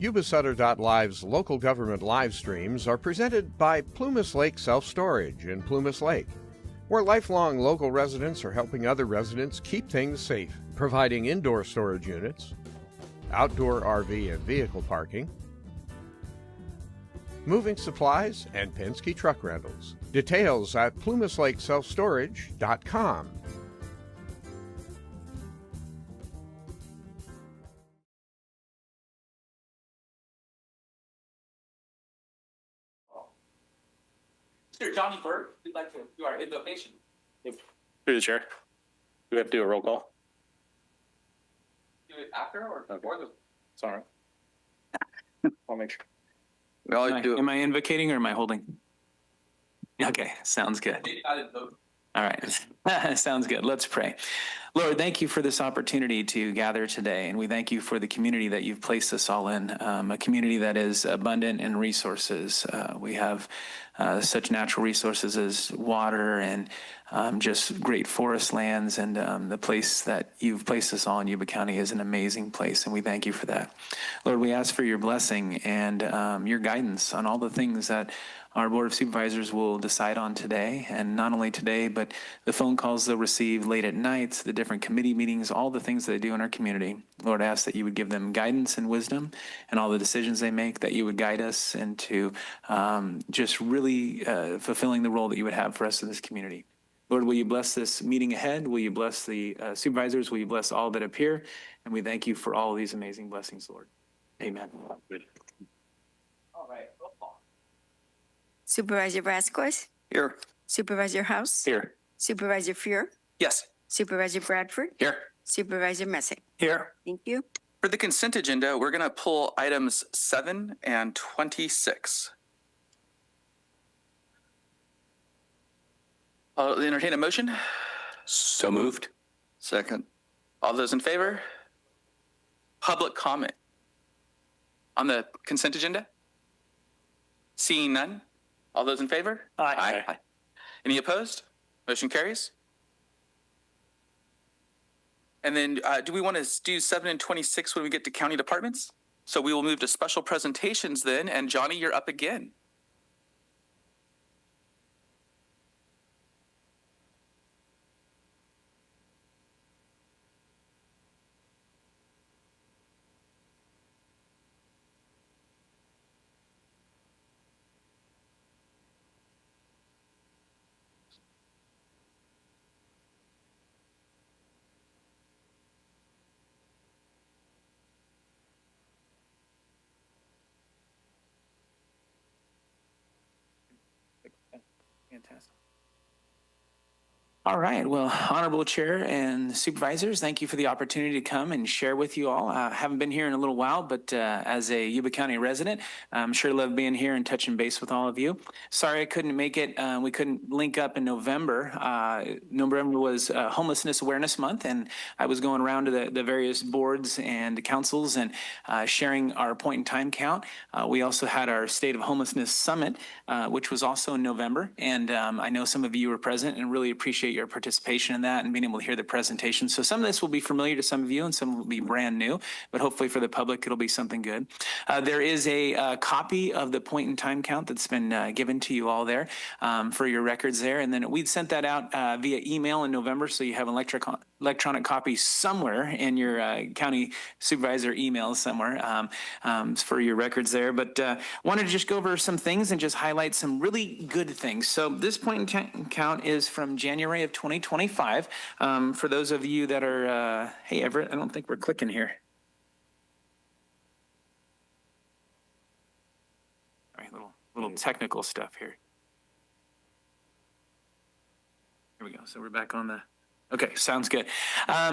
Yuba-Sutter.live's local government live streams are presented by Plumas Lake Self-Storage in Plumas Lake, where lifelong local residents are helping other residents keep things safe, providing indoor storage units, outdoor RV and vehicle parking, moving supplies, and Penske truck rentals. Details at plumaslakeselfstorage.com. Mr. Johnny Bird, we'd like to do our invocation. Through the chair. Do we have to do a roll call? Do it after or before the? It's all right. I'll make sure. Am I invocating or am I holding? Okay, sounds good. All right, sounds good. Let's pray. Lord, thank you for this opportunity to gather today, and we thank you for the community that you've placed us all in, a community that is abundant in resources. We have such natural resources as water and just great forest lands, and the place that you've placed us all in Yuba County is an amazing place, and we thank you for that. Lord, we ask for your blessing and your guidance on all the things that our Board of Supervisors will decide on today, and not only today, but the phone calls they'll receive late at night, the different committee meetings, all the things that they do in our community. Lord, I ask that you would give them guidance and wisdom and all the decisions they make, that you would guide us into just really fulfilling the role that you would have for us in this community. Lord, will you bless this meeting ahead? Will you bless the supervisors? Will you bless all that appear? And we thank you for all of these amazing blessings, Lord. Amen. All right. Supervisor Vasquez? Here. Supervisor House? Here. Supervisor Fuhr? Yes. Supervisor Bradford? Here. Supervisor Messick? Here. Thank you. For the consent agenda, we're going to pull items 7 and 26. I'll entertain a motion. So moved. Second. All those in favor? Public comment on the consent agenda? Seeing none? All those in favor? Aye. Any opposed? Motion carries. And then do we want to do 7 and 26 when we get to county departments? So we will move to special presentations then. And Johnny, you're up again. Fantastic. All right. Well, Honorable Chair and Supervisors, thank you for the opportunity to come and share with you all. I haven't been here in a little while, but as a Yuba County resident, I'm sure love being here and touching base with all of you. Sorry I couldn't make it. We couldn't link up in November. November was Homelessness Awareness Month, and I was going around to the various boards and councils and sharing our point in time count. We also had our State of Homelessness Summit, which was also in November, and I know some of you were present and really appreciate your participation in that and being able to hear the presentation. So some of this will be familiar to some of you and some will be brand new, but hopefully for the public, it'll be something good. There is a copy of the point in time count that's been given to you all there for your records there. And then we sent that out via email in November, so you have an electronic copy somewhere in your county supervisor email somewhere for your records there. But wanted to just go over some things and just highlight some really good things. So this point in count is from January of 2025. For those of you that are, hey Everett, I don't think we're clicking here. All right, little technical stuff here. Here we go. So we're back on the. Okay, sounds good.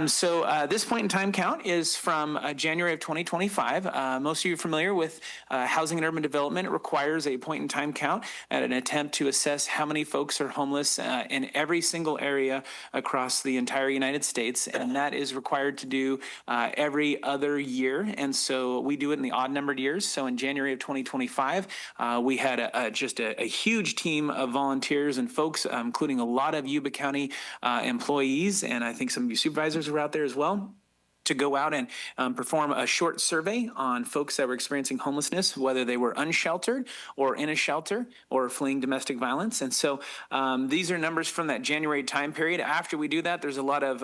So this point in time count is from January of 2025. Most of you are familiar with housing and urban development. It requires a point in time count at an attempt to assess how many folks are homeless in every single area across the entire United States. And that is required to do every other year. And so we do it in the odd numbered years. So in January of 2025, we had just a huge team of volunteers and folks, including a lot of Yuba County employees. And I think some of you supervisors were out there as well. to go out and perform a short survey on folks that were experiencing homelessness, whether they were unsheltered or in a shelter or fleeing domestic violence. And so these are numbers from that January time period. After we do that, there's a lot of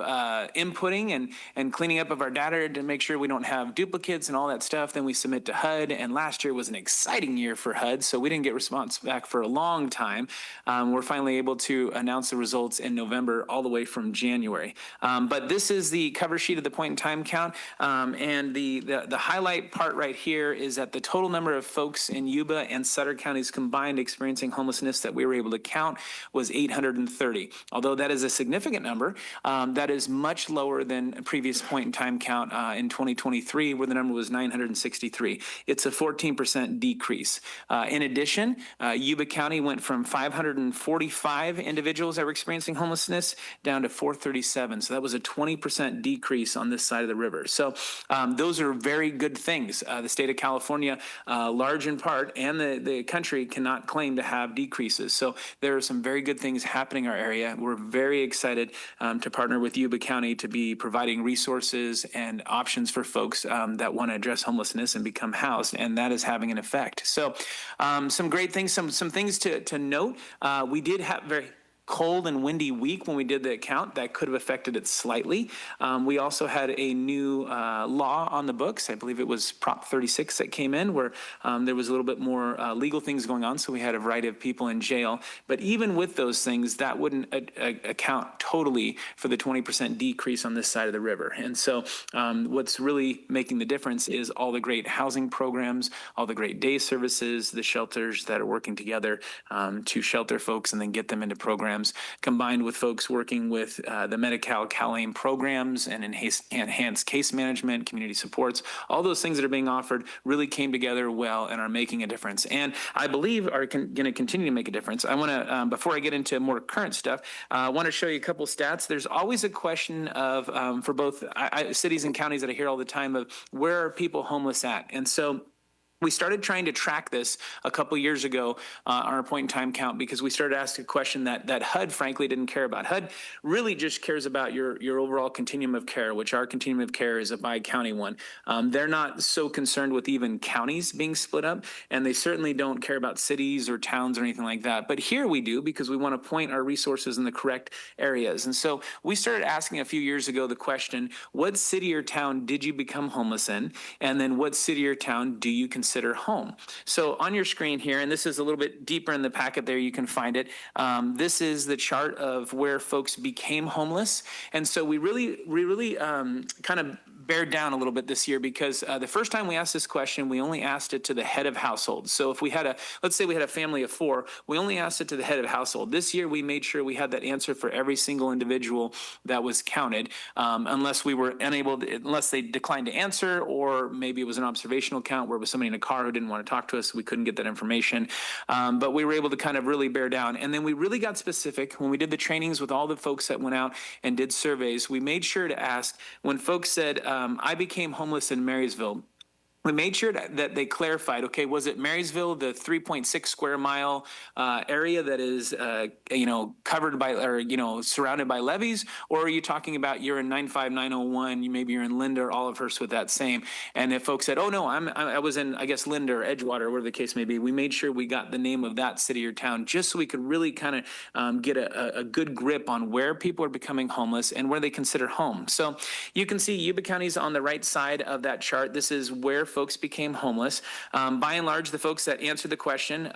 inputting and cleaning up of our data to make sure we don't have duplicates and all that stuff. Then we submit to HUD. And last year was an exciting year for HUD, so we didn't get response back for a long time. We're finally able to announce the results in November all the way from January. But this is the cover sheet of the point in time count. And the highlight part right here is that the total number of folks in Yuba and Sutter counties combined experiencing homelessness that we were able to count was 830. Although that is a significant number, that is much lower than a previous point in time count in 2023, where the number was 963. It's a 14% decrease. In addition, Yuba County went from 545 individuals that were experiencing homelessness down to 437. So that was a 20% decrease on this side of the river. So those are very good things. The state of California, large in part, and the country cannot claim to have decreases. So there are some very good things happening in our area. We're very excited to partner with Yuba County to be providing resources and options for folks that want to address homelessness and become housed, and that is having an effect. So some great things, some things to note. We did have very cold and windy week when we did the count. That could have affected it slightly. We also had a new law on the books. I believe it was Prop 36 that came in, where there was a little bit more legal things going on, so we had a variety of people in jail. But even with those things, that wouldn't account totally for the 20% decrease on this side of the river. And so what's really making the difference is all the great housing programs, all the great day services, the shelters that are working together to shelter folks and then get them into programs, combined with folks working with the Medi-Cal, Cal-Aim programs and enhanced case management, community supports. All those things that are being offered really came together well and are making a difference. And I believe are going to continue to make a difference. I want to, before I get into more current stuff, I want to show you a couple stats. There's always a question of, for both cities and counties that I hear all the time, of where are people homeless at? And so we started trying to track this a couple years ago on our point in time count, because we started asking a question that HUD frankly didn't care about. HUD really just cares about your overall continuum of care, which our continuum of care is a bi-county one. They're not so concerned with even counties being split up, and they certainly don't care about cities or towns or anything like that. But here we do, because we want to point our resources in the correct areas. And so we started asking a few years ago the question, what city or town did you become homeless in? And then what city or town do you consider home? So on your screen here, and this is a little bit deeper in the packet there, you can find it. This is the chart of where folks became homeless. And so we really kind of bared down a little bit this year, because the first time we asked this question, we only asked it to the head of household. So if we had let's say we had a family of 4, we only asked it to the head of household. This year, we made sure we had that answer for every single individual that was counted, unless we were unless they declined to answer, or maybe it was an observational count where it was somebody in a car who didn't want to talk to us, so we couldn't get that information. But we were able to kind of really bear down. And then we really got specific when we did the trainings with all the folks that went out and did surveys. We made sure to ask, when folks said, I became homeless in Marysville, we made sure that they clarified, okay, was it Marysville, the 3.6 square mile area that is, covered by, or, surrounded by levees? Or are you talking about you're in 95901, maybe you're in Linda or Olivehurst with that same? And if folks said, oh no, I was in, I guess, Linda or Edgewater, whatever the case may be, we made sure we got the name of that city or town, just so we could really kind of get a good grip on where people are becoming homeless and where they consider home. So you can see Yuba County's on the right side of that chart. This is where folks became homeless. By and large, the folks that answered the question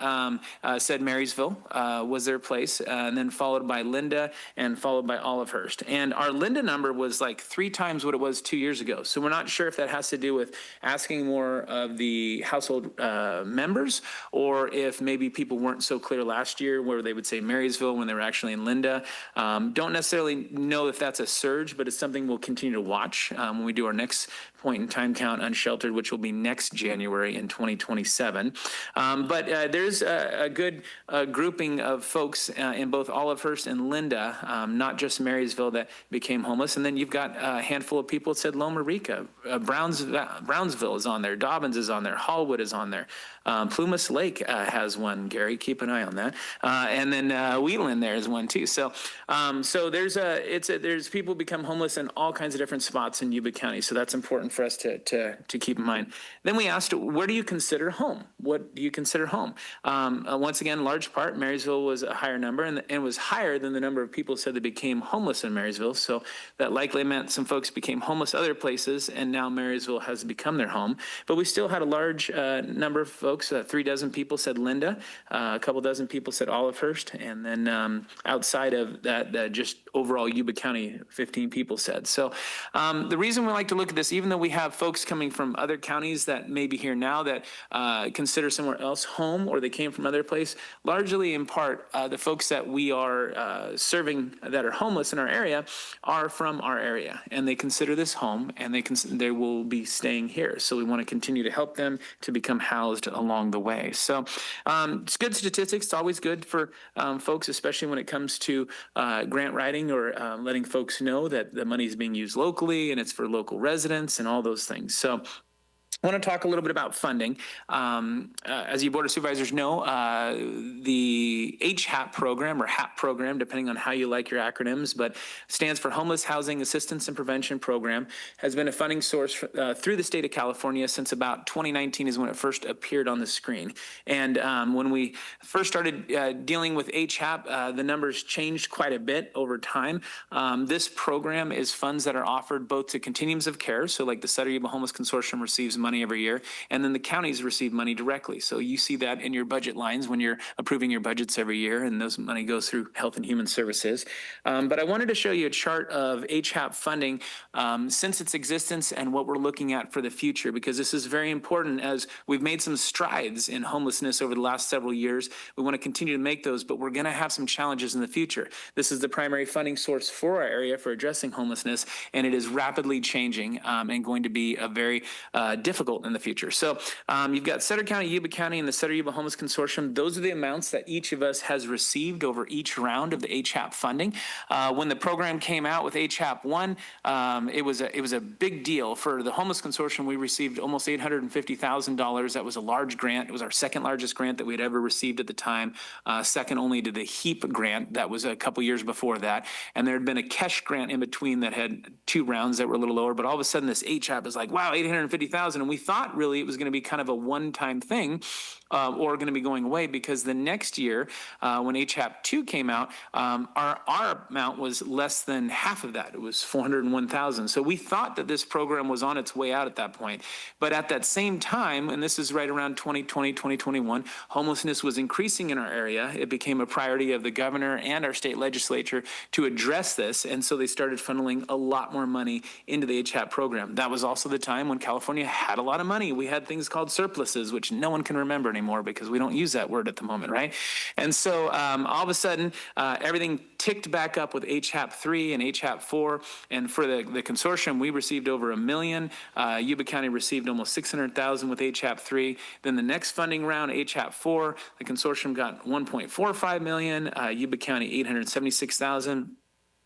said Marysville was their place, and then followed by Linda and followed by Olivehurst. And our Linda number was like 3 times what it was 2 years ago. So we're not sure if that has to do with asking more of the household members, or if maybe people weren't so clear last year where they would say Marysville when they were actually in Linda. Don't necessarily know if that's a surge, but it's something we'll continue to watch when we do our next point in time count unsheltered, which will be next January in 2027. But there's a good grouping of folks in both Olivehurst and Linda, not just Marysville, that became homeless. And then you've got a handful of people that said Loma Rica, Brownsville is on there, Dobbins is on there, Hallwood is on there. Plumas Lake has one, Gary, keep an eye on that. And then Wheatland there is one too. So there's people become homeless in all kinds of different spots in Yuba County. So that's important for us to keep in mind. Then we asked, where do you consider home? What do you consider home? Once again, large part, Marysville was a higher number, and it was higher than the number of people said they became homeless in Marysville. So that likely meant some folks became homeless other places, and now Marysville has become their home. But we still had a large number of folks. 3 dozen people said Linda, a couple dozen people said Olivehurst, and then outside of that, just overall Yuba County, 15 people said. So the reason we like to look at this, even though we have folks coming from other counties that may be here now that consider somewhere else home, or they came from other place, largely in part, the folks that we are serving that are homeless in our area are from our area, and they consider this home, and they will be staying here. So we want to continue to help them to become housed along the way. So it's good statistics. It's always good for folks, especially when it comes to grant writing or letting folks know that the money is being used locally and it's for local residents and all those things. So I want to talk a little bit about funding. As you Board of Supervisors know, the HAP program, or HAP program, depending on how you like your acronyms, but stands for Homeless Housing Assistance and Prevention Program, has been a funding source through the state of California since about 2019 is when it first appeared on the screen. And when we first started dealing with HAP, the numbers changed quite a bit over time. This program is funds that are offered both to continuums of care, so like the Sutter Yuba Homeless Consortium receives money every year, and then the counties receive money directly. So you see that in your budget lines when you're approving your budgets every year, and those money goes through Health and Human Services. But I wanted to show you a chart of HAP funding since its existence and what we're looking at for the future, because this is very important. As we've made some strides in homelessness over the last several years, we want to continue to make those, but we're going to have some challenges in the future. This is the primary funding source for our area for addressing homelessness, and it is rapidly changing and going to be a very difficult in the future. So you've got Sutter County, Yuba County, and the Sutter Yuba Homeless Consortium. Those are the amounts that each of us has received over each round of the HAP funding. When the program came out with HAP 1, it was a big deal. For the Homeless Consortium, we received almost $850,000. That was a large grant. It was our second largest grant that we had ever received at the time, second only to the HEAP grant that was a couple years before that. And there had been a KESH grant in between that had 2 rounds that were a little lower, but all of a sudden this HAP is like, wow, $850,000. And we thought really it was going to be kind of a one-time thing or going to be going away, because the next year when HAP 2 came out, our amount was less than half of that. It was $401,000. So we thought that this program was on its way out at that point. But at that same time, and this is right around 2020, 2021, homelessness was increasing in our area. It became a priority of the governor and our state legislature to address this. And so they started funneling a lot more money into the HAP program. That was also the time when California had a lot of money. We had things called surpluses, which no one can remember anymore because we don't use that word at the moment, right? And so all of a sudden, everything ticked back up with HAP 3 and HAP 4. And for the consortium, we received over $1 million. Yuba County received almost $600,000 with HAP 3. Then the next funding round, HAP 4, the consortium got $1.45 million. Yuba County, $876,000.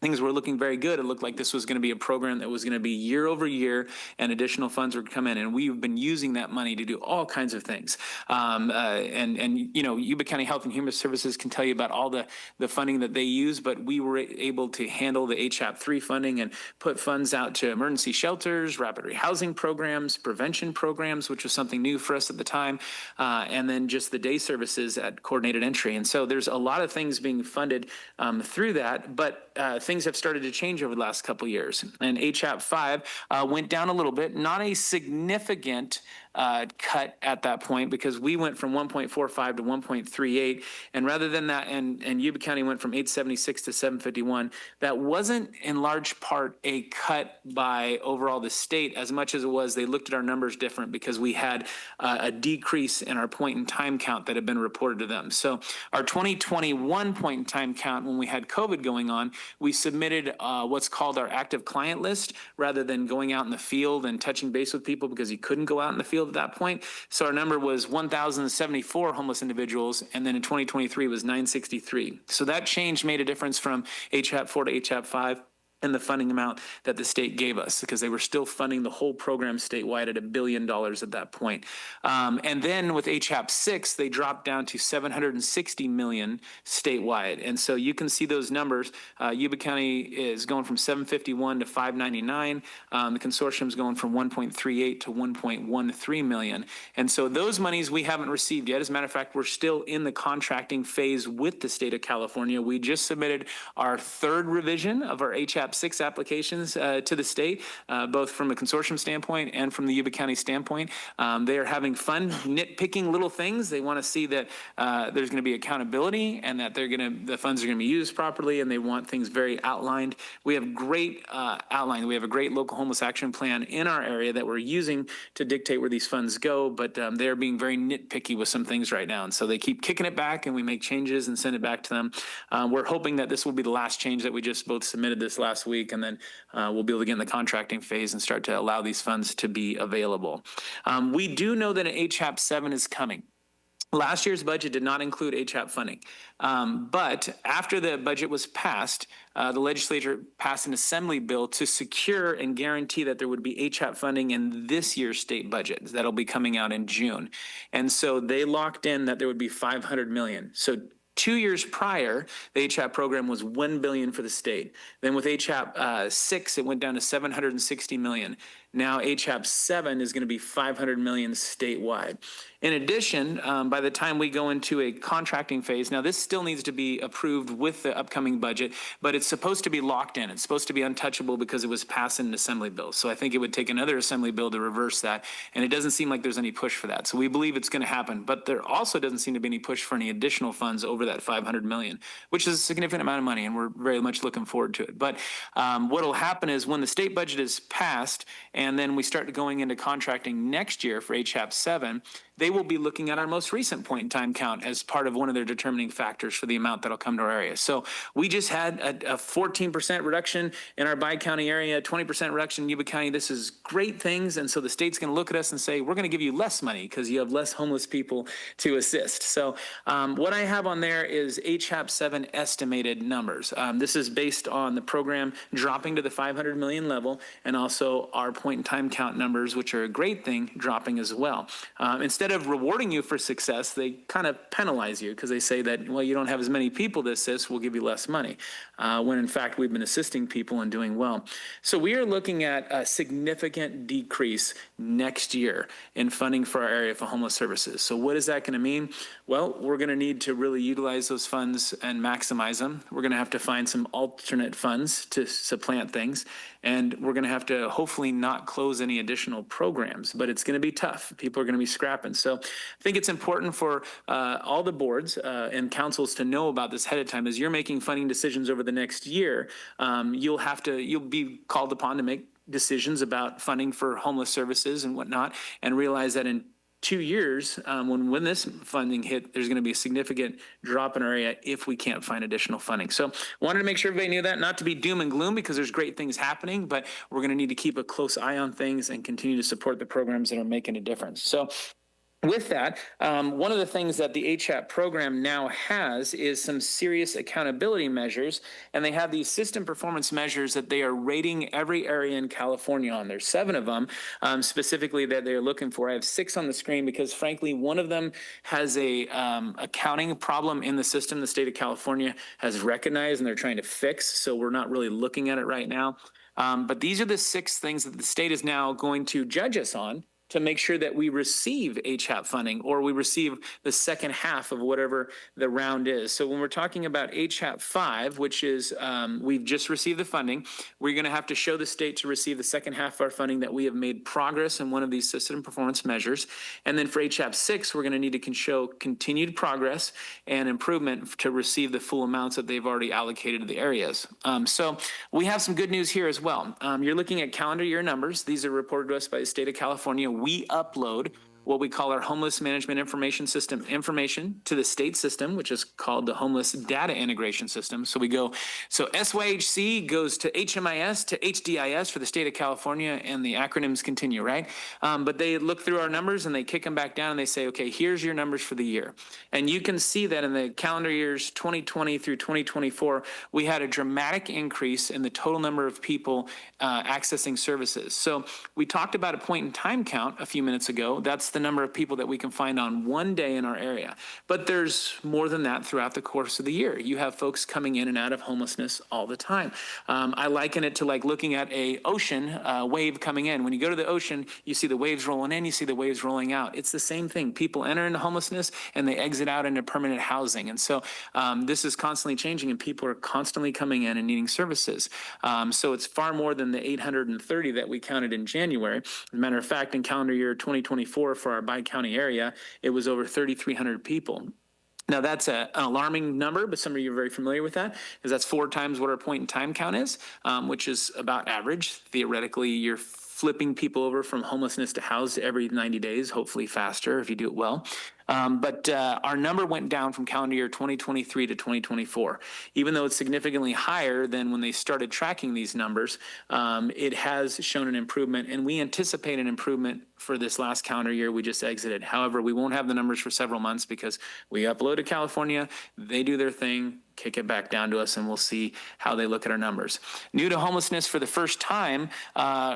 Things were looking very good. It looked like this was going to be a program that was going to be year over year, and additional funds would come in. And we've been using that money to do all kinds of things. And you know, Yuba County Health and Human Services can tell you about all the funding that they use, but we were able to handle the HAP 3 funding and put funds out to emergency shelters, rapid rehousing programs, prevention programs, which was something new for us at the time, and then just the day services at coordinated entry. And so there's a lot of things being funded through that, but things have started to change over the last couple of years. And HAP 5 went down a little bit, not a significant cut at that point because we went from 1.45 to 1.38. And rather than that, and Yuba County went from 876 to 751, that wasn't in large part a cut by overall the state as much as it was they looked at our numbers different because we had a decrease in our point in time count that had been reported to them. So our 2021 point in time count, when we had COVID going on, we submitted what's called our active client list rather than going out in the field and touching base with people because you couldn't go out in the field at that point. So our number was 1,074 homeless individuals, and then in 2023 was 963. So that change made a difference from HAP 4 to HAP 5. And the funding amount that the state gave us because they were still funding the whole program statewide at $1 billion at that point. And then with HAP 6, they dropped down to $760 million statewide. And so you can see those numbers. Yuba County is going from 751 to 599. The consortium is going from 1.38 to 1.13 million. And so those monies we haven't received yet. As a matter of fact, we're still in the contracting phase with the state of California. We just submitted our third revision of our HAP 6 applications to the state, both from a consortium standpoint and from the Yuba County standpoint. They are having fun nitpicking little things. They want to see that there's going to be accountability and that the funds are going to be used properly, and they want things very outlined. We have great outline. We have a great local homeless action plan in our area that we're using to dictate where these funds go, but they're being very nitpicky with some things right now. And so they keep kicking it back, and we make changes and send it back to them. We're hoping that this will be the last change that we just both submitted this last week, and then we'll be able to get in the contracting phase and start to allow these funds to be available. We do know that an HAP 7 is coming. Last year's budget did not include HAP funding, but after the budget was passed, the legislature passed an assembly bill to secure and guarantee that there would be HAP funding in this year's state budget. That'll be coming out in June. And so they locked in that there would be $500 million. So 2 years prior, the HAP program was $1 billion for the state. Then with HAP 6, it went down to $760 million. Now HAP 7 is going to be $500 million statewide. In addition, by the time we go into a contracting phase, now this still needs to be approved with the upcoming budget, but it's supposed to be locked in. It's supposed to be untouchable because it was passed in an assembly bill. So I think it would take another assembly bill to reverse that, and it doesn't seem like there's any push for that. So we believe it's going to happen, but there also doesn't seem to be any push for any additional funds over that $500 million, which is a significant amount of money, and we're very much looking forward to it. But what will happen is when the state budget is passed, and then we start going into contracting next year for HAP 7, they will be looking at our most recent point in time count as part of one of their determining factors for the amount that'll come to our area. So we just had a 14% reduction in our bi-county area, 20% reduction in Yuba County. This is great things. And so the state's going to look at us and say, we're going to give you less money because you have less homeless people to assist. So what I have on there is HAP 7 estimated numbers. This is based on the program dropping to the 500 million level and also our point in time count numbers, which are a great thing, dropping as well. Instead of rewarding you for success, they kind of penalize you because they say that, well, you don't have as many people to assist, we'll give you less money, when in fact we've been assisting people and doing well. So we are looking at a significant decrease next year in funding for our area for homeless services. So what is that going to mean? Well, we're going to need to really utilize those funds and maximize them. We're going to have to find some alternate funds to supplant things, and we're going to have to hopefully not close any additional programs, but it's going to be tough. People are going to be scrapping. So I think it's important for all the boards and councils to know about this ahead of time. As you're making funding decisions over the next year, you'll be called upon to make decisions about funding for homeless services and whatnot, and realize that in 2 years, when this funding hit, there's going to be a significant drop in our area if we can't find additional funding. So wanted to make sure everybody knew that, not to be doom and gloom because there's great things happening, but we're going to need to keep a close eye on things and continue to support the programs that are making a difference. So with that, one of the things that the HAP program now has is some serious accountability measures, and they have these system performance measures that they are rating every area in California on. There's 7 of them specifically that they're looking for. I have 6 on the screen because, frankly, one of them has a accounting problem in the system the state of California has recognized and they're trying to fix, so we're not really looking at it right now. But these are the 6 things that the state is now going to judge us on to make sure that we receive HAP funding or we receive the second half of whatever the round is. So when we're talking about HAP 5, which is we've just received the funding, we're going to have to show the state to receive the second half of our funding that we have made progress in one of these system performance measures. And then for HAP 6, we're going to need to show continued progress and improvement to receive the full amounts that they've already allocated to the areas. So we have some good news here as well. You're looking at calendar year numbers. These are reported to us by the state of California. We upload what we call our homeless management information system information to the state system, which is called the homeless data integration system. So we go, so SYHC goes to HMIS to HDIS for the state of California, and the acronyms continue, right? But they look through our numbers and they kick them back down and they say, okay, here's your numbers for the year. And you can see that in the calendar years 2020 through 2024, we had a dramatic increase in the total number of people accessing services. So we talked about a point in time count a few minutes ago. That's the number of people that we can find on one day in our area. But there's more than that throughout the course of the year. You have folks coming in and out of homelessness all the time. I liken it to like looking at a ocean wave coming in. When you go to the ocean, you see the waves rolling in, you see the waves rolling out. It's the same thing. People enter into homelessness and they exit out into permanent housing. And so this is constantly changing and people are constantly coming in and needing services. So it's far more than the 830 that we counted in January. As a matter of fact, in calendar year 2024 for our bi-county area, it was over 3,300 people. Now, that's an alarming number, but some of you are very familiar with that, because that's 4 times what our point in time count is, which is about average. Theoretically, you're flipping people over from homelessness to housed every 90 days, hopefully faster if you do it well. But our number went down from calendar year 2023 to 2024. Even though it's significantly higher than when they started tracking these numbers, it has shown an improvement, and we anticipate an improvement for this last calendar year we just exited. However, we won't have the numbers for several months because we upload to California, they do their thing, kick it back down to us, and we'll see how they look at our numbers. New to homelessness for the first time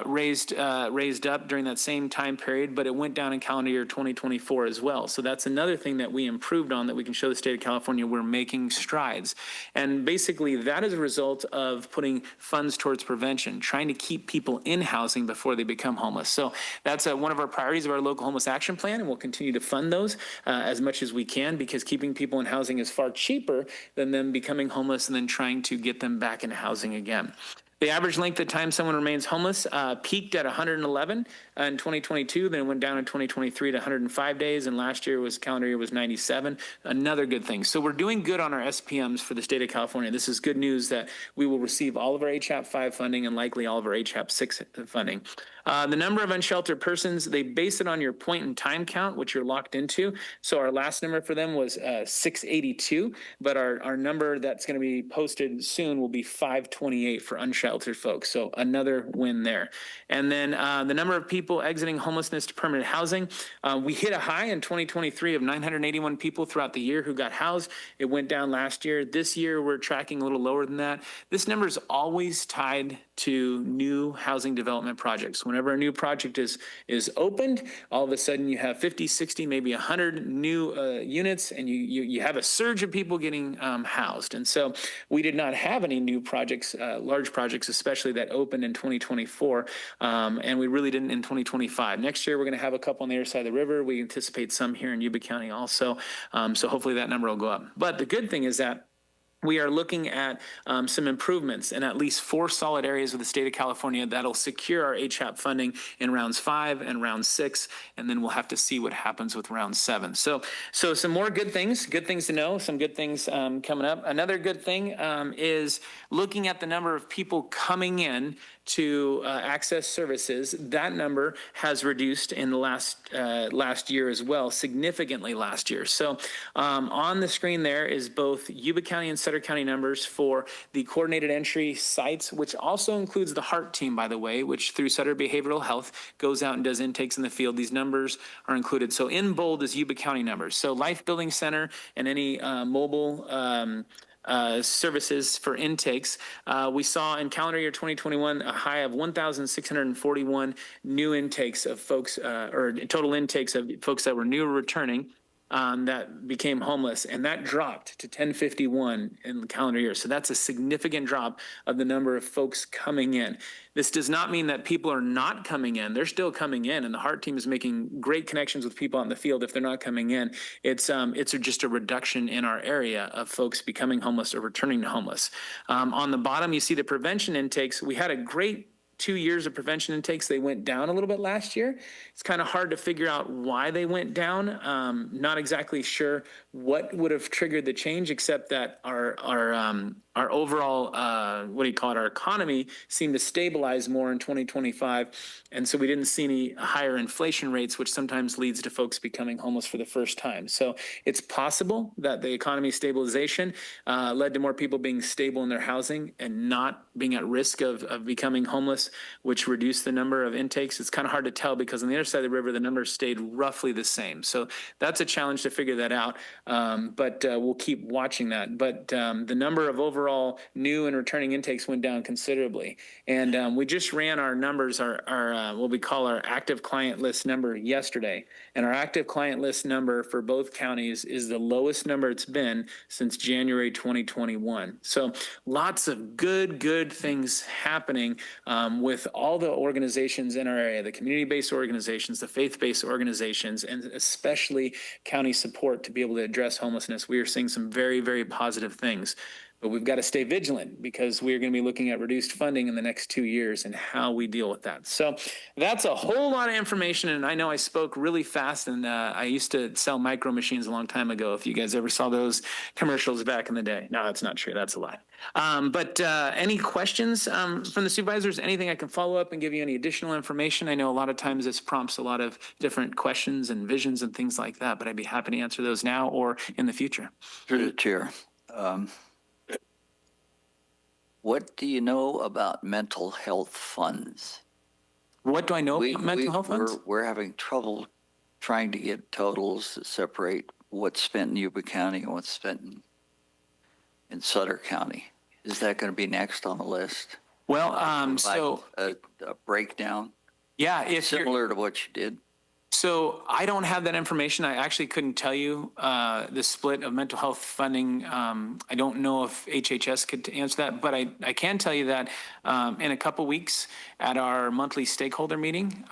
raised up during that same time period, but it went down in calendar year 2024 as well. So that's another thing that we improved on that we can show the state of California we're making strides. And basically that is a result of putting funds towards prevention, trying to keep people in housing before they become homeless. So that's one of our priorities of our local homeless action plan, and we'll continue to fund those as much as we can, because keeping people in housing is far cheaper than them becoming homeless and then trying to get them back into housing again. The average length of time someone remains homeless peaked at 111 in 2022, then it went down in 2023 to 105 days, and last year calendar year was 97. Another good thing. So we're doing good on our SPMs for the state of California. This is good news that we will receive all of our HAP 5 funding and likely all of our HAP 6 funding. The number of unsheltered persons, they base it on your point in time count, which you're locked into. So our last number for them was 682, but our number that's going to be posted soon will be 528 for unsheltered folks. So another win there. And then the number of people exiting homelessness to permanent housing, we hit a high in 2023 of 981 people throughout the year who got housed. It went down last year. This year, we're tracking a little lower than that. This number is always tied to new housing development projects. Whenever a new project is opened, all of a sudden you have 50, 60, maybe 100 new units, and you have a surge of people getting housed. And so we did not have any new projects, large projects especially, that opened in 2024, and we really didn't in 2025. Next year we're going to have a couple on the other side of the river. We anticipate some here in Yuba County also, so hopefully that number will go up. But the good thing is that we are looking at some improvements in at least 4 solid areas of the state of California that'll secure our HAP funding in rounds 5 and round 6, and then we'll have to see what happens with round 7. So some more good things to know, some good things coming up. Another good thing is looking at the number of people coming in to access services. That number has reduced in the last year as well, significantly last year. So on the screen there is both Yuba County and Sutter County numbers for the coordinated entry sites, which also includes the HEART team, by the way, which through Sutter Behavioral Health goes out and does intakes in the field. These numbers are included. So in bold is Yuba County numbers. So Life Building Center and any mobile services for intakes. We saw in calendar year 2021 a high of 1,641 new intakes of folks, or total intakes of folks that were new or returning. that became homeless, and that dropped to 1051 in the calendar year. So that's a significant drop of the number of folks coming in. This does not mean that people are not coming in. They're still coming in, and the HEART team is making great connections with people out in the field if they're not coming in. It's just a reduction in our area of folks becoming homeless or returning to homeless. On the bottom, you see the prevention intakes. We had a great 2 years of prevention intakes. They went down a little bit last year. It's kind of hard to figure out why they went down. Not exactly sure what would have triggered the change, except that our overall, our economy seemed to stabilize more in 2025. And so we didn't see any higher inflation rates, which sometimes leads to folks becoming homeless for the first time. So it's possible that the economy stabilization led to more people being stable in their housing and not being at risk of becoming homeless, which reduced the number of intakes. It's kind of hard to tell because on the other side of the river, the numbers stayed roughly the same. So that's a challenge to figure that out. But we'll keep watching that. But the number of overall new and returning intakes went down considerably. And we just ran our numbers, our what we call our active client list number yesterday. And our active client list number for both counties is the lowest number it's been since January 2021. So lots of good things happening with all the organizations in our area, the community-based organizations, the faith-based organizations, and especially county support to be able to address homelessness. We are seeing some very positive things. But we've got to stay vigilant because we're going to be looking at reduced funding in the next 2 years and how we deal with that. So that's a whole lot of information. And I know I spoke really fast, and I used to sell micro machines a long time ago. If you guys ever saw those commercials back in the day. No, that's not true. That's a lie. But any questions from the supervisors? Anything I can follow up and give you any additional information? I know a lot of times this prompts a lot of different questions and visions and things like that, but I'd be happy to answer those now or in the future. Through the chair. What do you know about mental health funds? What do I know about mental health funds? We're having trouble trying to get totals that separate what's spent in Yuba County and what's spent in Sutter County. Is that going to be next on the list? Well, so a breakdown. Yeah, if similar to what you did. So I don't have that information. I actually couldn't tell you the split of mental health funding. I don't know if HHS could answer that, but I can tell you that in a couple weeks at our monthly stakeholder meeting,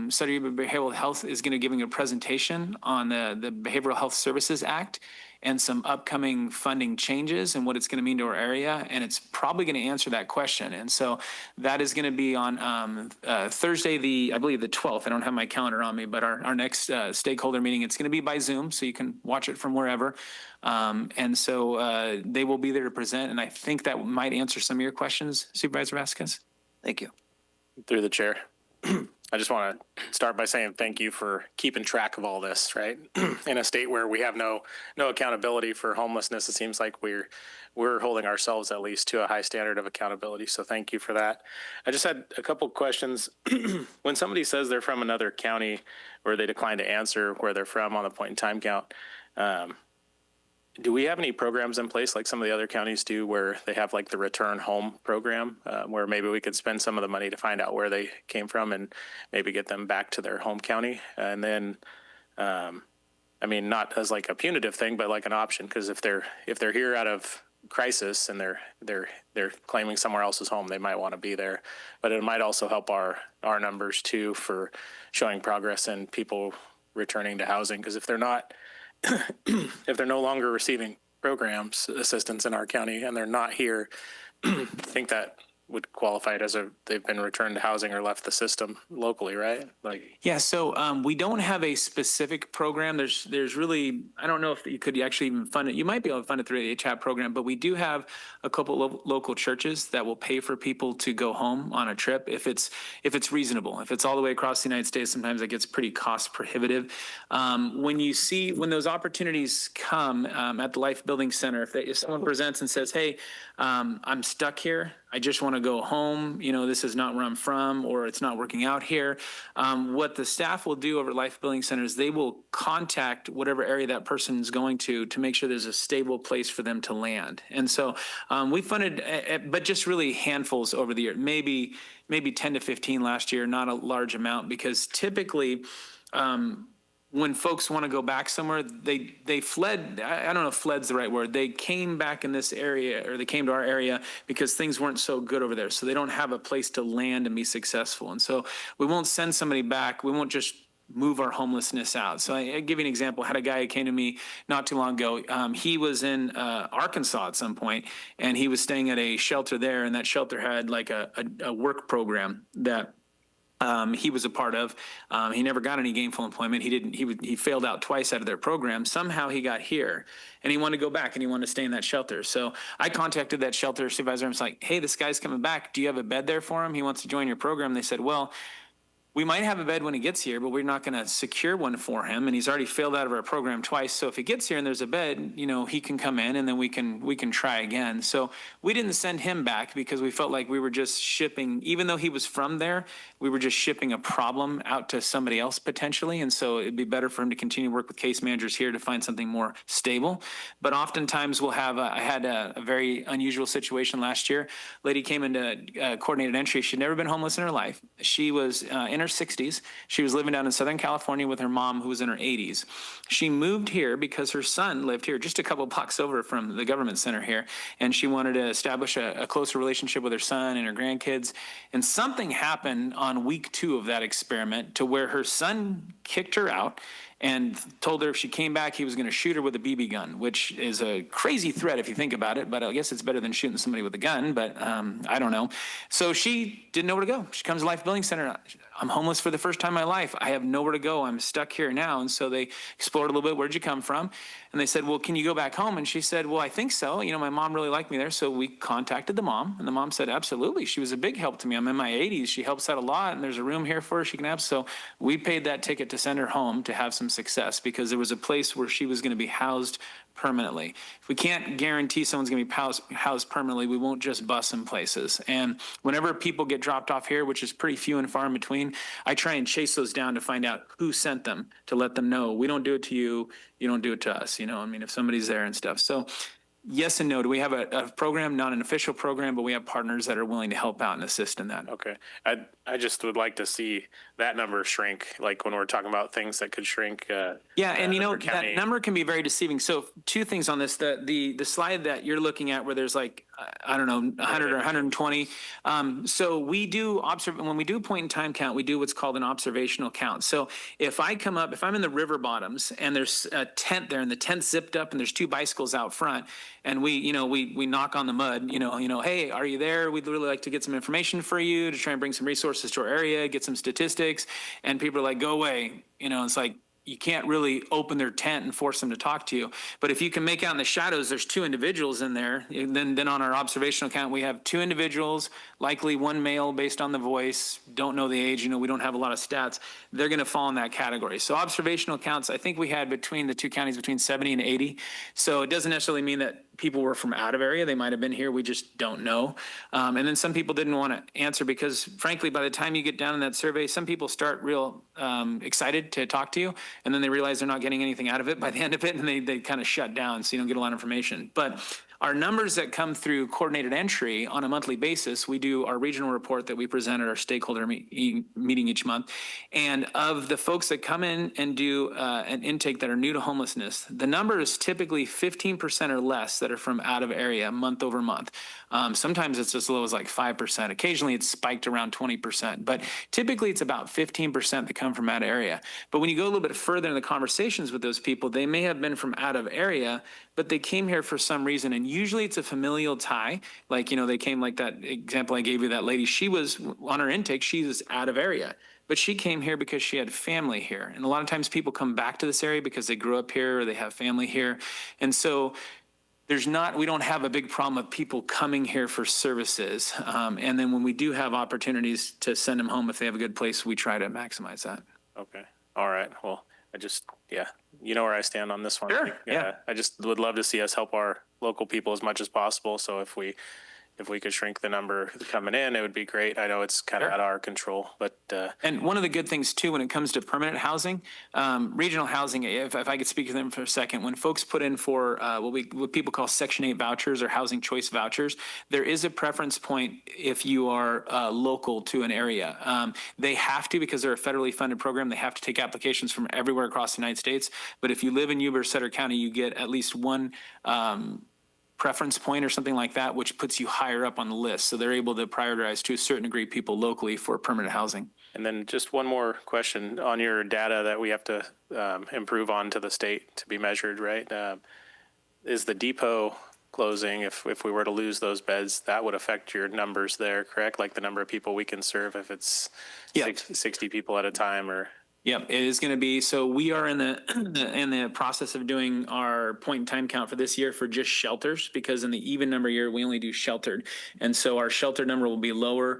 Sutter Yuba Behavioral Health is going to be giving a presentation on the Behavioral Health Services Act and some upcoming funding changes and what it's going to mean to our area. And it's probably going to answer that question. And so that is going to be on Thursday, I believe the 12th. I don't have my calendar on me, but our next stakeholder meeting, it's going to be by Zoom, so you can watch it from wherever. And so they will be there to present. And I think that might answer some of your questions, Supervisor Vasquez. Thank you. Through the chair. I just want to start by saying thank you for keeping track of all this, right? In a state where we have no accountability for homelessness, it seems like we're holding ourselves at least to a high standard of accountability. So thank you for that. I just had a couple questions. When somebody says they're from another county or they decline to answer where they're from on the point in time count, do we have any programs in place like some of the other counties do where they have like the return home program where maybe we could spend some of the money to find out where they came from and maybe get them back to their home county? And then, I mean, not as like a punitive thing, but like an option, because if they're here out of crisis and they're claiming somewhere else's home, they might want to be there. But it might also help our numbers too for showing progress in people returning to housing, because if they're not if they're no longer receiving programs assistance in our county and they're not here, I think that would qualify it as they've been returned to housing or left the system locally, right? Yeah, so we don't have a specific program. There's really, I don't know if you could actually even fund it. You might be able to fund it through the HAP program, but we do have a couple local churches that will pay for people to go home on a trip if it's reasonable. If it's all the way across the United States, sometimes it gets pretty cost prohibitive. When those opportunities come at the Life Building Center, if someone presents and says, hey, I'm stuck here, I just want to go home, this is not where I'm from, or it's not working out here. What the staff will do over at Life Building Centers, they will contact whatever area that person's going to make sure there's a stable place for them to land. And so we funded, but just really handfuls over the year, maybe 10 to 15 last year, not a large amount, because typically when folks want to go back somewhere, they fled. I don't know if fled's the right word. They came back in this area, or they came to our area because things weren't so good over there. So they don't have a place to land and be successful. And so we won't send somebody back. We won't just move our homelessness out. So I give you an example. I had a guy who came to me not too long ago. He was in Arkansas at some point, and he was staying at a shelter there, and that shelter had like a work program that he was a part of. He never got any gainful employment. He failed out twice out of their program. Somehow he got here, and he wanted to go back, and he wanted to stay in that shelter. So I contacted that shelter supervisor. I was like, hey, this guy's coming back. Do you have a bed there for him? He wants to join your program. They said, well, we might have a bed when he gets here, but we're not going to secure one for him. And he's already failed out of our program twice. So if he gets here and there's a bed, he can come in, and then we can try again. So we didn't send him back because we felt like we were just shipping, even though he was from there, we were just shipping a problem out to somebody else potentially. And so it'd be better for him to continue to work with case managers here to find something more stable. But oftentimes we'll have, I had a very unusual situation last year. Lady came into coordinated entry. She'd never been homeless in her life. She was in her 60s. She was living down in Southern California with her mom, who was in her 80s. She moved here because her son lived here just a couple blocks over from the government center here. And she wanted to establish a closer relationship with her son and her grandkids. And something happened on week 2 of that experiment to where her son kicked her out and told her if she came back, he was going to shoot her with a BB gun, which is a crazy threat if you think about it. But I guess it's better than shooting somebody with a gun, but I don't know. So she didn't know where to go. She comes to Life Building Center. I'm homeless for the first time in my life. I have nowhere to go. I'm stuck here now. And so they explored a little bit. Where'd you come from? And they said, well, can you go back home? And she said, well, I think so. My mom really liked me there. So we contacted the mom, and the mom said, absolutely. She was a big help to me. I'm in my 80s. She helps out a lot, and there's a room here for her. She can have. So we paid that ticket to send her home to have some success, because there was a place where she was going to be housed permanently. If we can't guarantee someone's going to be housed permanently, we won't just bus them places. And whenever people get dropped off here, which is pretty few and far in between, I try and chase those down to find out who sent them, to let them know we don't do it to you, you don't do it to us. If somebody's there and stuff. So yes and no. Do we have a program? Not an official program, but we have partners that are willing to help out and assist in that. Okay. I just would like to see that number shrink, like when we're talking about things that could shrink. Yeah, and that number can be very deceiving. So 2 things on this. The slide that you're looking at where there's like, I don't know, 100 or 120. So we do when we do a point in time count, we do what's called an observational count. So if I'm in the river bottoms and there's a tent there and the tent's zipped up and there's 2 bicycles out front, and we knock on the mud, hey, are you there? We'd really like to get some information for you to try and bring some resources to our area, get some statistics. And people are like, go away. It's like, you can't really open their tent and force them to talk to you. But if you can make out in the shadows, there's 2 individuals in there. Then on our observational count, we have 2 individuals, likely 1 male based on the voice, don't know the age, we don't have a lot of stats. They're going to fall in that category. So observational counts, I think we had between the 2 counties between 70 and 80. So it doesn't necessarily mean that people were from out of area. They might have been here. We just don't know. And then some people didn't want to answer because, frankly, by the time you get down in that survey, some people start real excited to talk to you, and then they realize they're not getting anything out of it by the end of it, and they kind of shut down, so you don't get a lot of information. But our numbers that come through coordinated entry on a monthly basis, we do our regional report that we present at our stakeholder meeting each month. And of the folks that come in and do an intake that are new to homelessness, the number is typically 15% or less that are from out of area month over month. Sometimes it's as low as like 5%. Occasionally it's spiked around 20%, but typically it's about 15% that come from out of area. But when you go a little bit further in the conversations with those people, they may have been from out of area, but they came here for some reason. And usually it's a familial tie. Like, they came like that example I gave you, that lady, she was on her intake, she was out of area. But she came here because she had family here. And a lot of times people come back to this area because they grew up here or they have family here. And so we don't have a big problem of people coming here for services. And then when we do have opportunities to send them home if they have a good place, we try to maximize that. Okay. All right. Well, you know where I stand on this one. Sure. Yeah. I just would love to see us help our local people as much as possible. So if if we could shrink the number coming in, it would be great. I know it's kind of out of our control, but And one of the good things too, when it comes to permanent housing, regional housing, if I could speak to them for a second, when folks put in for what people call Section 8 vouchers or housing choice vouchers, there is a preference point if you are local to an area. They have to, because they're a federally funded program, they have to take applications from everywhere across the United States. But if you live in Yuba-Sutter County, you get at least one preference point or something like that, which puts you higher up on the list. So they're able to prioritize to a certain degree people locally for permanent housing. and then just one more question on your data that we have to improve on to the state to be measured, right? Is the depot closing, if we were to lose those beds, that would affect your numbers there, correct? Like the number of people we can serve if it's 60 people at a time or... Yep, it is going to be. So we are in the process of doing our point in time count for this year for just shelters, because in the even number year, we only do sheltered. And so our shelter number will be lower.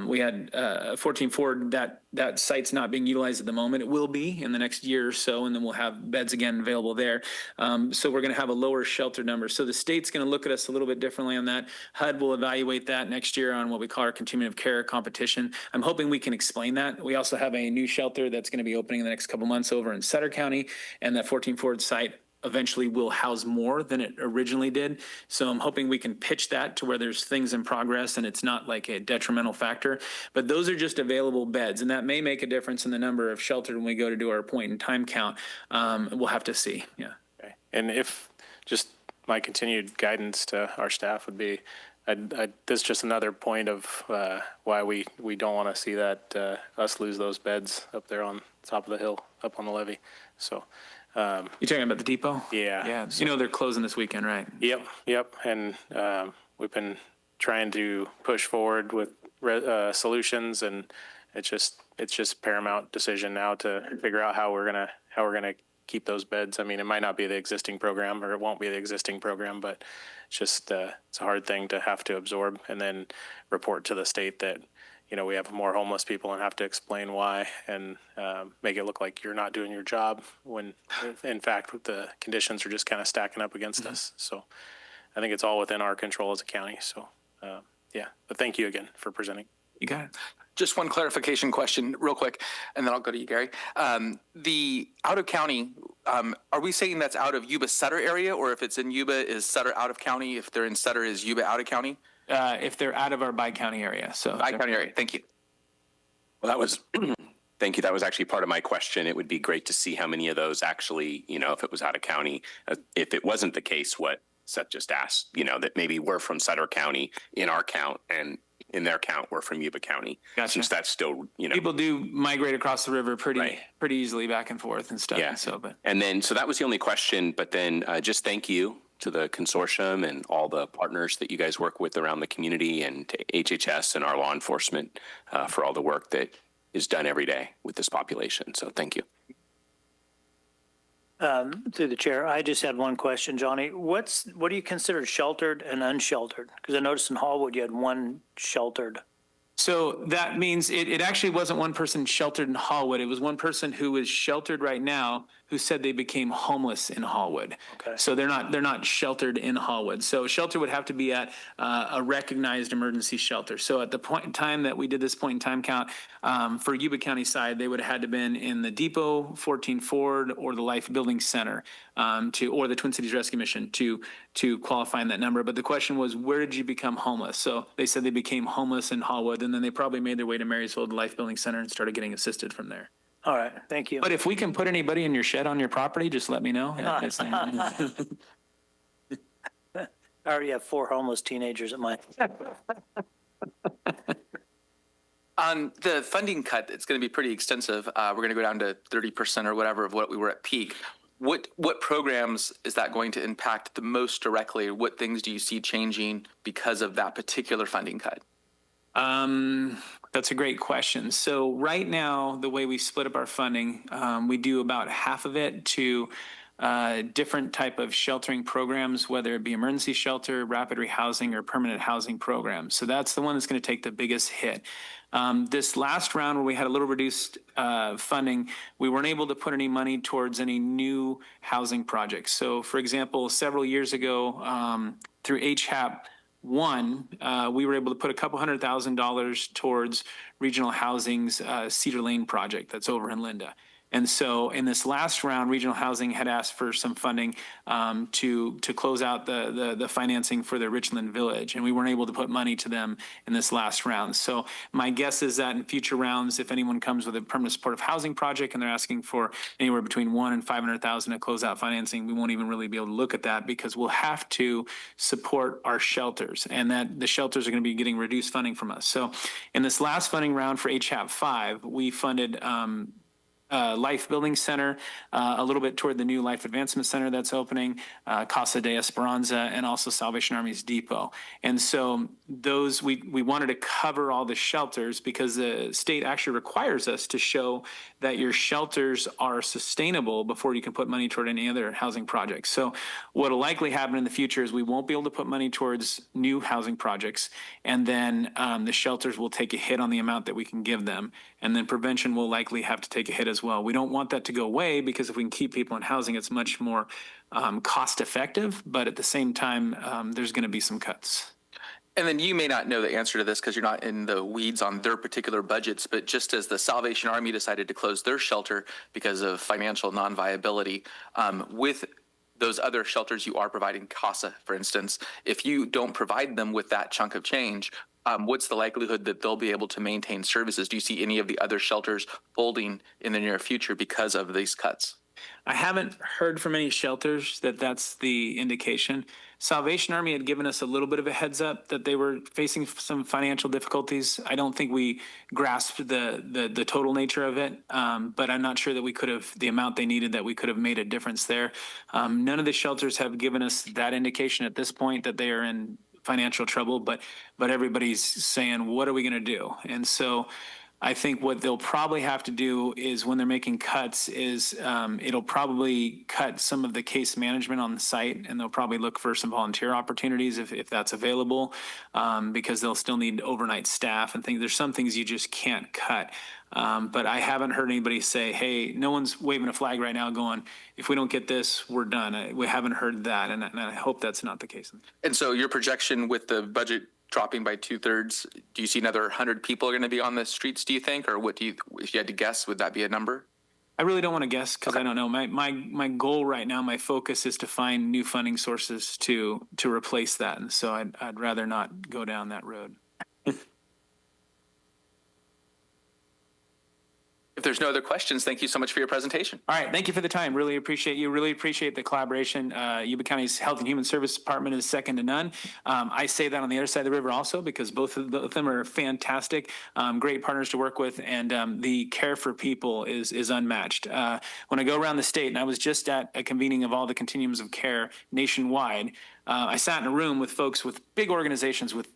We had 14 Ford, that site's not being utilized at the moment. It will be in the next year or so, and then we'll have beds again available there. So we're going to have a lower shelter number. So the state's going to look at us a little bit differently on that. HUD will evaluate that next year on what we call our continuum of care competition. I'm hoping we can explain that. We also have a new shelter that's going to be opening in the next couple months over in Sutter County, and that 14 Ford site eventually will house more than it originally did. So I'm hoping we can pitch that to where there's things in progress and it's not like a detrimental factor. But those are just available beds, and that may make a difference in the number of sheltered when we go to do our point in time count. We'll have to see. Yeah. Okay. And if just my continued guidance to our staff would be, this is just another point of why we don't want to see that us lose those beds up there on top of the hill, up on the levee. So You talking about the depot? yeah. Yeah. You know they're closing this weekend, right? Yep. And we've been trying to push forward with solutions, and it's just paramount decision now to figure out how we're gonna keep those beds. I mean, it might not be the existing program, or it won't be the existing program, but it's just it's a hard thing to have to absorb and then report to the state that, you know, we have more homeless people and have to explain why, and make it look like you're not doing your job when in fact the conditions are just kind of stacking up against us. So I think it's all within our control as a county. So yeah, but thank you again for presenting. You got it. Just one clarification question real quick, and then I'll go to you, Gary. The out of county, are we saying that's out of Yuba-Sutter area, or if it's in Yuba, is Sutter out of county? If they're in Sutter, is Yuba out of county? If they're out of our bi-county area. So Bi-county area. Thank you. Well, that was, thank you. That was actually part of my question. It would be great to see how many of those actually, you know, if it was out of county. If it wasn't the case, what Seth just asked, you know, that maybe we're from Sutter County in our count, and in their count we're from Yuba County. Gotcha. Since that's still, you know. people do migrate across the river pretty Right. pretty easily back and forth and stuff. Yeah. And so, but And then, so that was the only question, but then just thank you to the consortium and all the partners that you guys work with around the community, and to HHS and our law enforcement for all the work that is done every day with this population. So thank you. Through the chair, I just had one question, Johnny. What do you consider sheltered and unsheltered? Because I noticed in Hallwood you had one sheltered. so that means it actually wasn't one person sheltered in Hallwood. It was one person who is sheltered right now who said they became homeless in Hallwood. Okay. So they're not sheltered in Hallwood. So shelter would have to be at a recognized emergency shelter. So at the point in time that we did this point in time count, for Yuba County side, they would have had to been in the depot, 14 Ford, or the Life Building Center, or the Twin Cities Rescue Mission to qualify in that number. But the question was, where did you become homeless? So they said they became homeless in Hallwood, and then they probably made their way to Marysville, the Life Building Center, and started getting assisted from there. All right, thank you. But if we can put anybody in your shed on your property, just let me know. I already have 4 homeless teenagers at my. On the funding cut, it's going to be pretty extensive. We're going to go down to 30% or whatever of what we were at peak. What programs is that going to impact the most directly? What things do you see changing because of that particular funding cut? That's a great question. So right now, the way we split up our funding, we do about half of it to different type of sheltering programs, whether it be emergency shelter, rapid rehousing, or permanent housing programs. So that's the one that's going to take the biggest hit. This last round where we had a little reduced funding, we weren't able to put any money towards any new housing projects. So for example, several years ago, through HHAP, One, we were able to put a couple $100,000 towards Regional Housing's Cedar Lane project that's over in Linda. And so in this last round, Regional Housing had asked for some funding to close out the financing for the Richland Village, and we weren't able to put money to them in this last round. So my guess is that in future rounds, if anyone comes with a permanent supportive housing project and they're asking for anywhere between $100,000 and $500,000 to close out financing, we won't even really be able to look at that because we'll have to support our shelters, and that the shelters are going to be getting reduced funding from us. So in this last funding round for HHAP 5, we funded Life Building Center, a little bit toward the new Life Advancement Center that's opening, Casa de Esperanza, and also Salvation Army's Depot. And so those, we wanted to cover all the shelters because the state actually requires us to show that your shelters are sustainable before you can put money toward any other housing projects. So what will likely happen in the future is we won't be able to put money towards new housing projects, and then the shelters will take a hit on the amount that we can give them, and then prevention will likely have to take a hit as well. We don't want that to go away because if we can keep people in housing, it's much more cost effective, but at the same time, there's going to be some cuts. And then you may not know the answer to this because you're not in the weeds on their particular budgets, but just as the Salvation Army decided to close their shelter because of financial non-viability, with those other shelters you are providing, CASA, for instance, if you don't provide them with that chunk of change, what's the likelihood that they'll be able to maintain services? Do you see any of the other shelters folding in the near future because of these cuts? I haven't heard from any shelters that that's the indication. Salvation Army had given us a little bit of a heads up that they were facing some financial difficulties. I don't think we grasped the total nature of it, but I'm not sure that we could have, the amount they needed, that we could have made a difference there. None of the shelters have given us that indication at this point that they are in financial trouble, but everybody's saying, what are we going to do? And so I think what they'll probably have to do is when they're making cuts is it'll probably cut some of the case management on the site, and they'll probably look for some volunteer opportunities if that's available, because they'll still need overnight staff and things. There's some things you just can't cut. But I haven't heard anybody say, hey, no one's waving a flag right now going, if we don't get this, we're done. We haven't heard that, and I hope that's not the case. And so your projection with the budget dropping by 2/3, do you see another 100 people are going to be on the streets, do you think? Or what do you, if you had to guess, would that be a number? I really don't want to guess because I don't know. My goal right now, my focus is to find new funding sources to replace that. And so I'd rather not go down that road. If there's no other questions, thank you so much for your presentation. All right. Thank you for the time. Really appreciate you. Really appreciate the collaboration. Yuba County's Health and Human Service Department is second to none. I say that on the other side of the river also because both of them are fantastic, great partners to work with, and the care for people is unmatched. When I go around the state, and I was just at a convening of all the continuums of care nationwide, I sat in a room with folks with big organizations with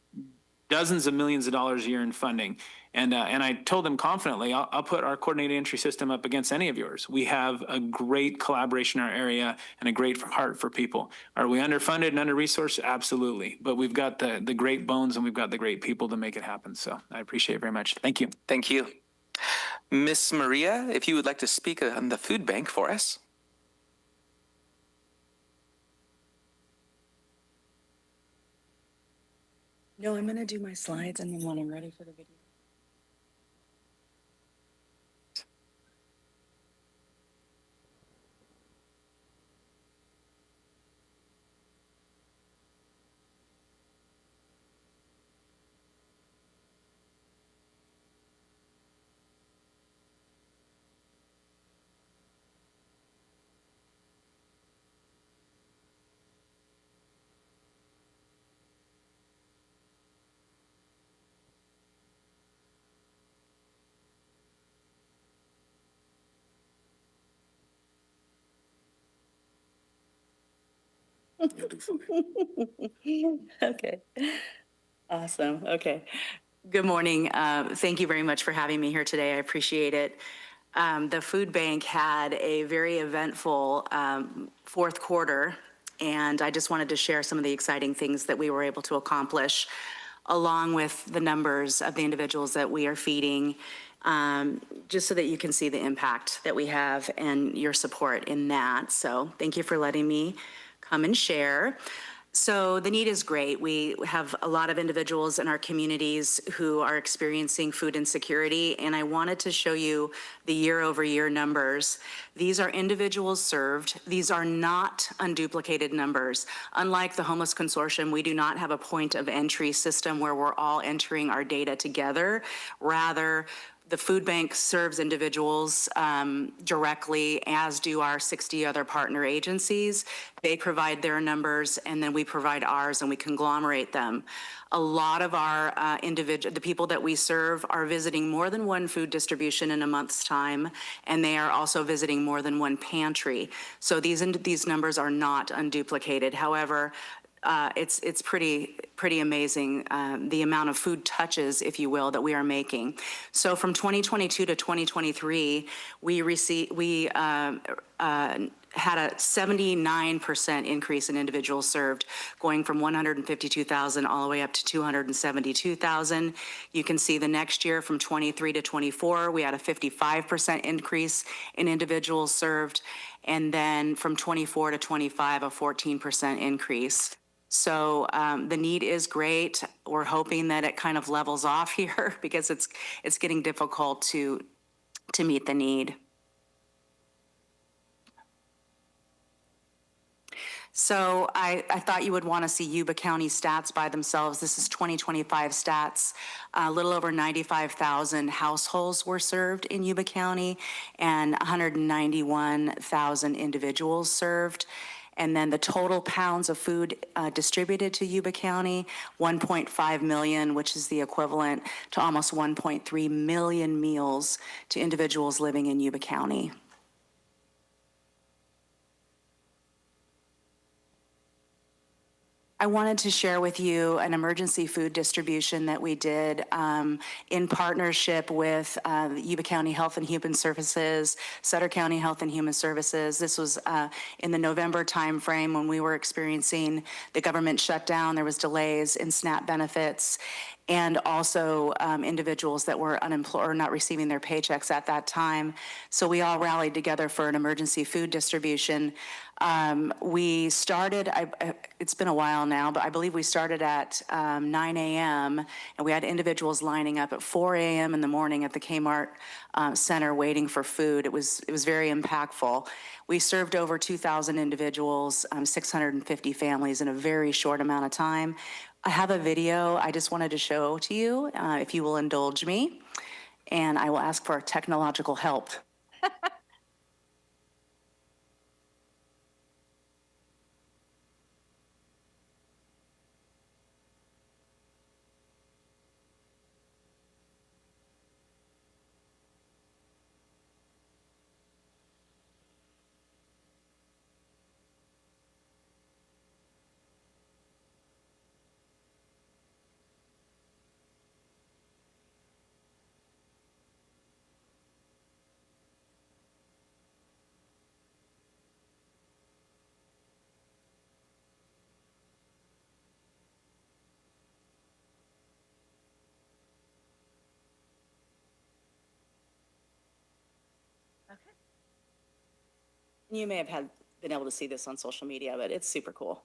dozens of millions of dollars a year in funding. And I told them confidently, I'll put our coordinated entry system up against any of yours. We have a great collaboration in our area and a great heart for people. Are we underfunded and under-resourced? Absolutely. But we've got the great bones and we've got the great people to make it happen. So I appreciate it very much. Thank you. Thank you. Miss Maria, if you would like to speak on the food bank for us. No, I'm going to do my slides and then when I'm ready for the video. Okay. Awesome. Okay. Good morning. Thank you very much for having me here today. I appreciate it. The food bank had a very eventful fourth quarter, and I just wanted to share some of the exciting things that we were able to accomplish, along with the numbers of the individuals that we are feeding, just so that you can see the impact that we have and your support in that. So thank you for letting me come and share. So the need is great. We have a lot of individuals in our communities who are experiencing food insecurity, and I wanted to show you the year-over-year numbers. These are individuals served. These are not unduplicated numbers. Unlike the Homeless Consortium, we do not have a point of entry system where we're all entering our data together. Rather, the food bank serves individuals directly, as do our 60 other partner agencies. They provide their numbers, and then we provide ours, and we conglomerate them. A lot of our the people that we serve are visiting more than one food distribution in a month's time, and they are also visiting more than one pantry. So these numbers are not unduplicated. However, it's pretty amazing the amount of food touches, if you will, that we are making. So from 2022 to 2023, we had a 79% increase in individuals served, going from 152,000 all the way up to 272,000. You can see the next year from 23 to 24, we had a 55% increase in individuals served. And then from 24 to 25, a 14% increase. So the need is great. We're hoping that it kind of levels off here because it's getting difficult to meet the need. So I thought you would want to see Yuba County stats by themselves. This is 2025 stats. A little over 95,000 households were served in Yuba County and 191,000 individuals served. And then the total pounds of food distributed to Yuba County, 1.5 million, which is the equivalent to almost 1.3 million meals to individuals living in Yuba County. I wanted to share with you an emergency food distribution that we did in partnership with Yuba County Health and Human Services, Sutter County Health and Human Services. This was in the November timeframe when we were experiencing the government shutdown. There was delays in SNAP benefits, and also individuals that were unemployed or not receiving their paychecks at that time. So we all rallied together for an emergency food distribution. We started, it's been a while now, but I believe we started at 9 a.m. and we had individuals lining up at 4 a.m. in the morning at the Kmart Center waiting for food. It was very impactful. We served over 2,000 individuals, 650 families in a very short amount of time. I have a video I just wanted to show to you, if you will indulge me, and I will ask for technological help. You may have been able to see this on social media, but it's super cool.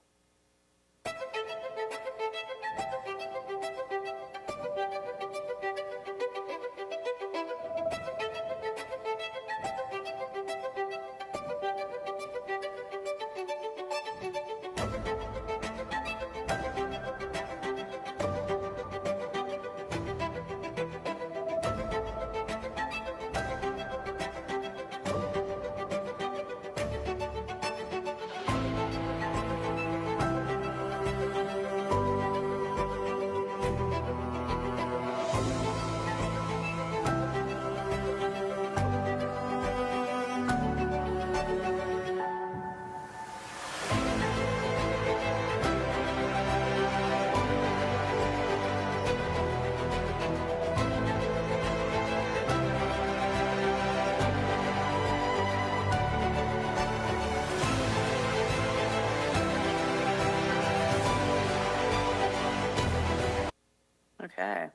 Okay.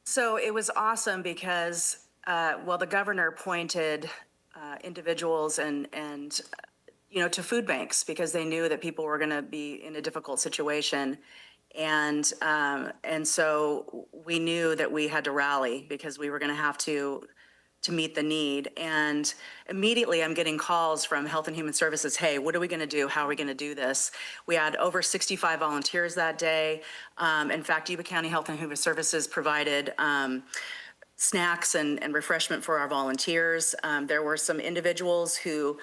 So it was awesome because, well, the governor appointed individuals and to food banks because they knew that people were going to be in a difficult situation. And so we knew that we had to rally because we were going to have to meet the need. And immediately I'm getting calls from Health and Human Services, hey, what are we going to do? How are we going to do this? We had over 65 volunteers that day. In fact, Yuba County Health and Human Services provided snacks and refreshment for our volunteers. There were some individuals who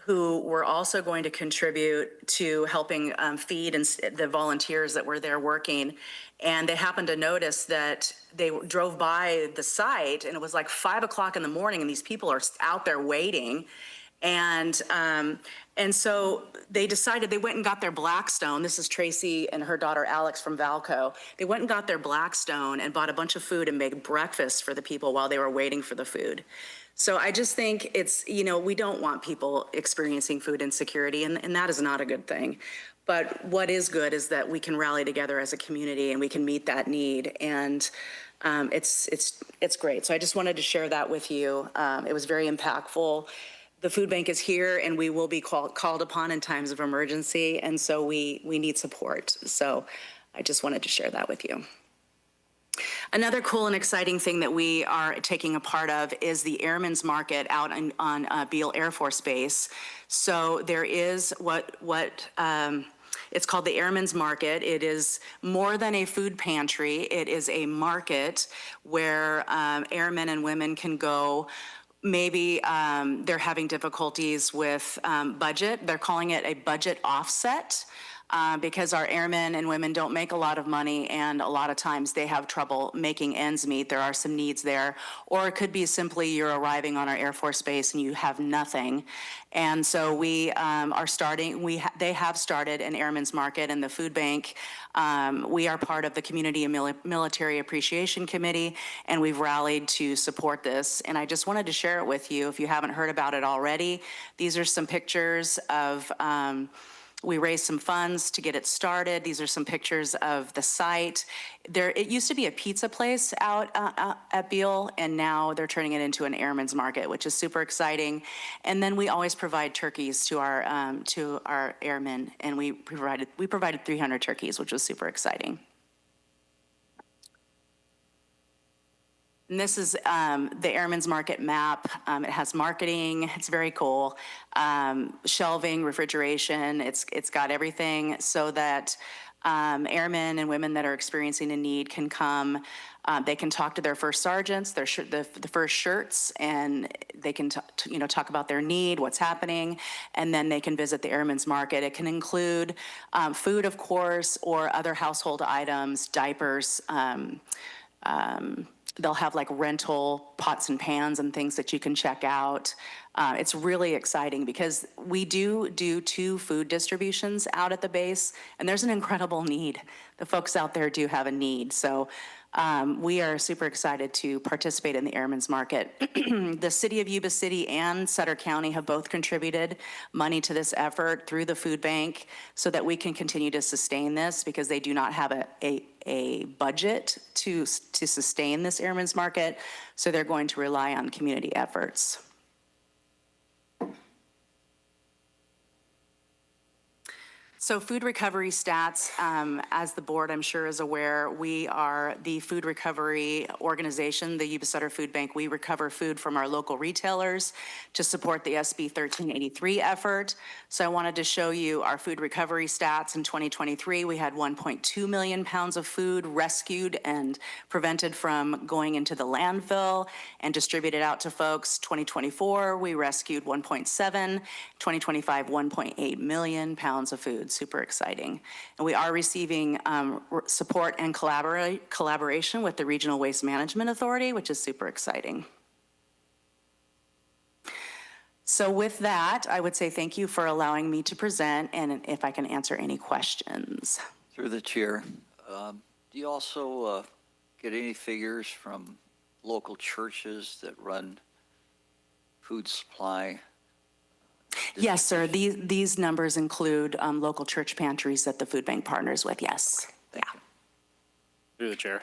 were also going to contribute to helping feed the volunteers that were there working. And they happened to notice that they drove by the site and it was like 5 o'clock in the morning and these people are out there waiting. And so they decided, they went and got their Blackstone. This is Tracy and her daughter Alex from Valco. They went and got their Blackstone and bought a bunch of food and made breakfast for the people while they were waiting for the food. So I just think it's, we don't want people experiencing food insecurity, and that is not a good thing. But what is good is that we can rally together as a community and we can meet that need. And it's great. So I just wanted to share that with you. It was very impactful. The food bank is here and we will be called upon in times of emergency. And so we need support. So I just wanted to share that with you. Another cool and exciting thing that we are taking a part of is the Airmen's Market out on Beale Air Force Base. So there is it's called the Airmen's Market. It is more than a food pantry. It is a market where airmen and women can go. Maybe they're having difficulties with budget. They're calling it a budget offset. Because our airmen and women don't make a lot of money and a lot of times they have trouble making ends meet. There are some needs there. Or it could be simply you're arriving on our Air Force Base and you have nothing. And so we are starting, they have started an Airmen's Market and the food bank. We are part of the Community and Military Appreciation Committee and we've rallied to support this. And I just wanted to share it with you if you haven't heard about it already. These are some pictures of we raised some funds to get it started. These are some pictures of the site. It used to be a pizza place out at Beale, and now they're turning it into an Airmen's Market, which is super exciting. And then we always provide turkeys to our airmen, and we provided 300 turkeys, which was super exciting. And this is the Airmen's Market map. It has marketing. It's very cool. Shelving, refrigeration. It's got everything so that airmen and women that are experiencing a need can come. They can talk to their first sergeants, the first shirts, and they can talk about their need, what's happening, and then they can visit the Airmen's Market. It can include food, of course, or other household items, diapers. They'll have like rental pots and pans and things that you can check out. It's really exciting because we do 2 food distributions out at the base, and there's an incredible need. The folks out there do have a need. So we are super excited to participate in the Airmen's Market. The city of Yuba City and Sutter County have both contributed money to this effort through the food bank so that we can continue to sustain this because they do not have a budget to sustain this Airmen's Market. So they're going to rely on community efforts. So food recovery stats, as the board I'm sure is aware, we are the food recovery organization, the Yuba-Sutter Food Bank. We recover food from our local retailers to support the SB 1383 effort. So I wanted to show you our food recovery stats. In 2023, we had 1.2 million pounds of food rescued and prevented from going into the landfill and distributed out to folks. 2024, we rescued 1.7, 2025, 1.8 million pounds of food. Super exciting. And we are receiving support and collaboration with the Regional Waste Management Authority, which is super exciting. So with that, I would say thank you for allowing me to present, and if I can answer any questions. Through the chair, do you also get any figures from local churches that run food supply? Yes, sir. These numbers include local church pantries that the food bank partners with. Yes. Yeah. Through the chair.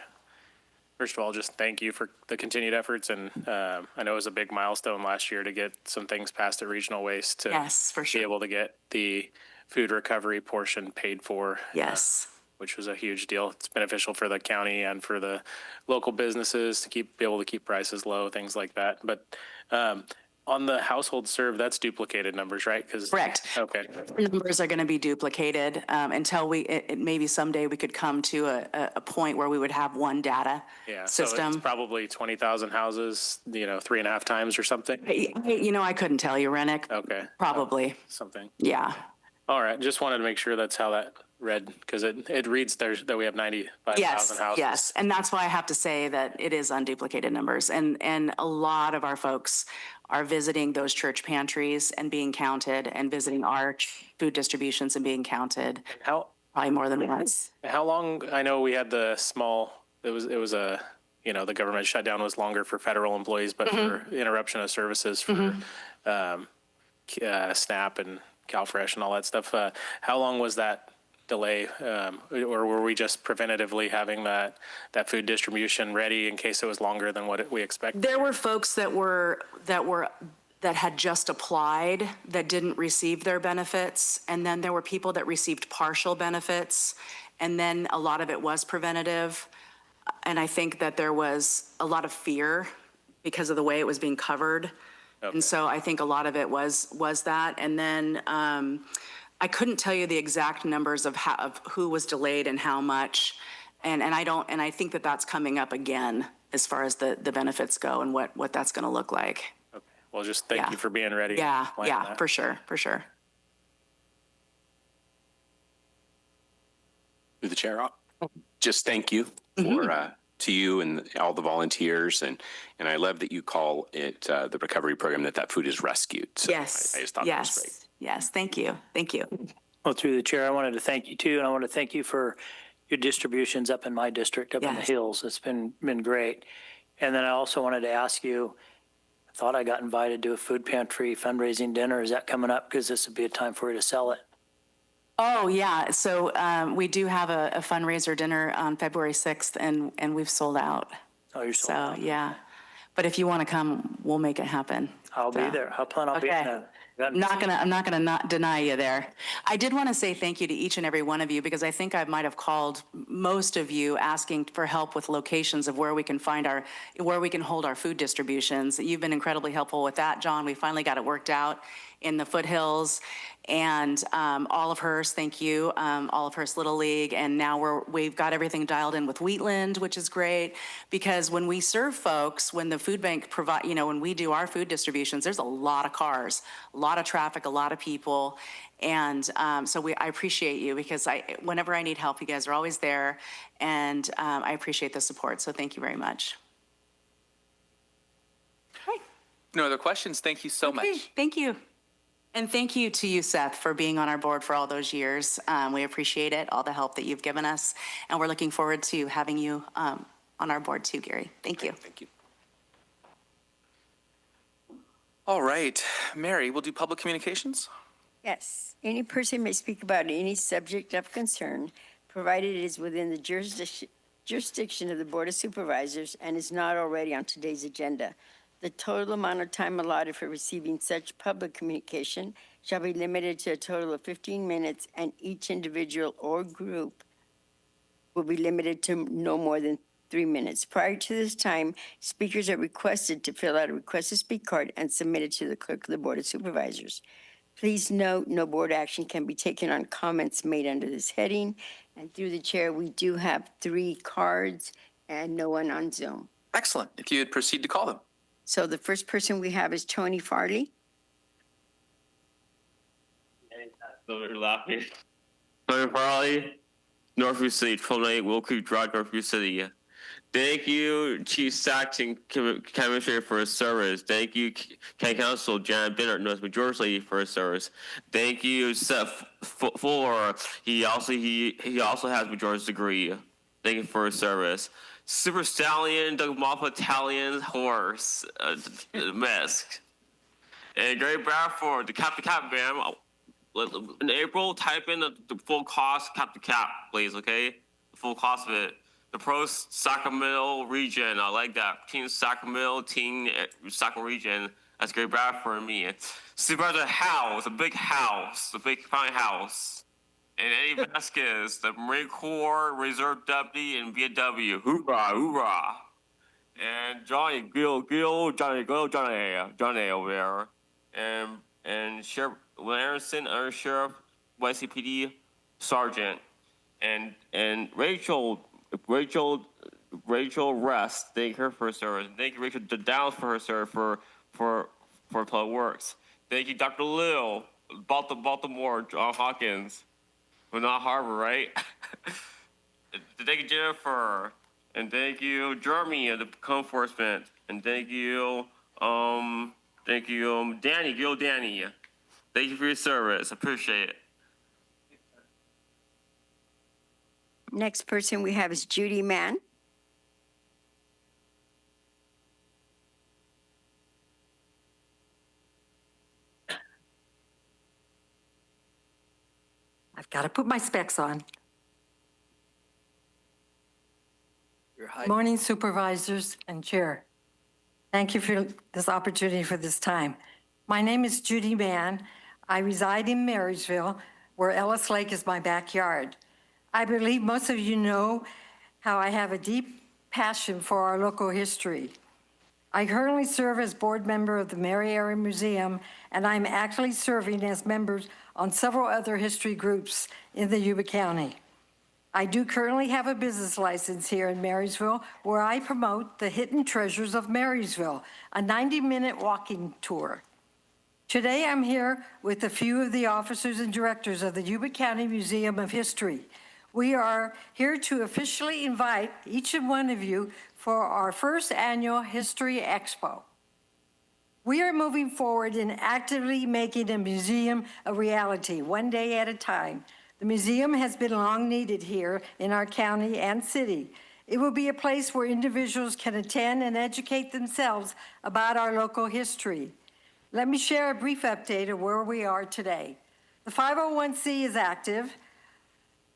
First of all, just thank you for the continued efforts. And I know it was a big milestone last year to get some things passed at Regional Waste to Yes, for be sure. able to get the food recovery portion paid for. Yes. Which was a huge deal. It's beneficial for the county and for the local businesses to be able to keep prices low, things like that. But on the household served, that's duplicated numbers, right? Correct. Okay. Numbers are going to be duplicated until maybe someday we could come to a point where we would have one data Yeah. So it's system. probably 20,000 houses, 3.5 times or something. I couldn't tell you, Rennick. Okay. Probably. Something. Yeah. All right. Just wanted to make sure that's how that read, because it reads there that we have 95,000 Yes, houses. yes. And that's why I have to say that it is unduplicated numbers. And a lot of our folks are visiting those church pantries and being counted, and visiting our food distributions and being counted, probably more than once. How long? I know we had the small. It was a the government shutdown was longer for federal employees, but for interruption of services for SNAP and CalFresh and all that stuff. How long was that delay, or were we just preventatively having that food distribution ready in case it was longer than what we expected? There were folks that had just applied that didn't receive their benefits, and then there were people that received partial benefits, and then a lot of it was preventative. And I think that there was a lot of fear because of the way it was being covered. Okay. And so I think a lot of it was that. And then I couldn't tell you the exact numbers of who was delayed and how much. And I think that that's coming up again as far as the benefits go and what that's going to look like. Okay. Well, just thank you for being ready. Yeah, That. for sure. Through the chair, just thank you for to you and all the volunteers, and I love that you call it the recovery program that food is rescued. So Yes. I just thought that was great. Yes. Thank you. Well, through the chair, I wanted to thank you too, and I want to thank you for your distributions up in my district, up in the hills. It's been great. And then I also wanted to ask you, I thought I got invited to a food pantry fundraising dinner. Is that coming up? Because this would be a time for you to sell it. Oh, yeah. So we do have a fundraiser dinner on February 6th, and we've sold out. Oh, you're sold out. So, yeah. But if you want to come, we'll make it happen. I'll be there. I plan on being there. I'm not gonna not deny you there. I did want to say thank you to each and every one of you, because I think I might have called most of you asking for help with locations of where we can hold our food distributions. You've been incredibly helpful with that, John. We finally got it worked out in the foothills, and Olivehurst, thank you, Olivehurst Little League, and now we've got everything dialed in with Wheatland, which is great, because when we serve folks, when the food bank when we do our food distributions, there's a lot of cars, a lot of traffic, a lot of people, and so I appreciate you, because whenever I need help, you guys are always there, and I appreciate the support. So thank you very much. No other questions. Thank you so much. Thank you. And thank you to you, Seth, for being on our board for all those years. We appreciate it, all the help that you've given us. And we're looking forward to having you on our board too, Gary. Thank you. Thank you. All right. Mary, we'll do public communications. Yes, any person may speak about any subject of concern, provided it is within the jurisdiction of the Board of Supervisors and is not already on today's agenda. The total amount of time allotted for receiving such public communication shall be limited to a total of 15 minutes, and each individual or group will be limited to no more than 3 minutes. Prior to this time, speakers are requested to fill out a request to speak card and submit it to the clerk of the Board of Supervisors. Please note, no board action can be taken on comments made under this heading. And through the chair, we do have 3 cards and no one on Zoom. Excellent. If you would proceed to call them. So the first person we have is Tony Farley. They're laughing. Tony Farley, Northview City, 1298 Will Creek Drive, Northview City. Thank you, Chief Saxon, Commissioner, for his service. Thank you, County Council Janet Bennett, North Majority, for his service. Thank you, Seth Fuller. He also has a majority degree. Thank you for his service. Super Stallion, Doug Moffa Italian horse, mask. And Gary Bradford, the Cap Bam. In April, type in the full cost cap, please, okay? The full cost of it. the Pro Sacramento region. I like that. Team Sacramento, Team Sacramento region. That's great bad for me. Supervisor House, a big fine house. And Eddie Vasquez, the Marine Corps Reserve Deputy and VW. Hoorah, hoorah. And Johnny Johnny over there. And Sheriff Anderson, Under Sheriff, YCPD Sergeant. And Rachel Rest, thank her for her service. Thank you, Rachel Downs, for her service for Plug Works. Thank you, Dr. Lill, Baltimore, John Hawkins, but not Harvard, right? Thank you, Jennifer, and thank you, Jeremy, of the code enforcement, and thank you, Danny, Danny. Thank you for your service. I appreciate it. Next person we have is Judy Mann. I've got to put my specs on. Morning, supervisors and chair. Thank you for this opportunity for this time. My name is Judy Mann. I reside in Marysville, where Ellis Lake is my backyard. I believe most of you know how I have a deep passion for our local history. I currently serve as board member of the Mary Area Museum, and I'm actually serving as members on several other history groups in the Yuba County. I do currently have a business license here in Marysville, where I promote the Hidden Treasures of Marysville, a 90-minute walking tour. Today, I'm here with a few of the officers and directors of the Yuba County Museum of History. We are here to officially invite each and one of you for our first annual History Expo. We are moving forward in actively making a museum a reality, one day at a time. The museum has been long needed here in our county and city. It will be a place where individuals can attend and educate themselves about our local history. Let me share a brief update of where we are today. The 501c is active.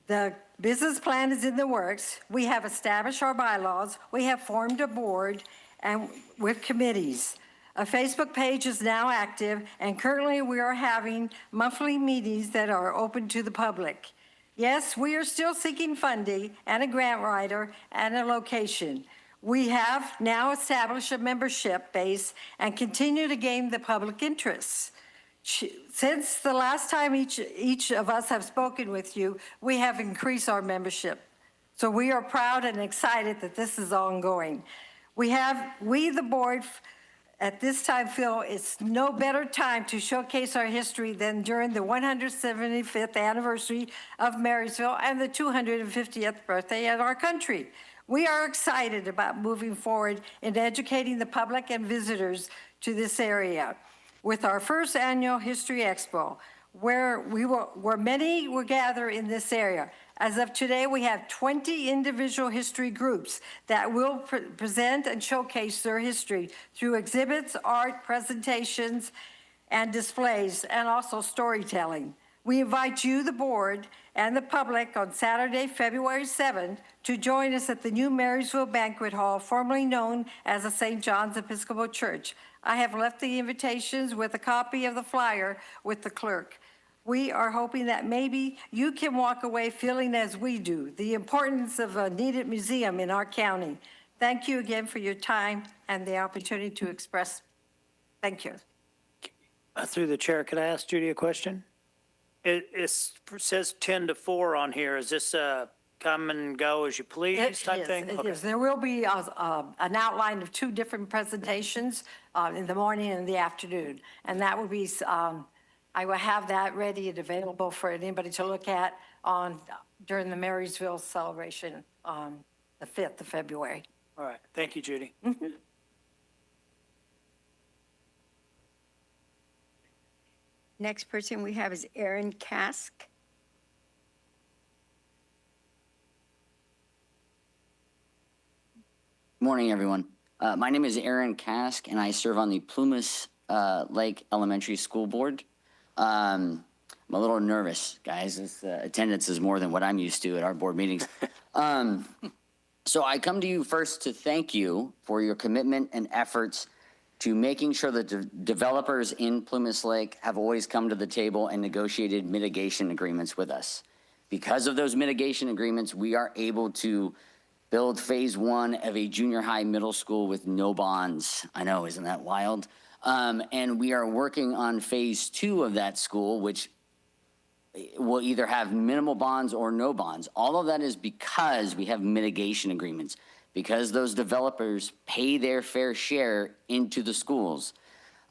The business plan is in the works. We have established our bylaws. We have formed a board and with committees. A Facebook page is now active, and currently we are having monthly meetings that are open to the public. Yes, we are still seeking funding and a grant writer and a location. We have now established a membership base and continue to gain the public interest. Since the last time each of us have spoken with you, we have increased our membership. So we are proud and excited that this is ongoing. We, the board, at this time feel it's no better time to showcase our history than during the 175th anniversary of Marysville and the 250th birthday of our country. We are excited about moving forward in educating the public and visitors to this area with our first annual History Expo, where many will gather in this area. As of today, we have 20 individual history groups that will present and showcase their history through exhibits, art, presentations, and displays, and also storytelling. We invite you, the board, and the public on Saturday, February 7th, to join us at the new Marysville Banquet Hall, formerly known as the St. John's Episcopal Church. I have left the invitations with a copy of the flyer with the clerk. We are hoping that maybe you can walk away feeling as we do, the importance of a needed museum in our county. Thank you again for your time and the opportunity to express. Thank you. Through the chair, could I ask Judy a question? It says 10 to 4 on here. Is this a come and go as you please type thing? It is. There will be an outline of 2 different presentations in the morning and the afternoon. And that will be, I will have that ready and available for anybody to look at during the Marysville celebration on the 5th of February. All right. Thank you, Judy. Mm-hmm. Next person we have is Aaron Kask. Morning, everyone. My name is Aaron Kask, and I serve on the Plumas Lake Elementary School Board. I'm a little nervous, guys. This attendance is more than what I'm used to at our board meetings. So I come to you first to thank you for your commitment and efforts to making sure that developers in Plumas Lake have always come to the table and negotiated mitigation agreements with us. Because of those mitigation agreements, we are able to build phase 1 of a junior high middle school with no bonds. I know, isn't that wild? And we are working on phase 2 of that school, which will either have minimal bonds or no bonds. All of that is because we have mitigation agreements, because those developers pay their fair share into the schools.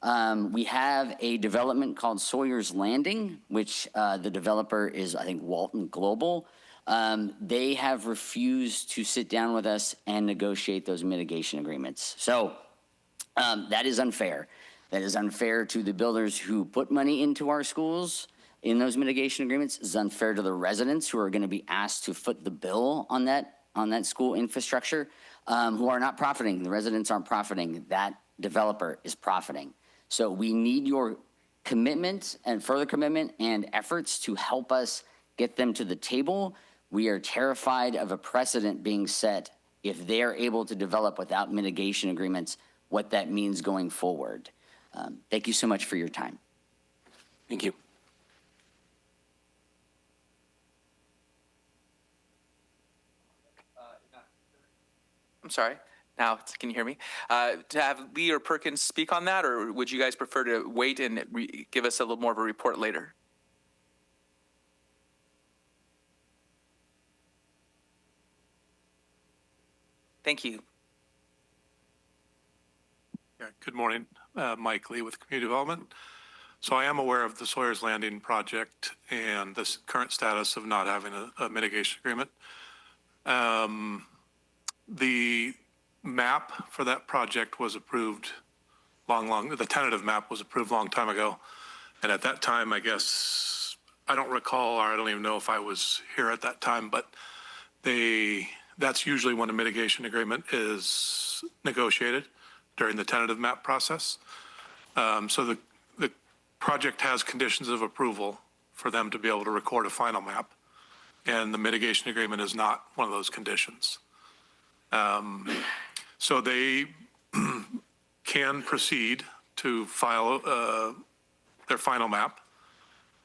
We have a development called Sawyer's Landing, which the developer is, I think, Walton Global. They have refused to sit down with us and negotiate those mitigation agreements. So that is unfair. That is unfair to the builders who put money into our schools in those mitigation agreements. It's unfair to the residents who are going to be asked to foot the bill on that school infrastructure, who are not profiting. The residents aren't profiting. That developer is profiting. So we need your commitment and further commitment and efforts to help us get them to the table. We are terrified of a precedent being set if they are able to develop without mitigation agreements, what that means going forward. Thank you so much for your time. Thank you. I'm sorry. Now, can you hear me? To have Lee or Perkins speak on that, or would you guys prefer to wait and give us a little more of a report later? Thank you. Yeah, good morning. Mike Lee with Community Development. So I am aware of the Sawyer's Landing project and the current status of not having a mitigation agreement. The map for that project was approved the tentative map was approved a long time ago. And at that time, I guess, I don't recall, or I don't even know if I was here at that time, but that's usually when a mitigation agreement is negotiated during the tentative map process. So the project has conditions of approval for them to be able to record a final map. And the mitigation agreement is not one of those conditions. So they can proceed to file their final map,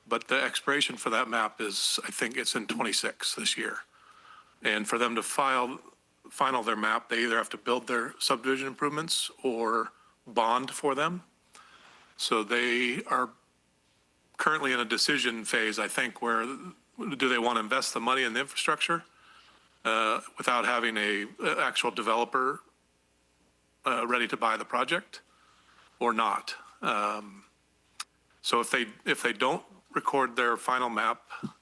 but the expiration for that map is, I think it's in 26 this year. And for them to final their map, they either have to build their subdivision improvements or bond for them. So they are currently in a decision phase, I think, where do they want to invest the money in the infrastructure without having a actual developer ready to buy the project or not. So if they don't record their final map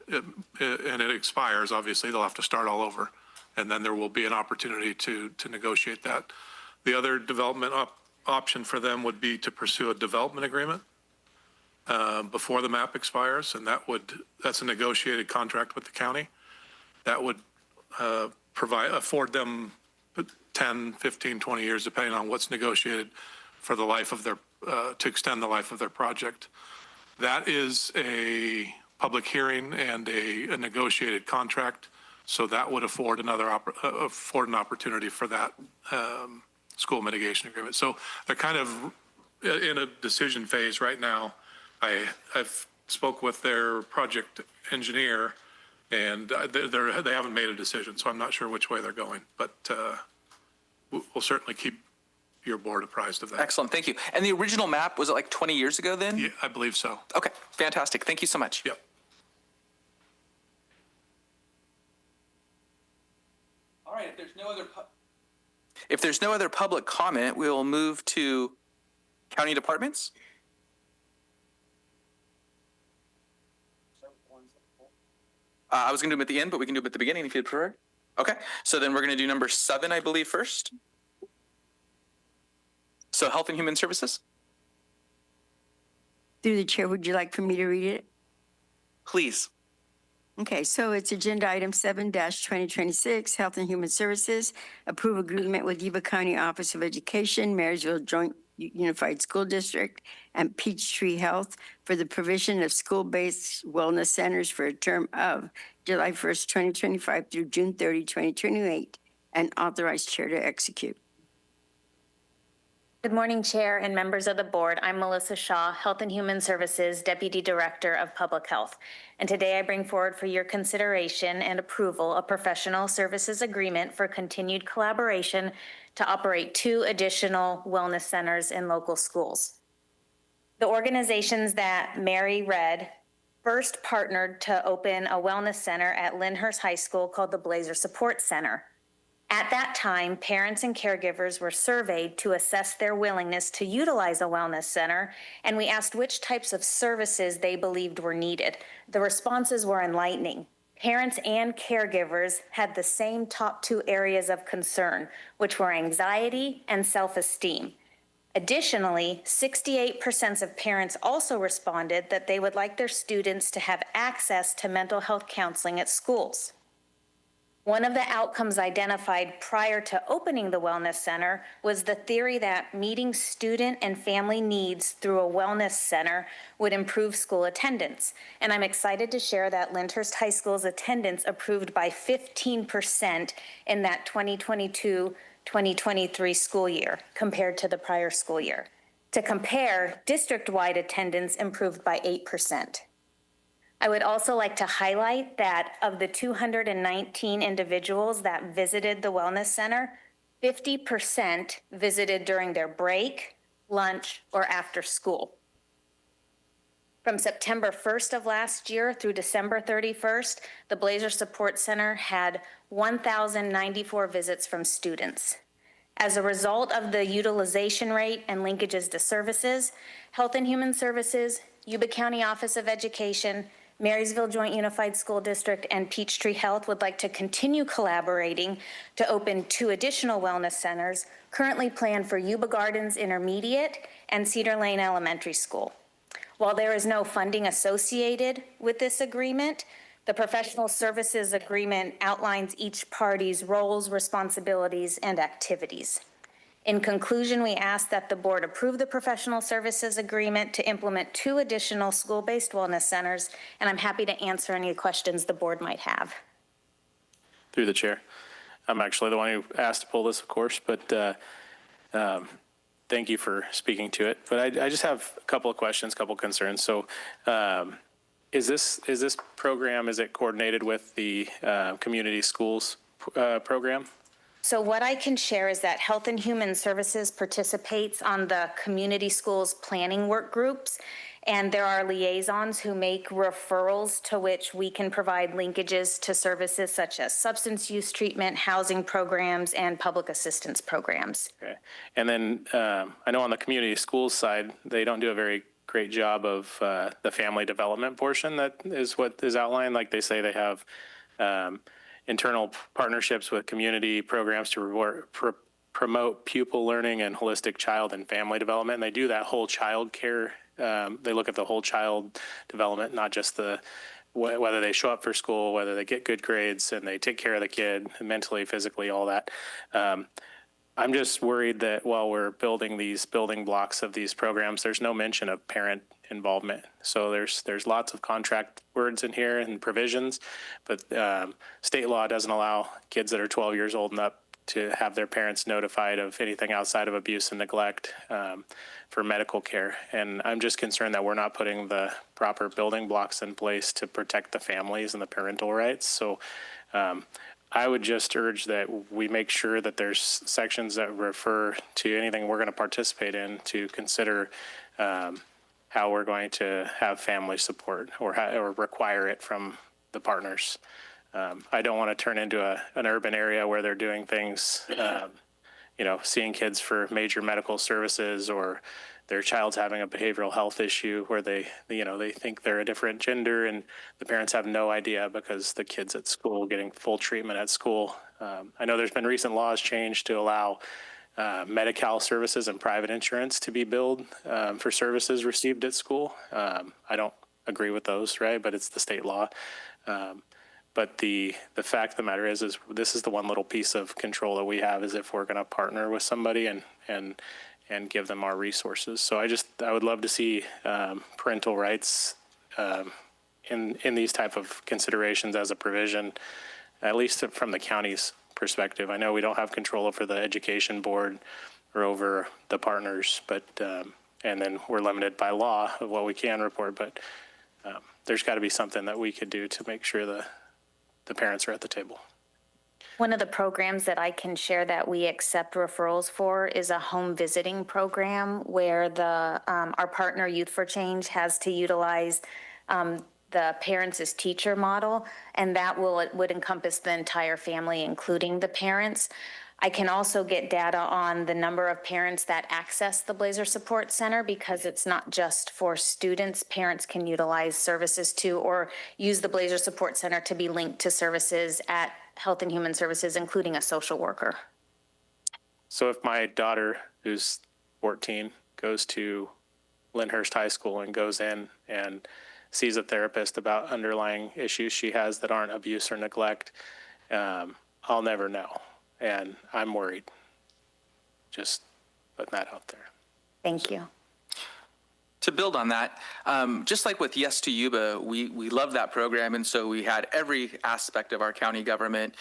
and it expires, obviously they'll have to start all over, and then there will be an opportunity to negotiate that. The other development option for them would be to pursue a development agreement before the map expires, and that's a negotiated contract with the county. That would afford them 10, 15, 20 years, depending on what's negotiated for the life of their, to extend the life of their project. That is a public hearing and a negotiated contract. So that would afford an opportunity for that school mitigation agreement. So they're kind of in a decision phase right now. I've spoke with their project engineer, and they haven't made a decision. So I'm not sure which way they're going, but we'll certainly keep your board apprised of that. Excellent. Thank you. And the original map, was it like 20 years ago then? Yeah, I believe so. Okay. Fantastic. Thank you so much. Yep. All right. If there's no other public comment, we will move to county departments. I was going to do them at the end, but we can do them at the beginning if you'd prefer. Okay. So then we're going to do number 7, I believe, first. So Health and Human Services. Through the chair, would you like for me to read it? Please. Okay, so it's agenda item 7-2026, Health and Human Services. Approve agreement with Yuba County Office of Education, Marysville Joint Unified School District, and Peachtree Health for the provision of school-based wellness centers for a term of July 1st, 2025 through June 30, 2028, and authorize chair to execute. Good morning, Chair and members of the board. I'm Melissa Shaw, Health and Human Services Deputy Director of Public Health. And today I bring forward for your consideration and approval a professional services agreement for continued collaboration to operate 2 additional wellness centers in local schools. The organizations that Mary read first partnered to open a wellness center at Olivehurst High School called the Blazer Support Center. At that time, parents and caregivers were surveyed to assess their willingness to utilize a wellness center, and we asked which types of services they believed were needed. The responses were enlightening. Parents and caregivers had the same top 2 areas of concern, which were anxiety and self-esteem. Additionally, 68% of parents also responded that they would like their students to have access to mental health counseling at schools. One of the outcomes identified prior to opening the wellness center was the theory that meeting student and family needs through a wellness center would improve school attendance. And I'm excited to share that Lyndhurst High School's attendance improved by 15% in that 2022-2023 school year compared to the prior school year. To compare, district-wide attendance improved by 8%. I would also like to highlight that of the 219 individuals that visited the Wellness Center, 50% visited during their break, lunch, or after school. From September 1st of last year through December 31st, the Blazer Support Center had 1,094 visits from students. As a result of the utilization rate and linkages to services, Health and Human Services, Yuba County Office of Education, Marysville Joint Unified School District, and Peachtree Health would like to continue collaborating to open 2 additional wellness centers currently planned for Yuba Gardens Intermediate and Cedar Lane Elementary School. While there is no funding associated with this agreement, the professional services agreement outlines each party's roles, responsibilities, and activities. In conclusion, we ask that the board approve the professional services agreement to implement 2 additional school-based wellness centers, and I'm happy to answer any questions the board might have. Through the chair. I'm actually the one who asked to pull this, of course, but thank you for speaking to it. But I just have a couple of questions, a couple of concerns. So is this program, is it coordinated with the community schools program? So what I can share is that Health and Human Services participates on the community schools planning work groups, and there are liaisons who make referrals to which we can provide linkages to services such as substance use treatment, housing programs, and public assistance programs. Okay. And then I know on the community schools side, they don't do a very great job of the family development portion that is what is outlined. Like they say they have internal partnerships with community programs to promote pupil learning and holistic child and family development. And they do that whole child care. They look at the whole child development, not just whether they show up for school, whether they get good grades, and they take care of the kid mentally, physically, all that. I'm just worried that while we're building these building blocks of these programs, there's no mention of parent involvement. So there's lots of contract words in here and provisions, but state law doesn't allow kids that are 12 years old and up to have their parents notified of anything outside of abuse and neglect for medical care. And I'm just concerned that we're not putting the proper building blocks in place to protect the families and the parental rights. So I would just urge that we make sure that there's sections that refer to anything we're going to participate in to consider how we're going to have family support or require it from the partners. I don't want to turn into an urban area where they're doing things, seeing kids for major medical services, or their child's having a behavioral health issue where they think they're a different gender and the parents have no idea because the kid's at school getting full treatment at school. I know there's been recent laws changed to allow Medi-Cal services and private insurance to be billed for services received at school. I don't agree with those, right? But it's the state law. But the fact of the matter is this is the one little piece of control that we have, is if we're going to partner with somebody and give them our resources. So I would love to see parental rights in these type of considerations as a provision, at least from the county's perspective. I know we don't have control over the education board or over the partners, but and then we're limited by law of what we can report, but there's got to be something that we could do to make sure the parents are at the table. One of the programs that I can share that we accept referrals for is a home visiting program where our partner Youth for Change has to utilize the parents as teacher model, and that would encompass the entire family, including the parents. I can also get data on the number of parents that access the Blazer Support Center, because it's not just for students. Parents can utilize services too, or use the Blazer Support Center to be linked to services at Health and Human Services, including a social worker. So if my daughter, who's 14, goes to Olivehurst High School and goes in and sees a therapist about underlying issues she has that aren't abuse or neglect, I'll never know. And I'm worried. Just putting that out there. Thank you. To build on that, just like with Yes to Yuba, we love that program, and so we had every aspect of our county government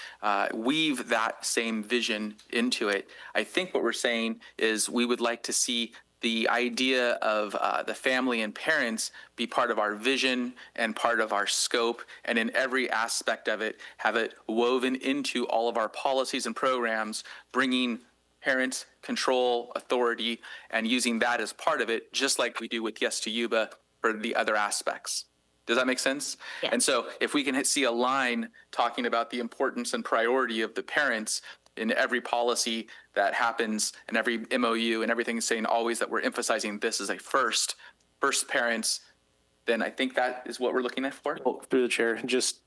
weave that same vision into it. I think what we're saying is we would like to see the idea of the family and parents be part of our vision and part of our scope, and in every aspect of it, have it woven into all of our policies and programs, bringing parents control, authority, and using that as part of it, just like we do with Yes to Yuba for the other aspects. Does that make sense? Yeah. And so if we can see a line talking about the importance and priority of the parents in every policy that happens and every MOU and everything, saying always that we're emphasizing this as a first parents, then I think that is what we're looking at for. Well, through the chair, just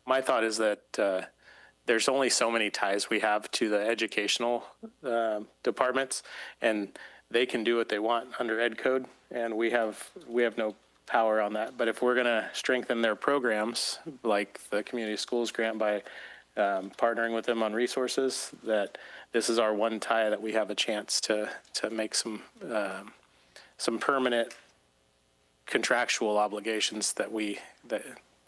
my thought is that there's only so many ties we have to the educational departments, and they can do what they want under ed code, and we have no power on that. But if we're going to strengthen their programs, like the community schools grant by partnering with them on resources, that this is our one tie that we have a chance to make some permanent contractual obligations that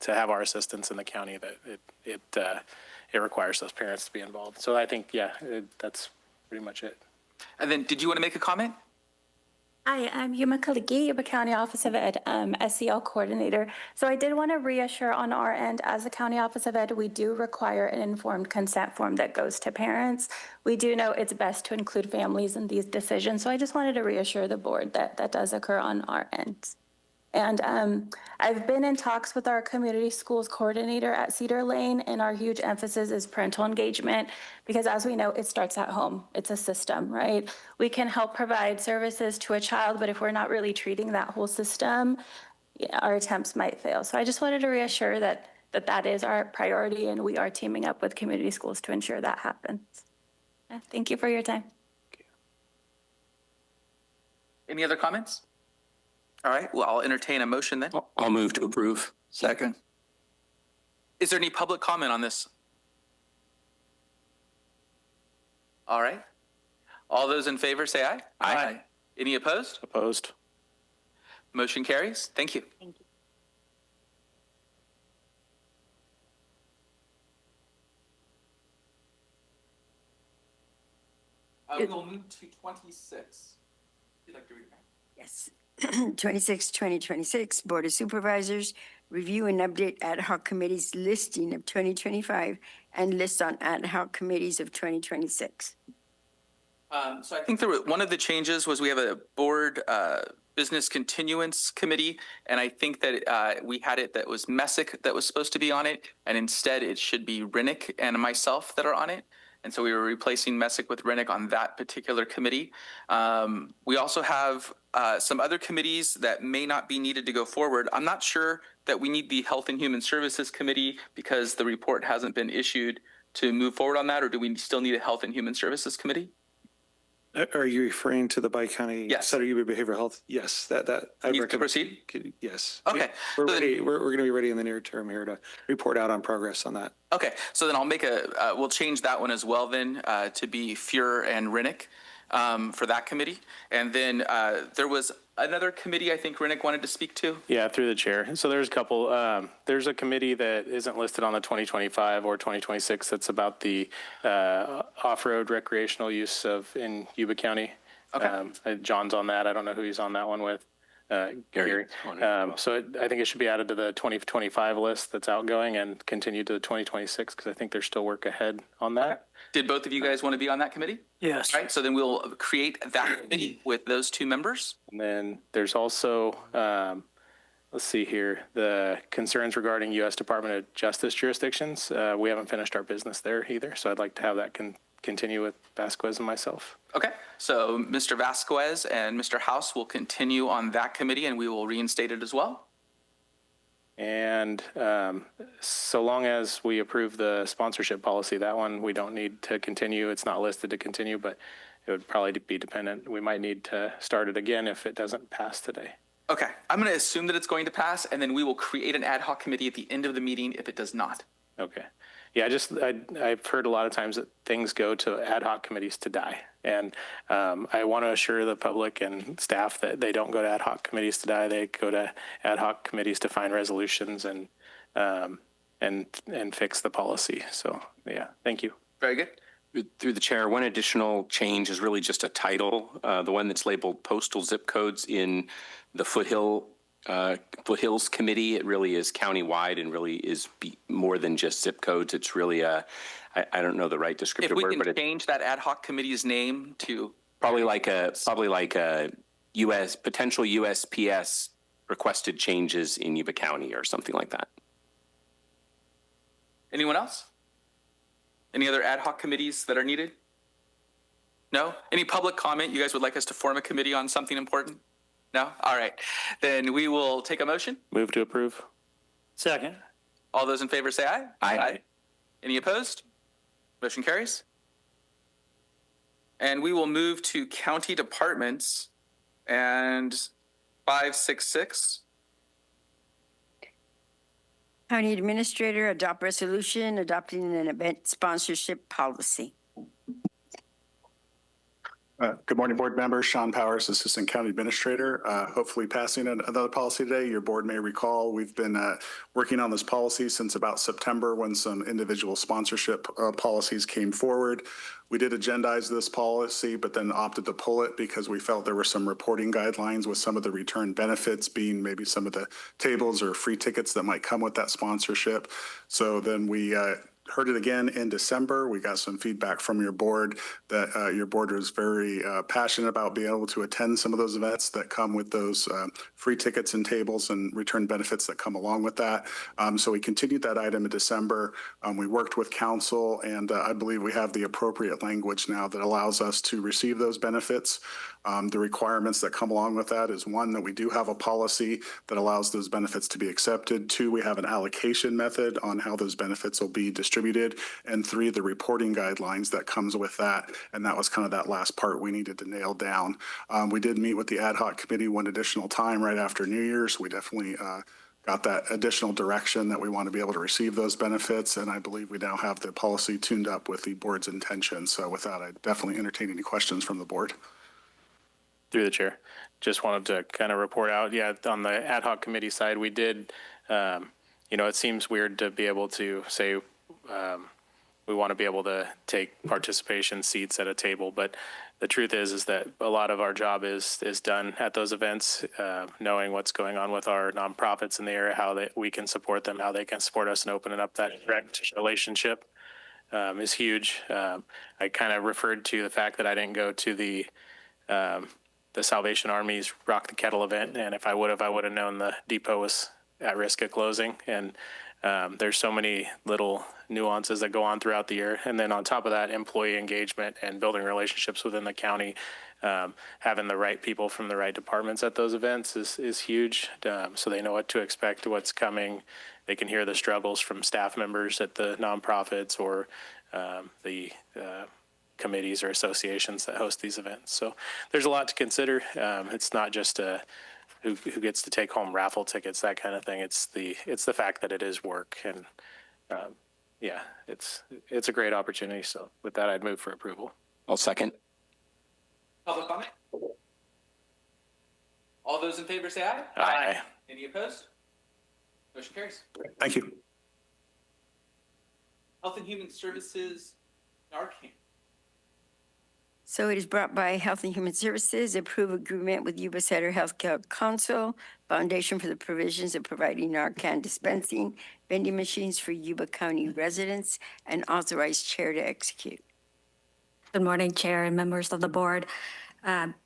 to have our assistance in the county, that it requires those parents to be involved. So I think, that's pretty much it. And then did you want to make a comment? Hi, I'm Yuma Kaliki, Yuba County Office of Ed, SEL Coordinator. So I did want to reassure on our end, as a County Office of Ed, we do require an informed consent form that goes to parents. We do know it's best to include families in these decisions. So I just wanted to reassure the board that that does occur on our end. And I've been in talks with our community schools coordinator at Cedar Lane, and our huge emphasis is parental engagement, because as we know, it starts at home. It's a system, right? We can help provide services to a child, but if we're not really treating that whole system, our attempts might fail. So I just wanted to reassure that is our priority, and we are teaming up with community schools to ensure that happens. Thank you for your time. Any other comments? All right, well, I'll entertain a motion then. I'll move to approve. Second. Is there any public comment on this? All right. All those in favor say aye. Aye. Any opposed? Opposed? Motion carries. Thank you. Thank you. We will move to 26. You'd like to read that? Yes. 26, 2026, Board of Supervisors, review and update ad hoc committees listing of 2025 and list on ad hoc committees of 2026. So I think one of the changes was we have a board business continuance committee, and I think that we had it that was Messick that was supposed to be on it, and instead it should be Rennick and myself that are on it. And so we were replacing Messick with Rennick on that particular committee. We also have some other committees that may not be needed to go forward. I'm not sure that we need the Health and Human Services Committee because the report hasn't been issued to move forward on that, or do we still need a Health and Human Services Committee? Are you referring to the Bi-County Sutter Yuba Behavioral Health? Yes, that I need to proceed? Yes. Okay. We're ready. We're going to be ready in the near term here to report out on progress on that. Okay, so then I'll make we'll change that one as well then to be Fuhrer and Rennick. for that committee. And then there was another committee I think Rennick wanted to speak to. Yeah, through the chair. So there's a couple, there's a committee that isn't listed on the 2025 or 2026 that's about the off-road recreational use in Yuba County. Okay. John's on that. I don't know who he's on that one with. Gary. So I think it should be added to the 2025 list that's outgoing and continue to the 2026 because I think there's still work ahead on that. Okay. Did both of you guys want to be on that committee? Yes. All right, so then we'll create that committee with those two members. And then there's also, let's see here, the concerns regarding U.S. Department of Justice jurisdictions. We haven't finished our business there either, so I'd like to have that continue with Vasquez and myself. Okay, so Mr. Vasquez and Mr. House will continue on that committee and we will reinstate it as well. And so long as we approve the sponsorship policy, that one we don't need to continue. It's not listed to continue, but it would probably be dependent. We might need to start it again if it doesn't pass today. Okay, I'm going to assume that it's going to pass and then we will create an ad hoc committee at the end of the meeting if it does not. Okay. Yeah, I've heard a lot of times that things go to ad hoc committees to die. And I want to assure the public and staff that they don't go to ad hoc committees to die. They go to ad hoc committees to find resolutions and fix the policy. So, yeah, thank you. Very good. Through the chair, one additional change is really just a title. The one that's labeled postal zip codes in the Foothills Committee, it really is countywide and really is more than just zip codes. It's really I don't know the right descriptive word, but if we can change that ad hoc committee's name to probably like a U.S. potential USPS requested changes in Yuba County or something like that. Anyone else? Any other ad hoc committees that are needed? No? Any public comment? You guys would like us to form a committee on something important? No? All right. Then we will take a motion. Move to approve. Second. All those in favor say aye. Aye. Any opposed? Motion carries. And we will move to county departments and 566. County Administrator, adopt resolution adopting an event sponsorship policy. Good morning, board members. Sean Powers, Assistant County Administrator. Hopefully passing another policy today. Your board may recall we've been working on this policy since about September when some individual sponsorship policies came forward. We did agendize this policy, but then opted to pull it because we felt there were some reporting guidelines with some of the return benefits being maybe some of the tables or free tickets that might come with that sponsorship. So then we heard it again in December. We got some feedback from your board that your board is very passionate about being able to attend some of those events that come with those free tickets and tables and return benefits that come along with that. So we continued that item in December. We worked with council, and I believe we have the appropriate language now that allows us to receive those benefits. The requirements that come along with that is one, that we do have a policy that allows those benefits to be accepted. Two, we have an allocation method on how those benefits will be distributed. And three, the reporting guidelines that comes with that. And that was kind of that last part we needed to nail down. We did meet with the ad hoc committee one additional time right after New Year's. We definitely got that additional direction that we want to be able to receive those benefits. And I believe we now have the policy tuned up with the board's intention. So with that, I definitely entertain any questions from the board. Through the chair, just wanted to kind of report out. Yeah, on the ad hoc committee side, we did, it seems weird to be able to say we want to be able to take participation seats at a table, but the truth is that a lot of our job is done at those events, knowing what's going on with our nonprofits in the area, how we can support them, how they can support us, and opening up that direct relationship is huge. I kind of referred to the fact that I didn't go to the Salvation Army's Rock the Kettle event, and if I would have known the depot was at risk of closing. And there's so many little nuances that go on throughout the year. And then on top of that, employee engagement and building relationships within the county, having the right people from the right departments at those events is huge. So they know what to expect, what's coming. They can hear the struggles from staff members at the nonprofits or the committees or associations that host these events. So there's a lot to consider. It's not just who gets to take home raffle tickets, that kind of thing. It's the fact that it is work, and it's a great opportunity. So with that, I'd move for approval. I'll second. Public comment? All those in favor say aye. Aye. Any opposed? Motion carries. Thank you. Health and Human Services, Narcan. So it is brought by Health and Human Services, approve agreement with Yuba-Sutter Healthcare Council, Foundation for the provisions of providing Narcan dispensing, vending machines for Yuba County residents, and authorize chair to execute. Good morning, Chair and members of the board.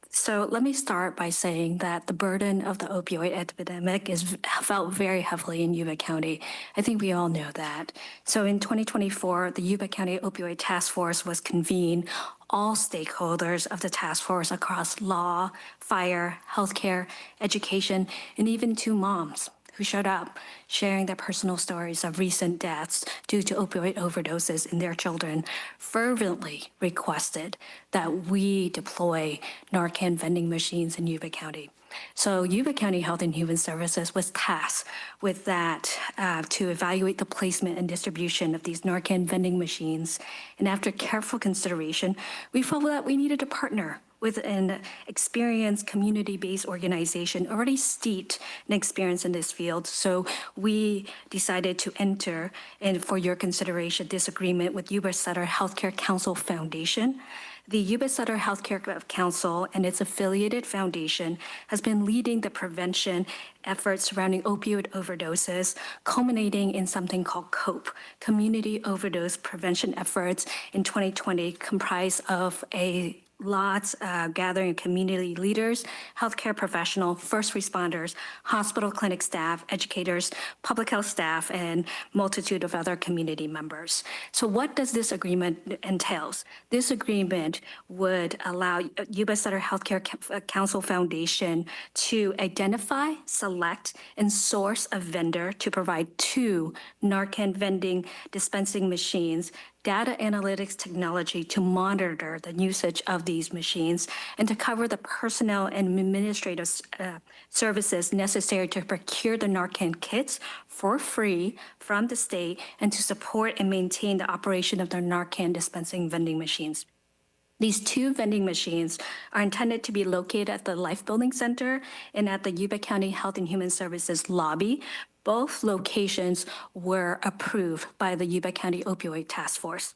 So let me start by saying that the burden of the opioid epidemic is felt very heavily in Yuba County. I think we all know that. So in 2024, the Yuba County Opioid Task Force was convened. All stakeholders of the task force across law, fire, healthcare, education, and even 2 moms who showed up sharing their personal stories of recent deaths due to opioid overdoses in their children, fervently requested that we deploy Narcan vending machines in Yuba County. So Yuba County Health and Human Services was tasked with that to evaluate the placement and distribution of these Narcan vending machines. And after careful consideration, we felt that we needed to partner with an experienced community-based organization already steeped in experience in this field. So we decided to enter, and for your consideration, this agreement with Yuba-Sutter Healthcare Council Foundation. The Yuba-Sutter Healthcare Council and its affiliated foundation has been leading the prevention efforts surrounding opioid overdoses, culminating in something called COPE, Community Overdose Prevention Efforts in 2020, comprised of a gathering of community leaders, healthcare professionals, first responders, hospital clinic staff, educators, public health staff, and multitude of other community members. So what does this agreement entails? This agreement would allow Yuba-Sutter Healthcare Council Foundation to identify, select, and source a vendor to provide 2 Narcan vending dispensing machines, data analytics technology to monitor the usage of these machines, and to cover the personnel and administrative services necessary to procure the Narcan kits for free from the state, and to support and maintain the operation of the Narcan dispensing vending machines. These 2 vending machines are intended to be located at the Life Building Center and at the Yuba County Health and Human Services lobby. Both locations were approved by the Yuba County Opioid Task Force.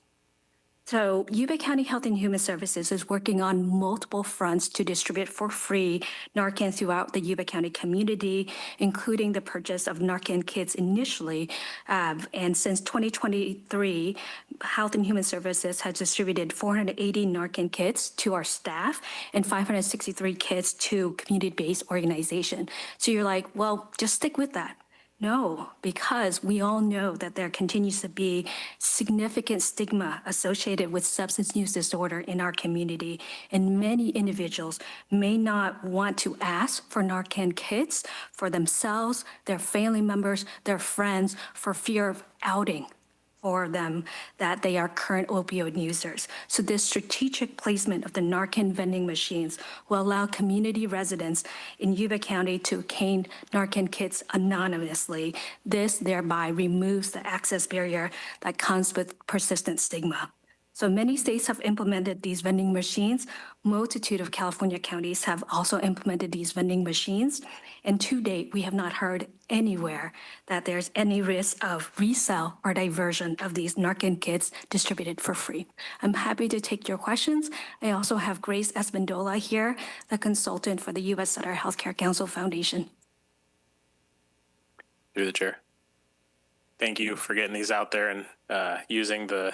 So Yuba County Health and Human Services is working on multiple fronts to distribute for free Narcan throughout the Yuba County community, including the purchase of Narcan kits initially. And since 2023, Health and Human Services has distributed 480 Narcan kits to our staff and 563 kits to community-based organization. So you're like, well, just stick with that. No, because we all know that there continues to be significant stigma associated with substance use disorder in our community, and many individuals may not want to ask for Narcan kits for themselves, their family members, their friends, for fear of outing for them that they are current opioid users. So this strategic placement of the Narcan vending machines will allow community residents in Yuba County to obtain Narcan kits anonymously. This thereby removes the access barrier that comes with persistent stigma. So many states have implemented these vending machines. Multitude of California counties have also implemented these vending machines. And to date, we have not heard anywhere that there's any risk of resale or diversion of these Narcan kits distributed for free. I'm happy to take your questions. I also have Grace Espendola here, the consultant for the Yuba-Sutter Healthcare Council Foundation. Through the chair. Thank you for getting these out there and using the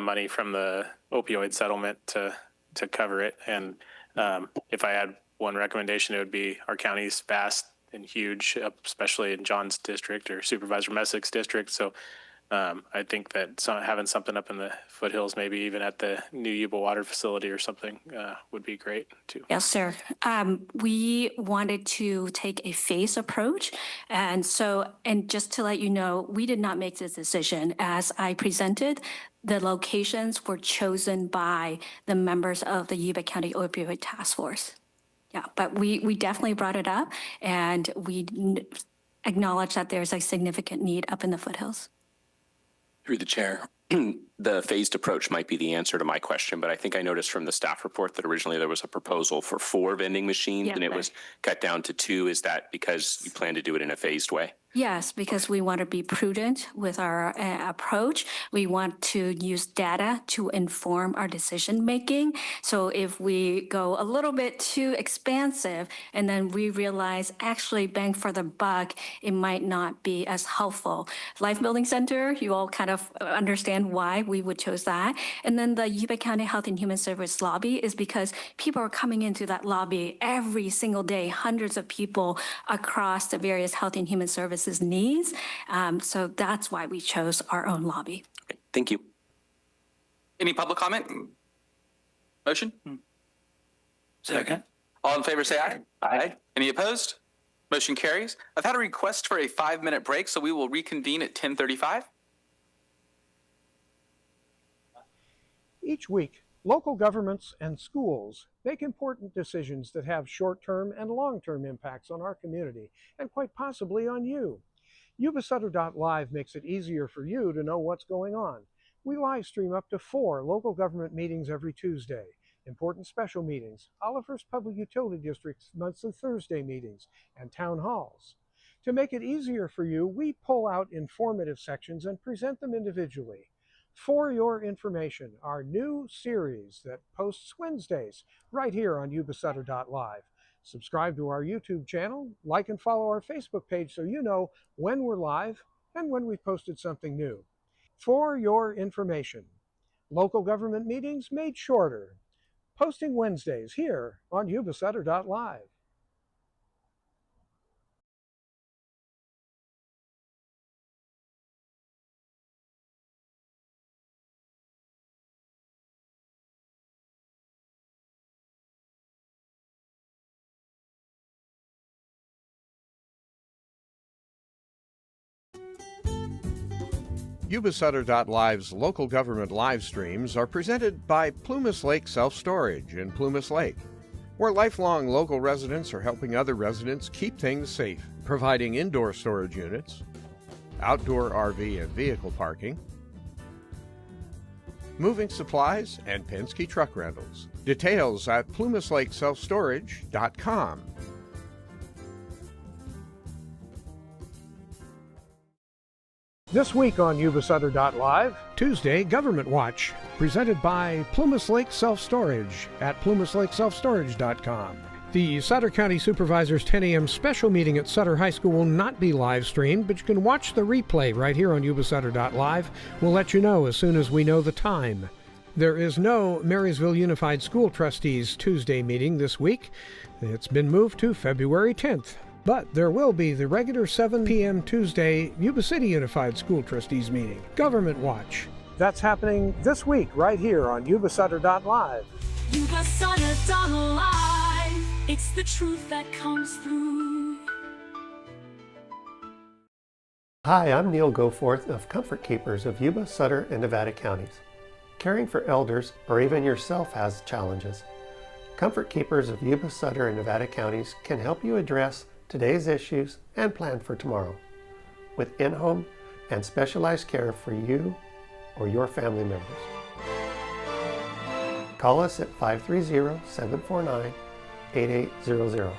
money from the opioid settlement to cover it. And if I had one recommendation, it would be our county's vast and huge, especially in John's district or Supervisor Messick's district. So I think that having something up in the foothills, maybe even at the new Yuba water facility or something, would be great too. Yes, sir. We wanted to take a phased approach. And just to let you know, we did not make this decision. As I presented, the locations were chosen by the members of the Yuba County Opioid Task Force. Yeah, but we definitely brought it up, and we acknowledge that there's a significant need up in the foothills. Through the chair, the phased approach might be the answer to my question, but I think I noticed from the staff report that originally there was a proposal for 4 vending machines and it was cut down to 2. Is that because you plan to do it in a phased way? Yes, because we want to be prudent with our approach. We want to use data to inform our decision making. So if we go a little bit too expansive and then we realize actually bang for the buck, it might not be as helpful. Life Building Center, you all kind of understand why we would choose that. And then the Yuba County Health and Human Service lobby is because people are coming into that lobby every single day, hundreds of people across the various health and human services needs. So that's why we chose our own lobby. Okay, thank you. Any public comment? Motion? Second. All in favor, say aye. Aye. Any opposed? Motion carries. I've had a request for a 5-minute break, so we will reconvene at 10:35. Each week, local governments and schools make important decisions that have short-term and long-term impacts on our community, and quite possibly on you. Yuba-Sutter.live makes it easier for you to know what's going on. We live stream up to 4 local government meetings every Tuesday, important special meetings, Olivehurst Public Utility District's monthly Thursday meetings, and town halls. To make it easier for you, we pull out informative sections and present them individually. For Your Information, our new series that posts Wednesdays right here on Yuba-Sutter.live. Subscribe to our YouTube channel, like and follow our Facebook page so you know when we're live and when we've posted something new. For Your Information, local government meetings made shorter. Posting Wednesdays here on Yuba-Sutter.live. Yuba-Sutter.live's local government live streams are presented by Plumas Lake Self-Storage in Plumas Lake, where lifelong local residents are helping other residents keep things safe, providing indoor storage units, outdoor RV and vehicle parking, moving supplies, and Penske truck rentals. Details at plumaslakeselfstorage.com. This week on Yuba-Sutter.live, Tuesday Government Watch, presented by Plumas Lake Self-Storage at plumaslakeselfstorage.com. The Sutter County Supervisors 10 a.m. special meeting at Sutter High School will not be live streamed, but you can watch the replay right here on Yuba-Sutter.live. We'll let you know as soon as we know the time. There is no Marysville Unified School Trustees Tuesday meeting this week. It's been moved to February 10th. But there will be the regular 7 p.m. Tuesday Yuba City Unified School Trustees meeting, Government Watch. That's happening this week right here on Yuba-Sutter.live. Yuba-Sutter.live. It's the truth that comes through. Hi, I'm Neil Goforth of Comfort Keepers of Yuba, Sutter, and Nevada counties. Caring for elders or even yourself has challenges. Comfort Keepers of Yuba, Sutter, and Nevada counties can help you address today's issues and plan for tomorrow with in-home and specialized care for you or your family members. Call us at 530-749-8800.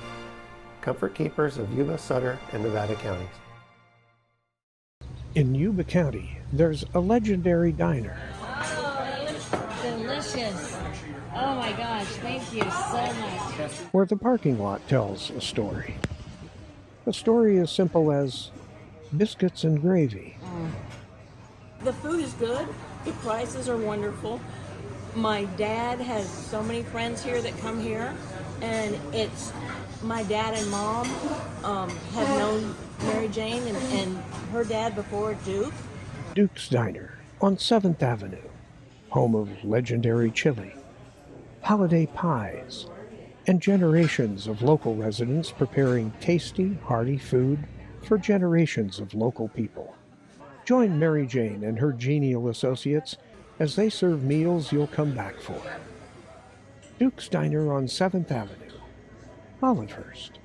Comfort Keepers of Yuba, Sutter, and Nevada counties. In Yuba County, there's a legendary diner. Oh, it looks delicious. Oh my gosh, thank you so much. Where the parking lot tells a story. A story as simple as biscuits and gravy. The food is good. The prices are wonderful. My dad has so many friends here that come here, and it's my dad and mom have known Mary Jane and her dad before Duke. Duke's Diner on 7th Avenue, home of legendary chili, holiday pies, and generations of local residents preparing tasty, hearty food for generations of local people. Join Mary Jane and her genial associates as they serve meals you'll come back for. Duke's Diner on 7th Avenue, Olivehurst.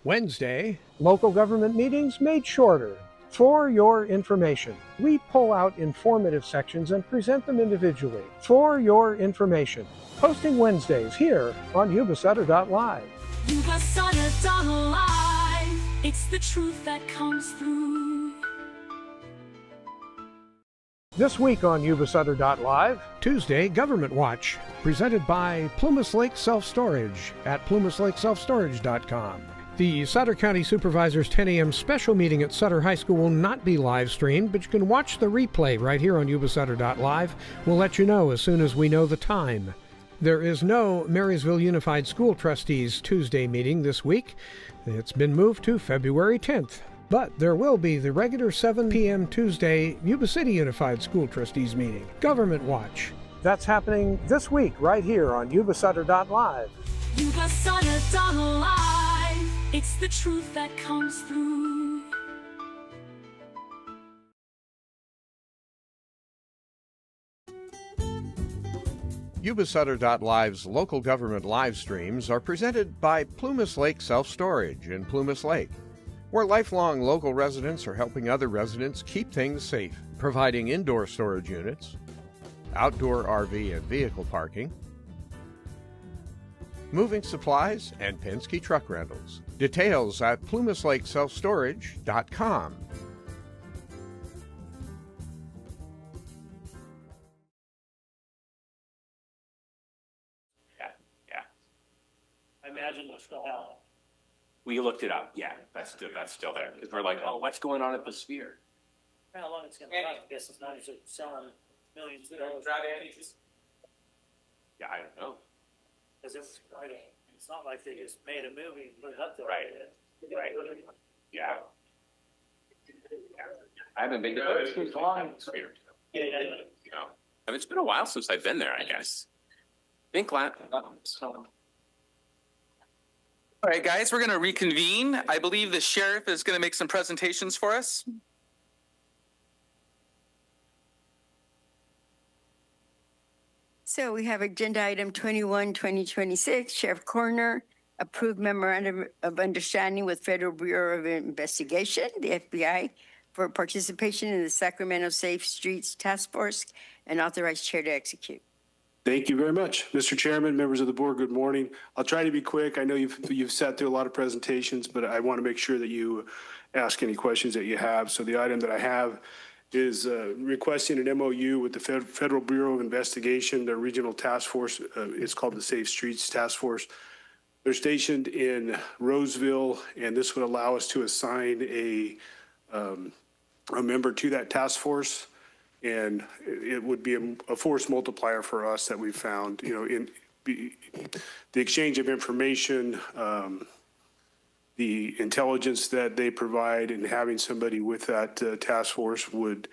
Wednesday, local government meetings made shorter. For your information, we pull out informative sections and present them individually. For your information, posting Wednesdays here on Yuba-Sutter.live. Yuba-Sutter.live. It's the truth that comes through. This week on Yuba-Sutter.live, Tuesday Government Watch, presented by Plumas Lake Self-Storage at plumaslakeselfstorage.com. The Sutter County Supervisors 10 a.m. special meeting at Sutter High School will not be live streamed, but you can watch the replay right here on Yuba-Sutter.live. We'll let you know as soon as we know the time. There is no Marysville Unified School Trustees Tuesday meeting this week. It's been moved to February 10th. But there will be the regular 7 p.m. Tuesday Yuba City Unified School Trustees meeting, Government Watch. That's happening this week right here on Yuba-Sutter.live. Yuba-Sutter.live. It's the truth that comes through. Yuba-Sutter.live's local government live streams are presented by Plumas Lake Self-Storage in Plumas Lake, where lifelong local residents are helping other residents keep things safe, providing indoor storage units, outdoor RV and vehicle parking, moving supplies, and Penske truck rentals. Details at plumaslakeselfstorage.com. Yeah. I imagine they'll still have it. We looked it up. Yeah, that's still there. Because we're like, oh, what's going on at the Sphere? How long it's gonna last? I guess it's not as it's selling millions of dollars. Yeah, I don't know. Because it's not like they just made a movie and put it up there. Right. Yeah. I haven't been to the Sphere. Yeah. It's been a while since I've been there, I guess. I think All right, guys, we're going to reconvene. I believe the sheriff is going to make some presentations for us. So we have agenda item 21, 2026, Sheriff Coroner, approved memorandum of understanding with Federal Bureau of Investigation, the FBI, for participation in the Sacramento Safe Streets Task Force, and authorized chair to execute. Thank you very much. Mr. Chairman, members of the board, good morning. I'll try to be quick. I know you've sat through a lot of presentations, but I want to make sure that you ask any questions that you have. So the item that I have is requesting an MOU with the Federal Bureau of Investigation, their regional task force. It's called the Safe Streets Task Force. They're stationed in Roseville, and this would allow us to assign a member to that task force. And it would be a force multiplier for us that we found, in the exchange of information, the intelligence that they provide, and having somebody with that task force would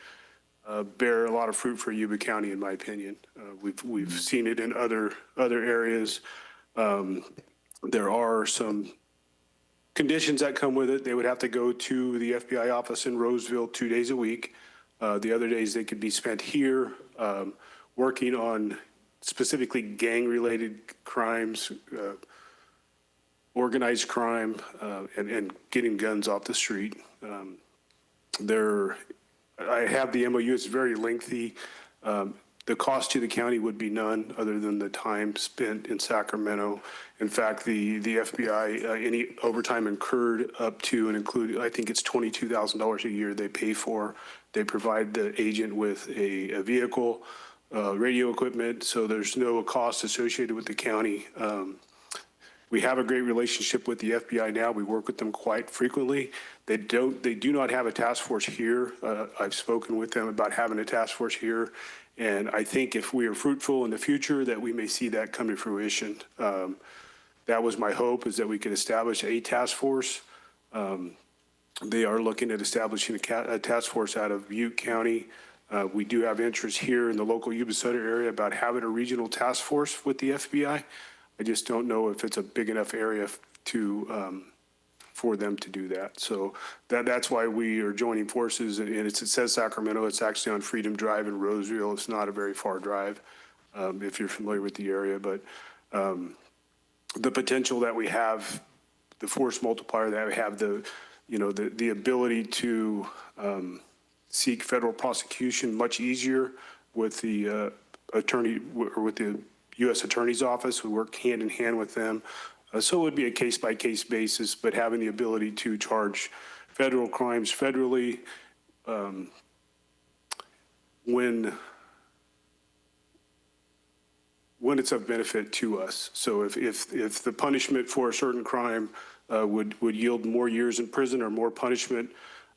bear a lot of fruit for Yuba County, in my opinion. We've seen it in other areas. There are some conditions that come with it. They would have to go to the FBI office in Roseville 2 days a week. The other days they could be spent here working on specifically gang-related crimes, organized crime, and getting guns off the street. I have the MOU. It's very lengthy. The cost to the county would be none other than the time spent in Sacramento. In fact, the FBI, any overtime incurred up to and including, I think it's $22,000 a year they pay for. They provide the agent with a vehicle, radio equipment, so there's no cost associated with the county. We have a great relationship with the FBI now. We work with them quite frequently. They do not have a task force here. I've spoken with them about having a task force here. And I think if we are fruitful in the future, that we may see that come to fruition. That was my hope, is that we could establish a task force. They are looking at establishing a task force out of Butte County. We do have interest here in the local Yuba-Sutter area about having a regional task force with the FBI. I just don't know if it's a big enough area to for them to do that. So that's why we are joining forces. And it says Sacramento. It's actually on Freedom Drive in Roseville. It's not a very far drive if you're familiar with the area. But the potential that we have the force multiplier that we have, the ability to seek federal prosecution much easier with the attorney or with the U.S. Attorney's Office. We work hand in hand with them. So it would be a case-by-case basis, but having the ability to charge federal crimes federally when it's of benefit to us. So if the punishment for a certain crime would yield more years in prison or more punishment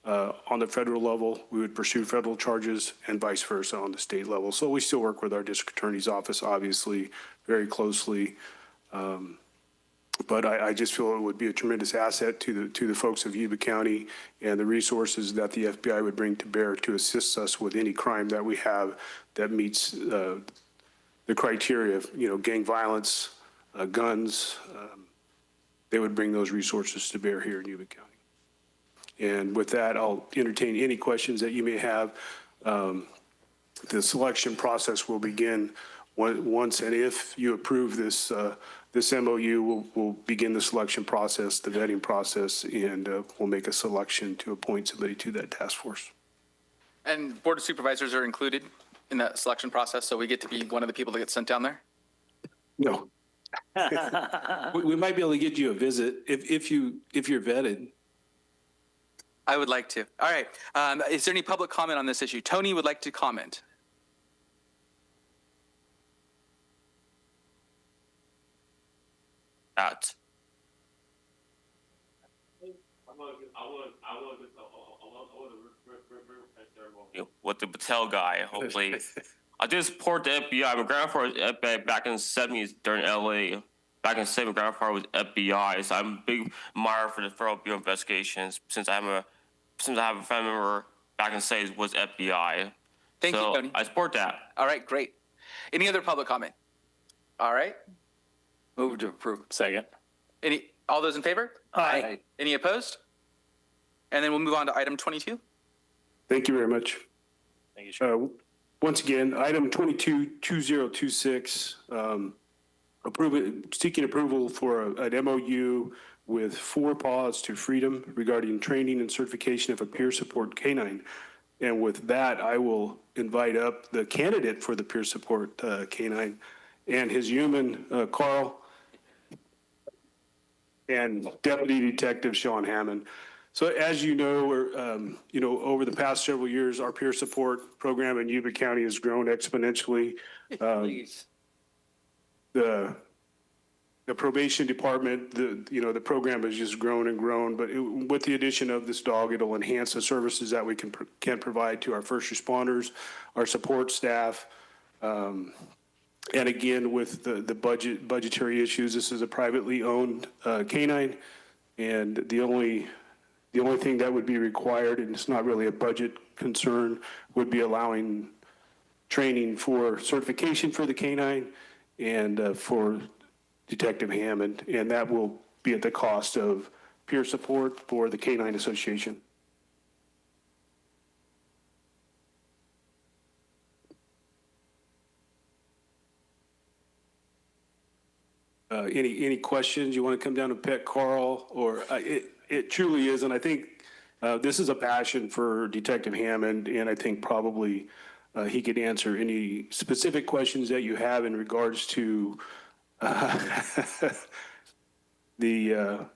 on the federal level, we would pursue federal charges, and vice versa on the state level. So we still work with our district attorney's office, obviously, very closely. But I just feel it would be a tremendous asset to the folks of Yuba County and the resources that the FBI would bring to bear to assist us with any crime that we have that meets the criteria of, gang violence, guns. They would bring those resources to bear here in Yuba County. And with that, I'll entertain any questions that you may have. The selection process will begin once and if you approve this MOU, we'll begin the selection process, the vetting process, and we'll make a selection to appoint somebody to that task force. And Board of Supervisors are included in that selection process, so we get to be one of the people that gets sent down there? No. We might be able to get you a visit if you're vetted. I would like to. All right. Is there any public comment on this issue? Tony would like to comment. Out. With the Patel guy, hopefully. I did support the FBI. My grandfather was FBI back in the 70s during LA. Back in the 70s, my grandfather was FBI, so I'm a big admirer for the Federal Bureau of Investigations since I have a family member back in the 70s was FBI. Thank you, Tony. I support that. All right, great. Any other public comment? All right. Move to approve. Second. All those in favor? Aye. Any opposed? And then we'll move on to item 22. Thank you very much. Thank you. Once again, item 222026, seeking approval for an MOU with 4 Paws to Freedom regarding training and certification of a peer support canine. And with that, I will invite up the candidate for the peer support canine and his human, Carl, and Deputy Detective Sean Hammond. So as you know, over the past several years, our peer support program in Yuba County has grown exponentially. The probation department, the program has just grown and grown. But with the addition of this dog, it'll enhance the services that we can provide to our first responders, our support staff. And again, with the budgetary issues, this is a privately owned canine, and the only thing that would be required, and it's not really a budget concern, would be allowing training for certification for the canine and for Detective Hammond, and that will be at the cost of peer support for the Canine Association. Any questions? You want to come down and pet Carl? Or it truly is, and I think this is a passion for Detective Hammond, and I think probably he could answer any specific questions that you have in regards to the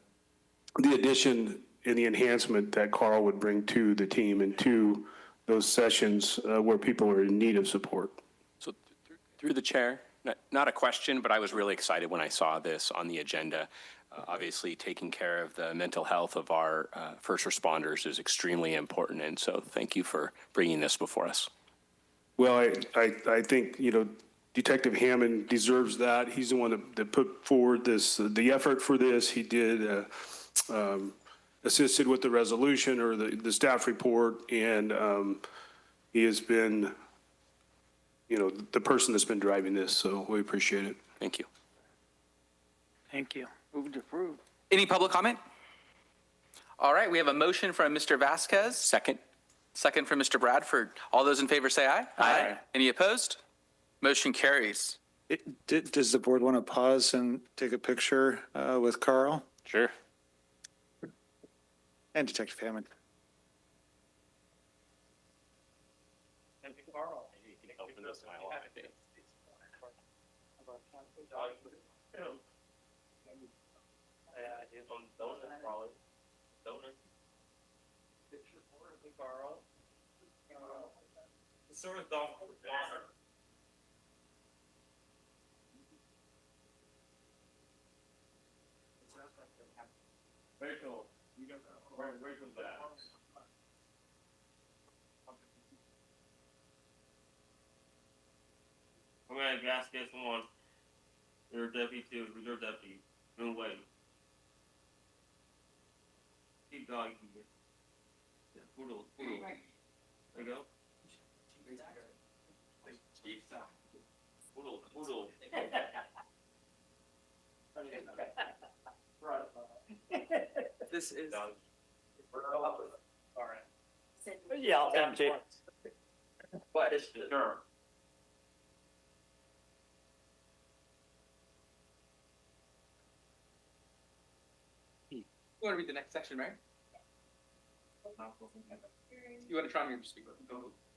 addition and the enhancement that Carl would bring to the team and to those sessions where people are in need of support. So through the chair, not a question, but I was really excited when I saw this on the agenda. Obviously, taking care of the mental health of our first responders is extremely important, and so thank you for bringing this before us. Well, I think, Detective Hammond deserves that. He's the one that put forward the effort for this. He did assisted with the resolution or the staff report, and he has been, the person that's been driving this. So we appreciate it. Thank you. Thank you. Move to approve. Any public comment? All right, we have a motion from Mr. Vasquez. Second. Second from Mr. Bradford. All those in favor say aye. Aye. Any opposed? Motion carries. Does the board want to pause and take a picture with Carl? Sure. And Detective Hammond. Very cool. You got very cool that. I'm gonna ask this one. Your deputy two, reserve deputy. No way. Keep going. Yeah, poodle. There you go. Poodle. This is. All right. Yeah, I'll come to you. What? Sure. You want to read the next section, right? You want to try me to speak?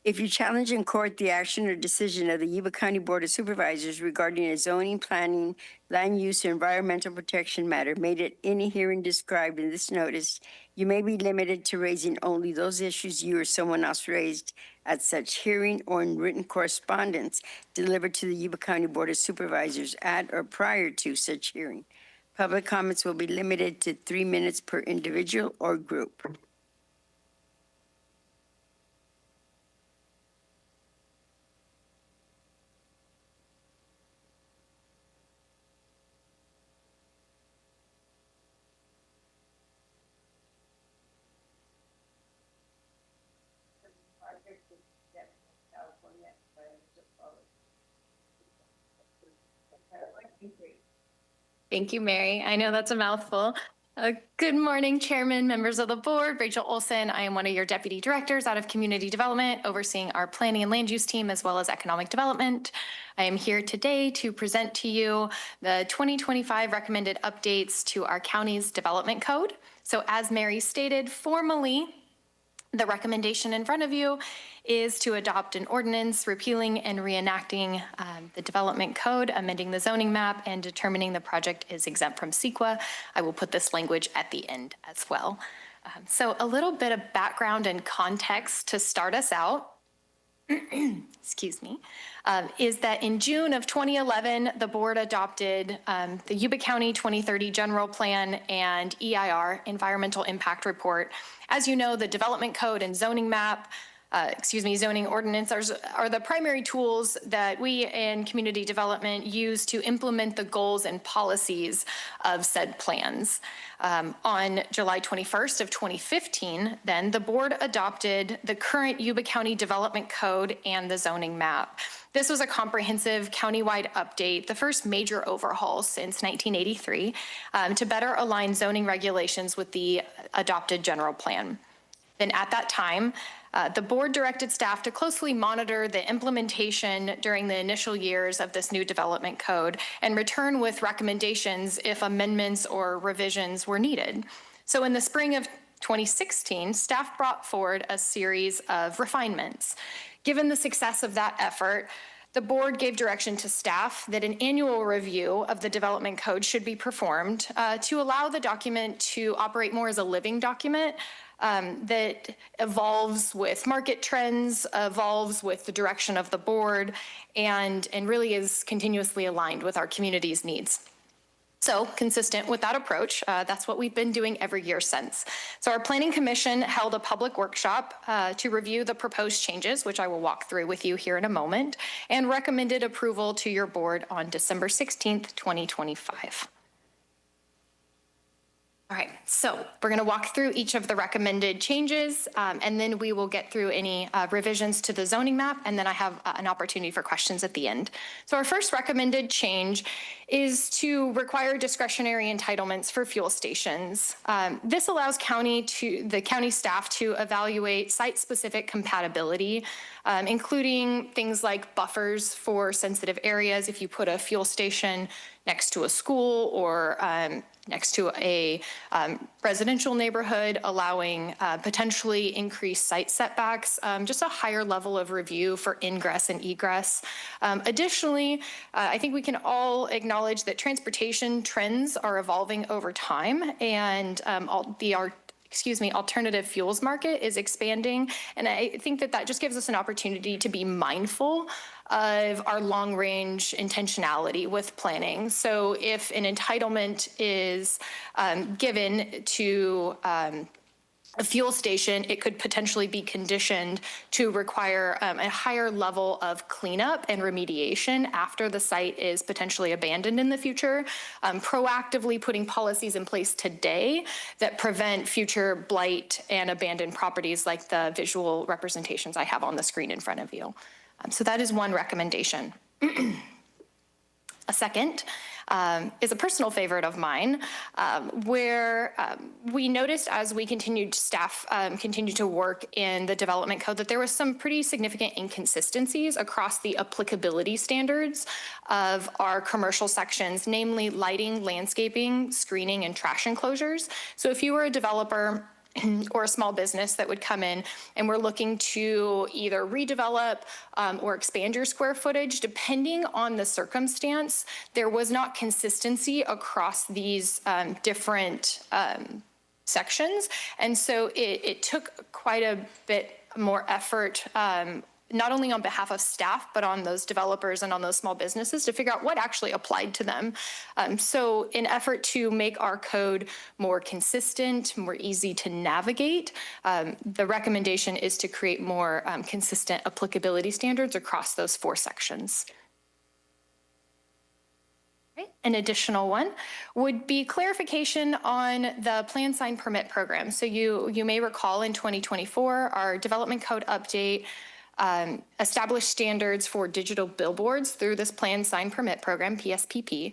If you challenge in court the action or decision of the Yuba County Board of Supervisors regarding a zoning, planning, land use, or environmental protection matter made at any hearing described in this notice, you may be limited to raising only those issues you or someone else raised at such hearing or in written correspondence delivered to the Yuba County Board of Supervisors at or prior to such hearing. Public comments will be limited to 3 minutes per individual or group. Thank you, Mary. I know that's a mouthful. Good morning, Chairman, members of the board. Rachel Olson. I am one of your deputy directors out of community development, overseeing our planning and land use team as well as economic development. I am here today to present to you the 2025 recommended updates to our county's development code. So as Mary stated, formally, the recommendation in front of you is to adopt an ordinance repealing and reenacting the development code, amending the zoning map, and determining the project is exempt from CEQA. I will put this language at the end as well. So a little bit of background and context to start us out. Excuse me, is that in June of 2011, the board adopted the Yuba County 2030 General Plan and EIR, Environmental Impact Report. As you know, the development code and zoning map, zoning ordinance are the primary tools that we in community development use to implement the goals and policies of said plans. On July 21st of 2015, then the board adopted the current Yuba County Development Code and the zoning map. This was a comprehensive countywide update, the first major overhaul since 1983, to better align zoning regulations with the adopted general plan. Then at that time, the board directed staff to closely monitor the implementation during the initial years of this new development code and return with recommendations if amendments or revisions were needed. So in the spring of 2016, staff brought forward a series of refinements. Given the success of that effort, the board gave direction to staff that an annual review of the development code should be performed to allow the document to operate more as a living document that evolves with market trends, evolves with the direction of the board, and really is continuously aligned with our community's needs. So consistent with that approach, that's what we've been doing every year since. So our Planning Commission held a public workshop to review the proposed changes, which I will walk through with you here in a moment, and recommended approval to your board on December 16th, 2025. All right, so we're going to walk through each of the recommended changes, and then we will get through any revisions to the zoning map, and then I have an opportunity for questions at the end. So our first recommended change is to require discretionary entitlements for fuel stations. This allows the county staff to evaluate site-specific compatibility, including things like buffers for sensitive areas. If you put a fuel station next to a school or next to a residential neighborhood, allowing potentially increased site setbacks, just a higher level of review for ingress and egress. Additionally, I think we can all acknowledge that transportation trends are evolving over time, and alternative fuels market is expanding. And I think that just gives us an opportunity to be mindful of our long-range intentionality with planning. So if an entitlement is given to a fuel station, it could potentially be conditioned to require a higher level of cleanup and remediation after the site is potentially abandoned in the future, proactively putting policies in place today that prevent future blight and abandoned properties like the visual representations I have on the screen in front of you. So that is one recommendation. A second is a personal favorite of mine, where we noticed as we staff continued to work in the development code that there was some pretty significant inconsistencies across the applicability standards of our commercial sections, namely lighting, landscaping, screening, and trash enclosures. So if you were a developer or a small business that would come in and we're looking to either redevelop or expand your square footage, depending on the circumstance, there was not consistency across these different sections. And so it took quite a bit more effort, not only on behalf of staff, but on those developers and on those small businesses to figure out what actually applied to them. So in effort to make our code more consistent, more easy to navigate, the recommendation is to create more consistent applicability standards across those 4 sections. Right. An additional one would be clarification on the plan sign permit program. So you may recall in 2024, our development code update established standards for digital billboards through this plan sign permit program, PSPP.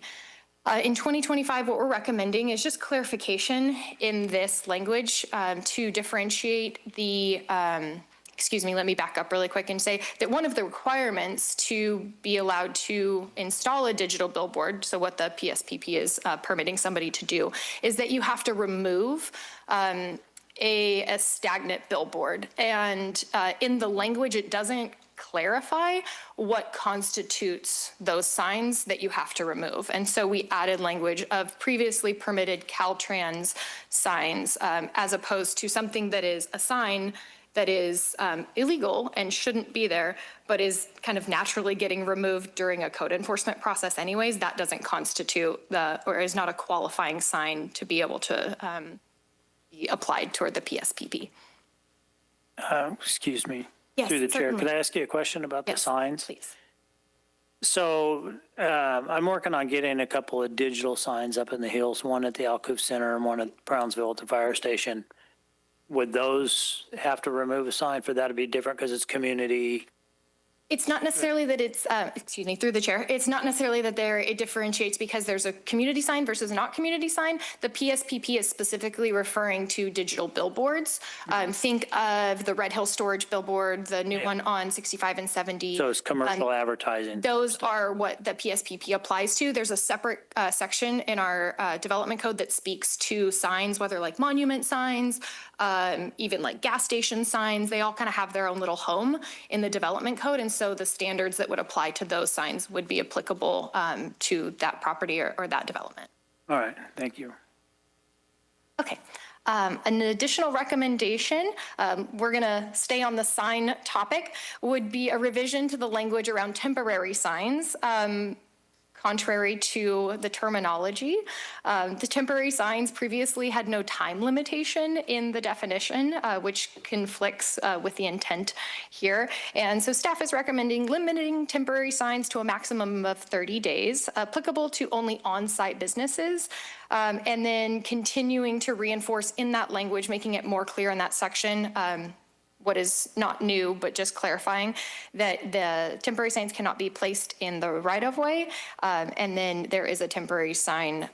In 2025, what we're recommending is just clarification in this language to differentiate the, let me back up really quick and say that one of the requirements to be allowed to install a digital billboard, so what the PSPP is permitting somebody to do, is that you have to remove a stagnant billboard. And in the language, it doesn't clarify what constitutes those signs that you have to remove. And so we added language of previously permitted Caltrans signs as opposed to something that is a sign that is illegal and shouldn't be there, but is kind of naturally getting removed during a code enforcement process anyways. That doesn't constitute or is not a qualifying sign to be able to applied toward the PSPP. Excuse me. Yes, through the chair. certainly. Could I ask you a question about the signs? Please. So I'm working on getting a couple of digital signs up in the hills, one at the Alcove Center and one at Brownsville at the fire station. Would those have to remove a sign for that to be different because it's community? It's not necessarily that it's, through the chair, it's not necessarily that it differentiates because there's a community sign versus not community sign. The PSPP is specifically referring to digital billboards. Think of the Red Hill Storage billboard, the new one on 65 and 70. So it's commercial advertising. Those are what the PSPP applies to. There's a separate section in our development code that speaks to signs, whether like monument signs, even like gas station signs. They all kind of have their own little home in the development code. And so the standards that would apply to those signs would be applicable to that property or that development. All right, thank you. Okay. An additional recommendation, we're going to stay on the sign topic, would be a revision to the language around temporary signs. Contrary to the terminology, the temporary signs previously had no time limitation in the definition, which conflicts with the intent here. And so staff is recommending limiting temporary signs to a maximum of 30 days, applicable to only on-site businesses, and then continuing to reinforce in that language, making it more clear in that section, what is not new, but just clarifying that the temporary signs cannot be placed in the right-of-way. And then there is a temporary sign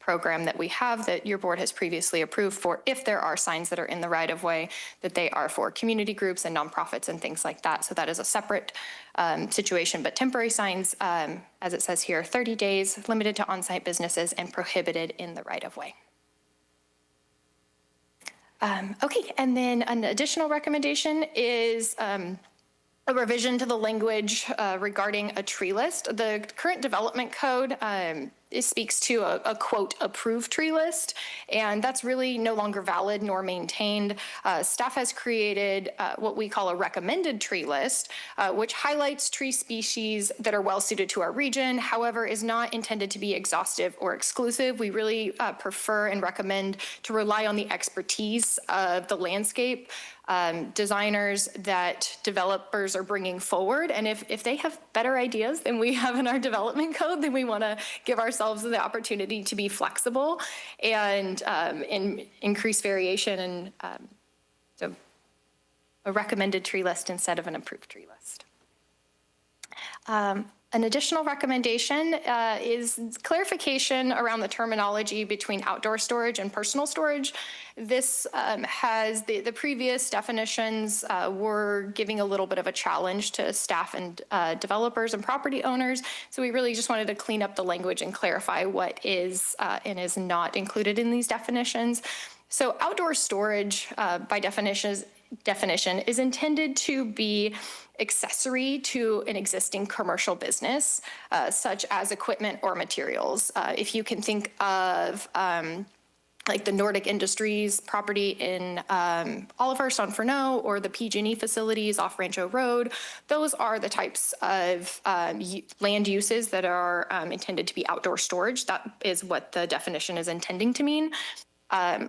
program that we have that your board has previously approved for if there are signs that are in the right-of-way, that they are for community groups and nonprofits and things like that. So that is a separate situation, but temporary signs, as it says here, 30 days, limited to on-site businesses and prohibited in the right-of-way. Okay, and then an additional recommendation is a revision to the language regarding a tree list. The current development code it speaks to a quote approved tree list, and that's really no longer valid nor maintained. Staff has created what we call a recommended tree list, which highlights tree species that are well suited to our region, however, is not intended to be exhaustive or exclusive. We really prefer and recommend to rely on the expertise of the landscape designers that developers are bringing forward. And if they have better ideas than we have in our development code, then we want to give ourselves the opportunity to be flexible and increase variation and so a recommended tree list instead of an approved tree list. An additional recommendation is clarification around the terminology between outdoor storage and personal storage. This has the previous definitions were giving a little bit of a challenge to staff and developers and property owners. So we really just wanted to clean up the language and clarify what is and is not included in these definitions. So outdoor storage by definition is intended to be accessory to an existing commercial business, such as equipment or materials. If you can think of like the Nordic Industries property in Olivehurst on Furneaux or the PG&E facilities off Rancho Road, those are the types of land uses that are intended to be outdoor storage. That is what the definition is intending to mean.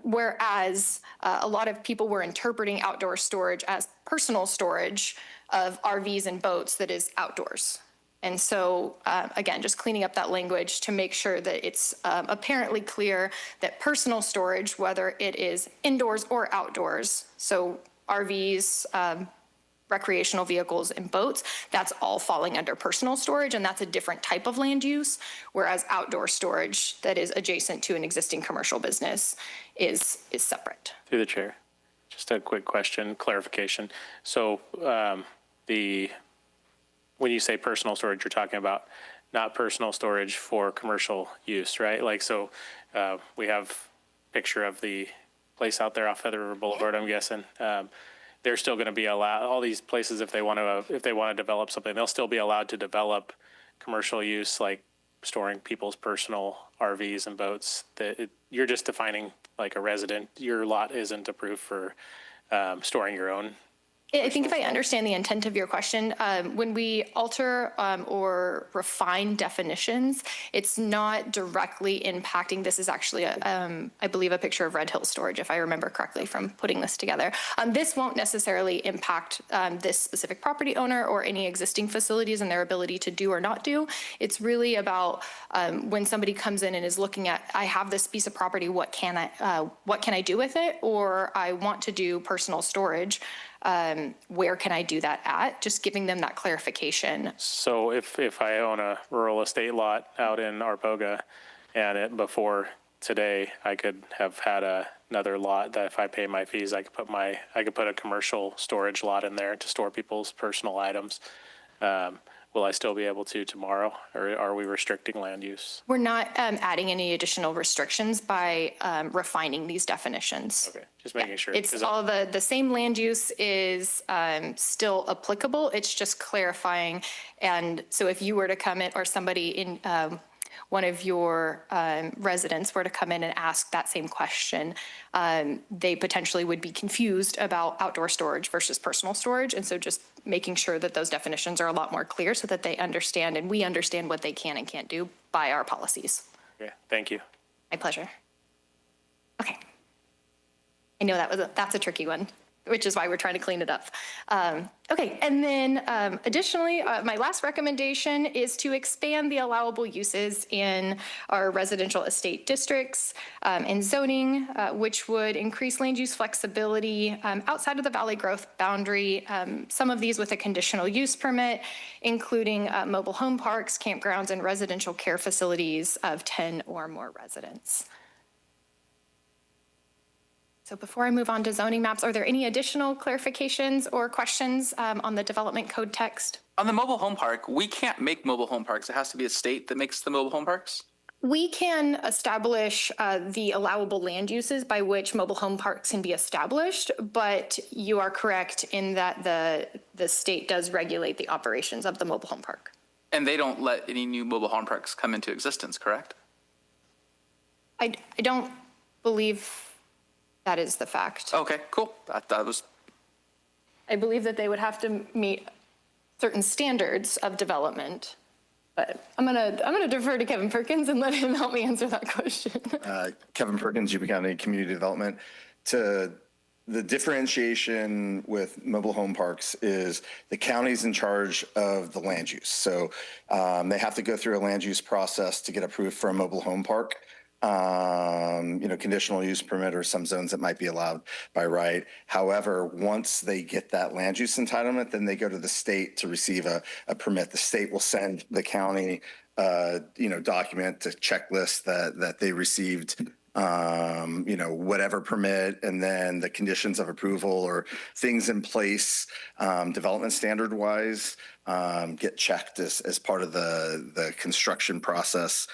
Whereas a lot of people were interpreting outdoor storage as personal storage of RVs and boats that is outdoors. And so, again, just cleaning up that language to make sure that it's apparently clear that personal storage, whether it is indoors or outdoors, so RVs, recreational vehicles and boats, that's all falling under personal storage, and that's a different type of land use, whereas outdoor storage that is adjacent to an existing commercial business is separate. Through the chair, just a quick question, clarification. So when you say personal storage, you're talking about not personal storage for commercial use, right? Like, so we have a picture of the place out there off Feather River Boulevard, I'm guessing. They're still going to be allowed, all these places, if they want to develop something, they'll still be allowed to develop commercial use, like storing people's personal RVs and boats. You're just defining like a resident. Your lot isn't approved for storing your own. I think if I understand the intent of your question, when we alter or refine definitions, it's not directly impacting. This is actually, I believe, a picture of Red Hill storage, if I remember correctly from putting this together. This won't necessarily impact this specific property owner or any existing facilities and their ability to do or not do. It's really about when somebody comes in and is looking at, I have this piece of property, what can I do with it? Or I want to do personal storage. Where can I do that at? Just giving them that clarification. So if I own a rural estate lot out in Arboga and before today, I could have had another lot that if I pay my fees, I could put a commercial storage lot in there to store people's personal items. Will I still be able to tomorrow, or are we restricting land use? We're not adding any additional restrictions by refining these definitions. Okay, just making sure. It's all the same land use is still applicable. It's just clarifying. And so if you were to come in, or somebody in one of your residents were to come in and ask that same question, they potentially would be confused about outdoor storage versus personal storage. And so just making sure that those definitions are a lot more clear so that they understand and we understand what they can and can't do by our policies. Okay, thank you. My pleasure. Okay. I know that's a tricky one. which is why we're trying to clean it up. Okay, and then additionally, my last recommendation is to expand the allowable uses in our residential estate districts and zoning, which would increase land use flexibility outside of the valley growth boundary, some of these with a conditional use permit, including mobile home parks, campgrounds, and residential care facilities of 10 or more residents. So before I move on to zoning maps, are there any additional clarifications or questions on the development code text? On the mobile home park, we can't make mobile home parks. It has to be a state that makes the mobile home parks? We can establish the allowable land uses by which mobile home parks can be established, but you are correct in that the state does regulate the operations of the mobile home park. And they don't let any new mobile home parks come into existence, correct? I don't believe that is the fact. Okay, cool. That was. I believe that they would have to meet certain standards of development, but I'm gonna defer to Kevin Perkins and let him help me answer that question. Kevin Perkins, Yuba County Community Development. To the differentiation with mobile home parks is the county's in charge of the land use. So they have to go through a land use process to get approved for a mobile home park. Conditional use permit or some zones that might be allowed by right. However, once they get that land use entitlement, then they go to the state to receive a permit. The state will send the county, document, to checklist that they received, whatever permit, and then the conditions of approval or things in place, development standard wise, get checked as part of the construction process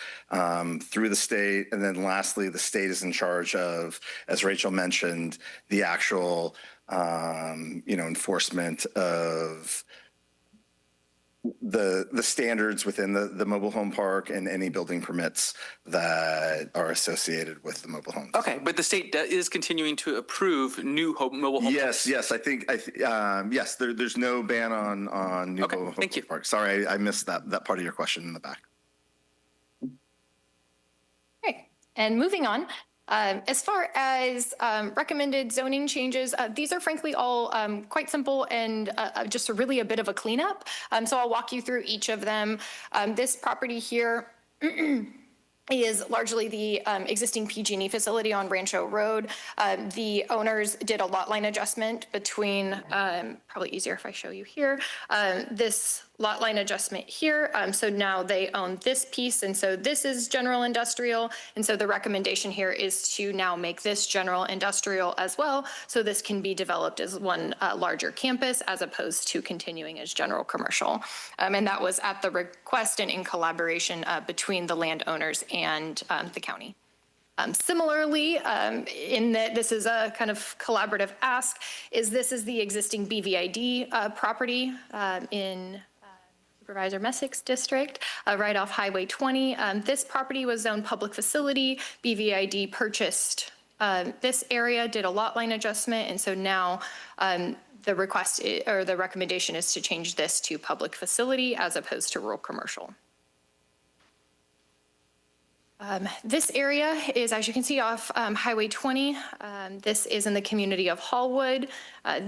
through the state. And then lastly, the state is in charge of, as Rachel mentioned, the actual, enforcement of the standards within the mobile home park and any building permits that are associated with the mobile homes. Okay, but the state is continuing to approve new mobile home parks. Yes, yes. There's no ban on new mobile home parks. Sorry, I missed that part of your question in the back. Okay, and moving on. As far as recommended zoning changes, these are frankly all quite simple and just really a bit of a cleanup. So I'll walk you through each of them. This property here is largely the existing PG&E facility on Rancho Road. The owners did a lot line adjustment between, probably easier if I show you here, this lot line adjustment here. So now they own this piece, and so this is general industrial, and so the recommendation here is to now make this general industrial as well, so this can be developed as one larger campus as opposed to continuing as general commercial. And that was at the request and in collaboration between the landowners and the county. Similarly, in that this is a kind of collaborative ask, this is the existing BVID property in Supervisor Messick's district, right off Highway 20. This property was zoned public facility. BVID purchased this area, did a lot line adjustment, and so now the request or the recommendation is to change this to public facility as opposed to rural commercial. This area is, as you can see, off Highway 20. This is in the community of Hallwood.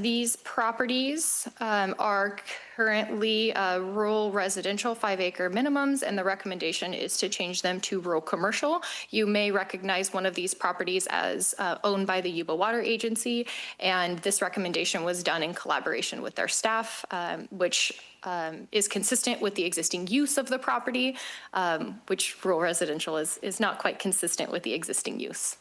These properties are currently rural residential 5-acre minimums, and the recommendation is to change them to rural commercial. You may recognize one of these properties as owned by the Yuba Water Agency, and this recommendation was done in collaboration with their staff, which is consistent with the existing use of the property, which rural residential is not quite consistent with the existing use.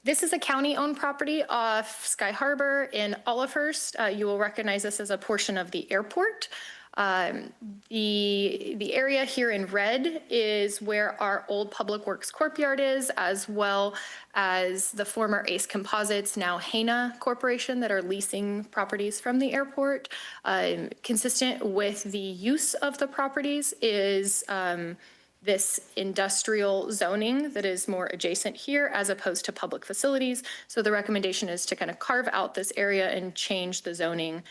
This is a county-owned property off Sky Harbor in Olivehurst. You will recognize this as a portion of the airport. The area here in red is where our old Public Works Corp Yard is, as well as the former Ace Composites, now Hana Corporation, that are leasing properties from the airport. Consistent with the use of the properties is this industrial zoning that is more adjacent here as opposed to public facilities. So the recommendation is to kind of carve out this area and change the zoning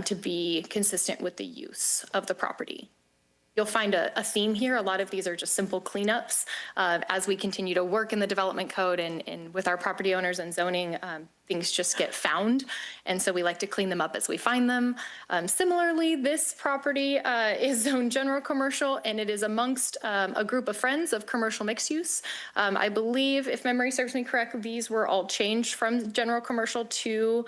to be consistent with the use of the property. You'll find a theme here. A lot of these are just simple cleanups. As we continue to work in the development code and with our property owners and zoning, things just get found. And so we like to clean them up as we find them. Similarly, this property is zoned general commercial, and it is amongst a group of friends of commercial mixed use. I believe, if memory serves me correct, these were all changed from general commercial to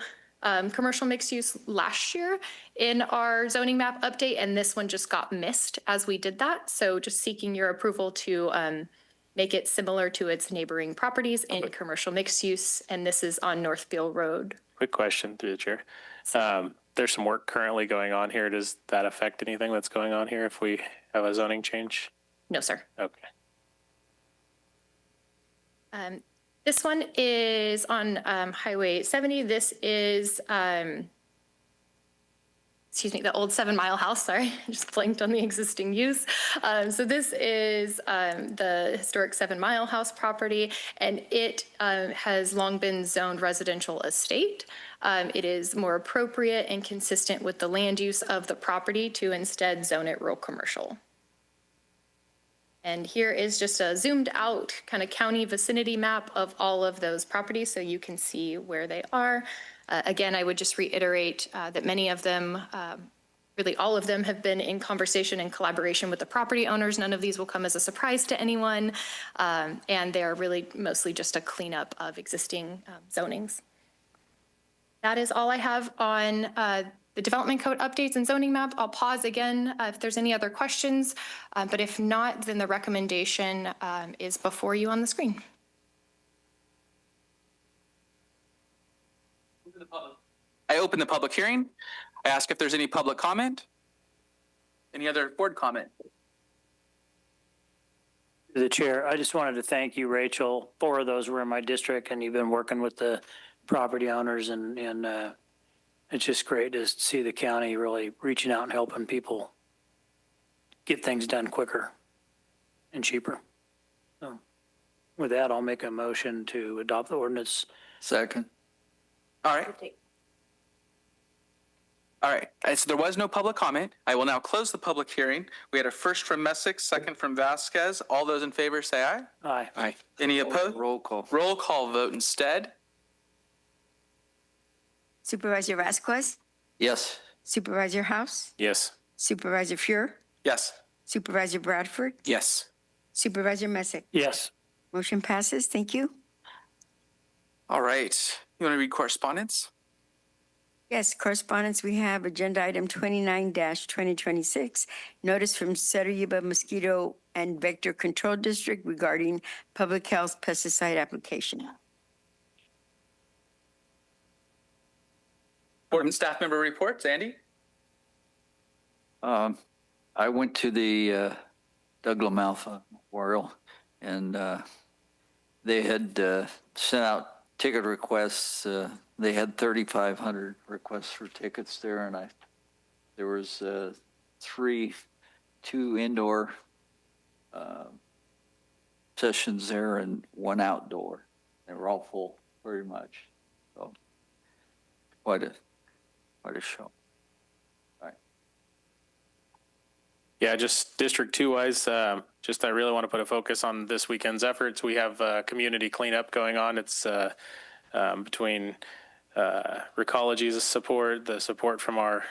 commercial mixed use last year in our zoning map update, and this one just got missed as we did that. So just seeking your approval to make it similar to its neighboring properties in commercial mixed use, and this is on Northfield Road. Quick question through the chair. There's some work currently going on here. Does that affect anything that's going on here if we have a zoning change? No, sir. Okay. This one is on Highway 70. This is, the old 7 Mile house. Sorry, I just blanked on the existing use. So this is the historic 7 Mile house property, and it has long been zoned residential estate. It is more appropriate and consistent with the land use of the property to instead zone it rural commercial. And here is just a zoomed out kind of county vicinity map of all of those properties so you can see where they are. Again, I would just reiterate that many of them, really all of them, have been in conversation and collaboration with the property owners. None of these will come as a surprise to anyone. And they're really mostly just a cleanup of existing zonings. That is all I have on the development code updates and zoning map. I'll pause again if there's any other questions, but if not, then the recommendation is before you on the screen. I open the public hearing. I ask if there's any public comment. Any other board comment? To the chair, I just wanted to thank you, Rachel. 4 of those were in my district, and you've been working with the property owners, and it's just great to see the county really reaching out and helping people get things done quicker and cheaper. So with that, I'll make a motion to adopt the ordinance. Second. All right. All right. So there was no public comment. I will now close the public hearing. We had a first from Messick, second from Vasquez. All those in favor say aye. Aye. Aye. Any opposed? Roll call. Roll call vote instead. Supervisor Vasquez, Yes. Supervisor House, Yes. Supervisor Fuhr, Yes. Supervisor Bradford, Yes. Supervisor Messick. Yes. Motion passes. Thank you. All right. You want to read correspondence? Yes, correspondence, we have agenda item 29-2026, notice from Sutter Yuba Mosquito and Vector Control District regarding public health pesticide application. Board and staff member reports. Andy? I went to the Doug LaMalfa Memorial, and they had sent out ticket requests. They had 3,500 requests for tickets there, and there was 2 indoor sessions there and 1 outdoor. They were all full, pretty much. So quite a show. All right. Yeah, just District 2 wise, I really want to put a focus on this weekend's efforts. We have community cleanup going on. It's between Recology's support, the support from our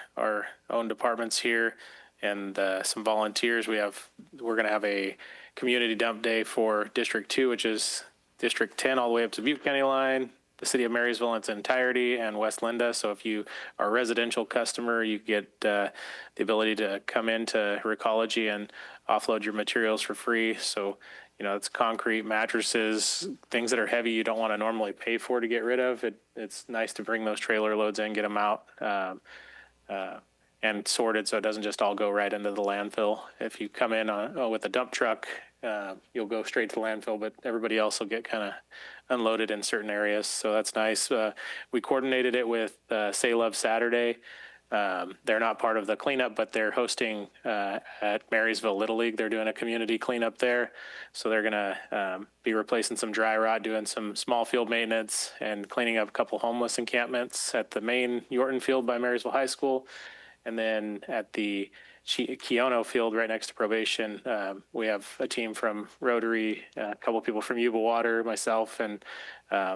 own departments here, and some volunteers. We're going to have a community dump day for District 2, which is District 10 all the way up to Butte County line, the city of Marysville in its entirety, and West Linda. So if you are a residential customer, you get the ability to come into Recology and offload your materials for free. So, it's concrete, mattresses, things that are heavy you don't want to normally pay for to get rid of. It's nice to bring those trailer loads in, get them out, and sorted so it doesn't just all go right into the landfill. If you come in with a dump truck, you'll go straight to the landfill, but everybody else will get kind of unloaded in certain areas. So that's nice. We coordinated it with Say Love Saturday. They're not part of the cleanup, but they're hosting at Marysville Little League. They're doing a community cleanup there. So they're going to be replacing some dry rot, doing some small field maintenance, and cleaning up a couple homeless encampments at the main Yorton field by Marysville High School. And then at the Keono field right next to probation, we have a team from Rotary, a couple people from Yuba-Water, myself, and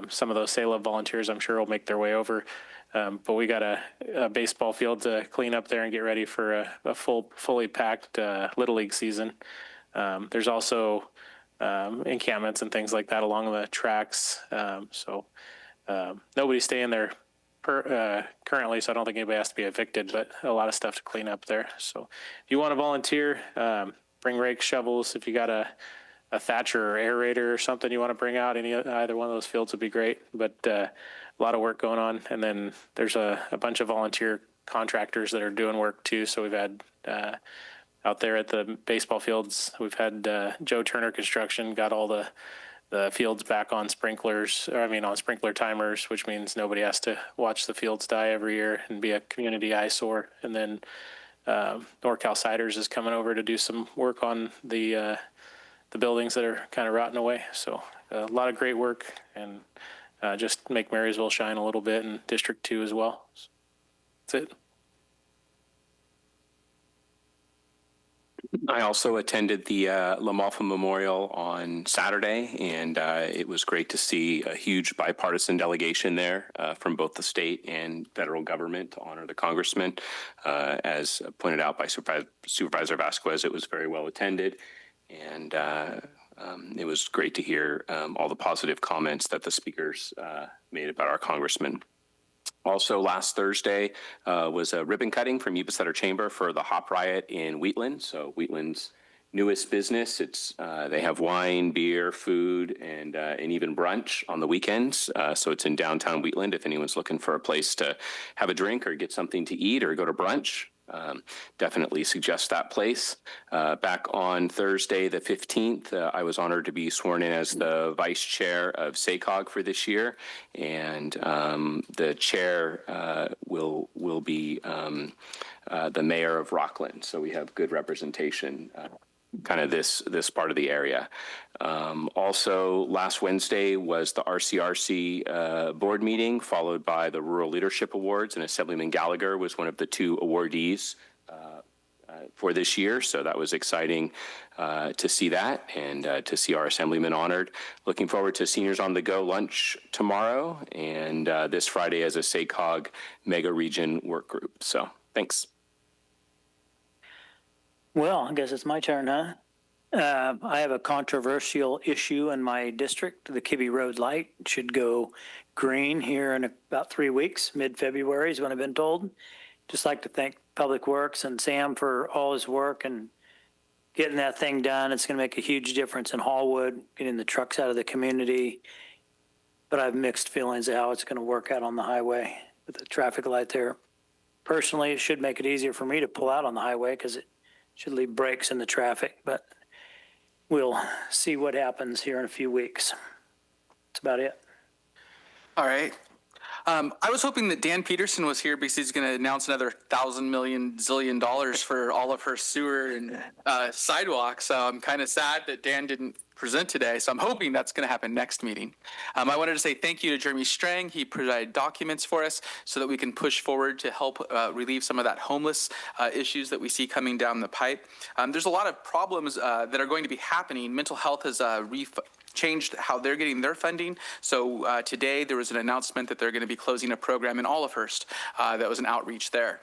some of those Say Love volunteers I'm sure will make their way over. But we got a baseball field to clean up there and get ready for a fully packed Little League season. There's also encampments and things like that along the tracks. So nobody's staying there currently, so I don't think anybody has to be evicted, but a lot of stuff to clean up there. So if you want to volunteer, bring rakes, shovels. If you got a thatcher or aerator or something you want to bring out, either one of those fields would be great. But a lot of work going on. And then there's a bunch of volunteer contractors that are doing work too. So we've had out there at the baseball fields, we've had Joe Turner Construction got all the fields back on sprinklers, on sprinkler timers, which means nobody has to watch the fields die every year and be a community eyesore. And then NorCal Ciders is coming over to do some work on the buildings that are kind of rotting away. So a lot of great work, and just make Marysville shine a little bit, and District 2 as well. So that's it. I also attended the La Malfa Memorial on Saturday, and it was great to see a huge bipartisan delegation there from both the state and federal government to honor the congressman. As pointed out by Supervisor Vasquez, it was very well attended, and it was great to hear all the positive comments that the speakers made about our congressman. Also, last Thursday was a ribbon cutting from Yuba-Sutter Chamber for the Hop Riot in Wheatland. So Wheatland's newest business. They have wine, beer, food, and even brunch on the weekends. So it's in downtown Wheatland. If anyone's looking for a place to have a drink or get something to eat or go to brunch, definitely suggest that place. Back on Thursday, the 15th, I was honored to be sworn in as the vice chair of SACOG for this year, and the chair will be the mayor of Rockland. So we have good representation. Kind of this part of the area. Also, last Wednesday was the RCRC board meeting, followed by the Rural Leadership Awards, and Assemblyman Gallagher was one of the 2 awardees for this year. So that was exciting to see that, and to see our Assemblyman honored. Looking forward to Seniors on the Go lunch tomorrow, and this Friday as a SACOG mega region work group. So thanks. Well, I guess it's my turn, huh? I have a controversial issue in my district. The Kibbe Road light should go green here in about 3 weeks. Mid-February is when I've been told. Just like to thank Public Works and Sam for all his work and getting that thing done. It's going to make a huge difference in Hallwood, getting the trucks out of the community. But I have mixed feelings of how it's going to work out on the highway with the traffic light there. Personally, it should make it easier for me to pull out on the highway because it should leave brakes in the traffic, but we'll see what happens here in a few weeks. That's about it. All right. I was hoping that Dan Peterson was here because he's going to announce another $1,000 million zillion for all of her sewer and sidewalks. So I'm kind of sad that Dan didn't present today. So I'm hoping that's going to happen next meeting. I wanted to say thank you to Jeremy Strang. He provided documents for us so that we can push forward to help relieve some of that homeless issues that we see coming down the pipe. There's a lot of problems that are going to be happening. Mental health has changed how they're getting their funding. So today there was an announcement that they're going to be closing a program in Olivehurst that was an outreach there.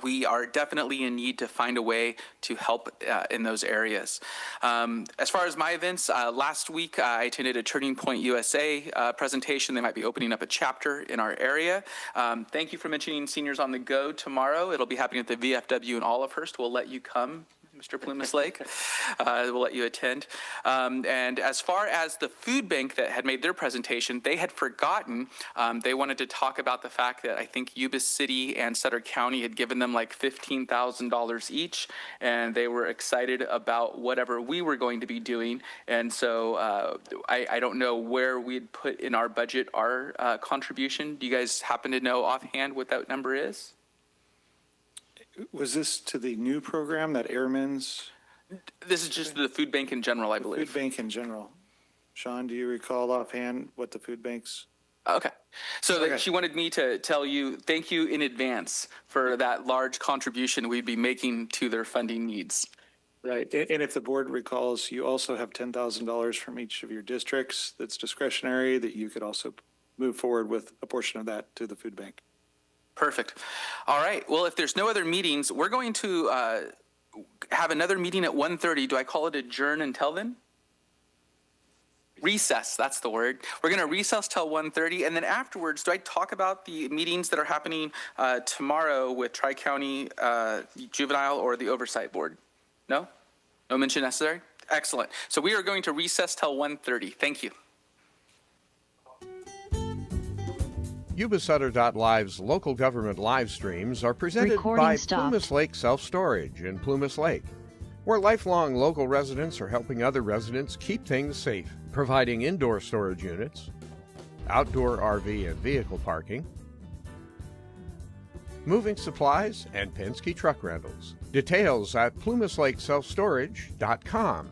We are definitely in need to find a way to help in those areas. As far as my events, last week I attended a Turning Point USA presentation. They might be opening up a chapter in our area. Thank you for mentioning Seniors on the Go tomorrow. It'll be happening at the VFW in Olivehurst. We'll let you come, Mr. Plumas Lake. We'll let you attend. And as far as the food bank that had made their presentation, they had forgotten. They wanted to talk about the fact that I think Yuba City and Sutter County had given them like $15,000 each, and they were excited about whatever we were going to be doing. And so I don't know where we'd put in our budget our contribution. Do you guys happen to know offhand what that number is? Was this to the new program, that Airmen's? This is just the food bank in general, I believe. Food bank in general. Sean, do you recall offhand what the food bank's Okay. So she wanted me to tell you thank you in advance for that large contribution we'd be making to their funding needs. Right. And if the board recalls, you also have $10,000 from each of your districts that's discretionary that you could also move forward with a portion of that to the food bank. Perfect. All right. Well, if there's no other meetings, we're going to have another meeting at 1:30. Do I call it adjourn until then? Recess, that's the word. We're going to recess till 1:30, and then afterwards, do I talk about the meetings that are happening tomorrow with Tri-County Juvenile or the Oversight Board? No? No mention necessary? Excellent. So we are going to recess till 1:30. Thank you. Yuba-Sutter.live's local government live streams are presented by Plumas Lake Self-Storage in Plumas Lake, where lifelong local residents are helping other residents keep things safe, providing indoor storage units, outdoor RV and vehicle parking, moving supplies, and Penske truck rentals. Details at plumaslakeselfstorage.com.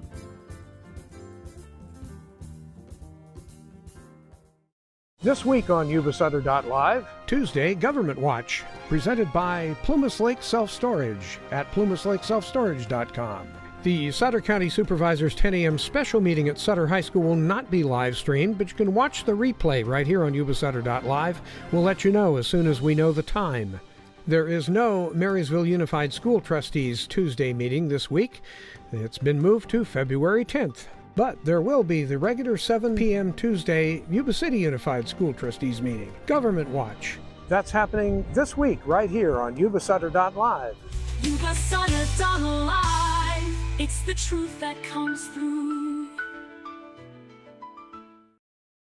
This week on Yuba-Sutter.live, Tuesday Government Watch, presented by Plumas Lake Self-Storage at plumaslakeselfstorage.com. The Sutter County Supervisors 10 a.m. special meeting at Sutter High School will not be live streamed, but you can watch the replay right here on Yuba-Sutter.live. We'll let you know as soon as we know the time. There is no Marysville Unified School Trustees Tuesday meeting this week. It's been moved to February 10th. But there will be the regular 7 p.m. Tuesday Yuba City Unified School Trustees meeting, Government Watch. That's happening this week right here on Yuba-Sutter.live. Yuba-Sutter.live. It's the truth that comes through.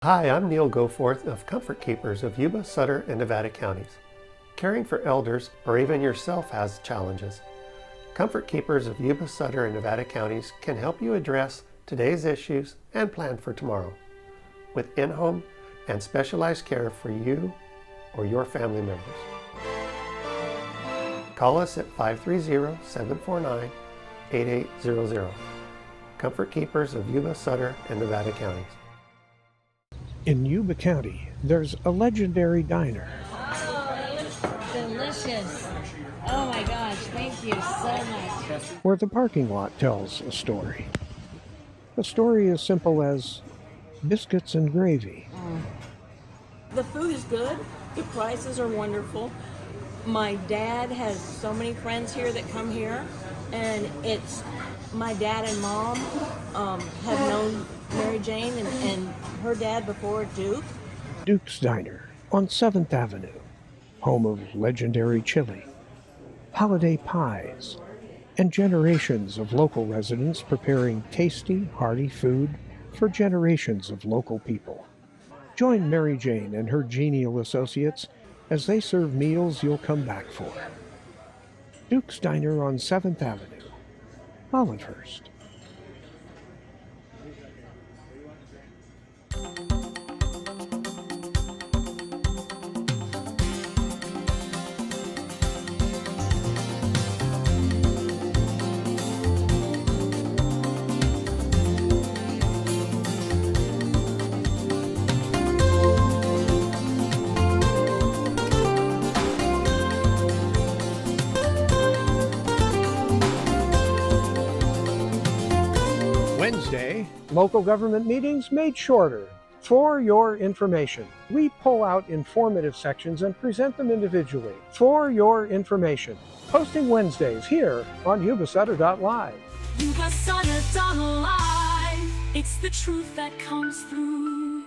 Hi, I'm Neil Goforth of Comfort Keepers of Yuba, Sutter, and Nevada counties. Caring for elders or even yourself has challenges. Comfort Keepers of Yuba, Sutter, and Nevada counties can help you address today's issues and plan for tomorrow with in-home and specialized care for you or your family members. Call us at 530-749-8800. Comfort Keepers of Yuba, Sutter, and Nevada counties. In Yuba County, there's a legendary diner. Oh, it looks delicious. Oh my gosh, thank you so much. Where the parking lot tells a story. A story as simple as biscuits and gravy. The food is good. The prices are wonderful. My dad has so many friends here that come here, and it's my dad and mom have known Mary Jane and her dad before Duke. Duke's Diner on 7th Avenue, home of legendary chili, holiday pies, and generations of local residents preparing tasty, hearty food for generations of local people. Join Mary Jane and her genial associates as they serve meals you'll come back for. Duke's Diner on 7th Avenue, Olivehurst. Wednesday, local government meetings made shorter. For your information, we pull out informative sections and present them individually. For your information, posting Wednesdays here on Yuba-Sutter.live. Yuba-Sutter.live. It's the truth that comes through.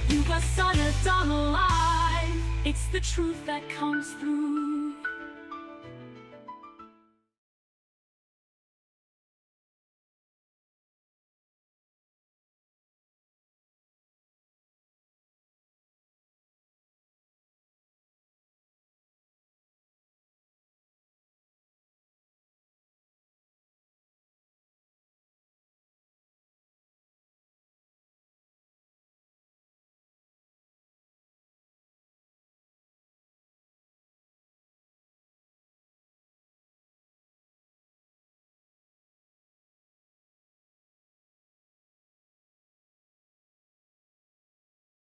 Yuba-Sutter.live. It's the truth that comes through.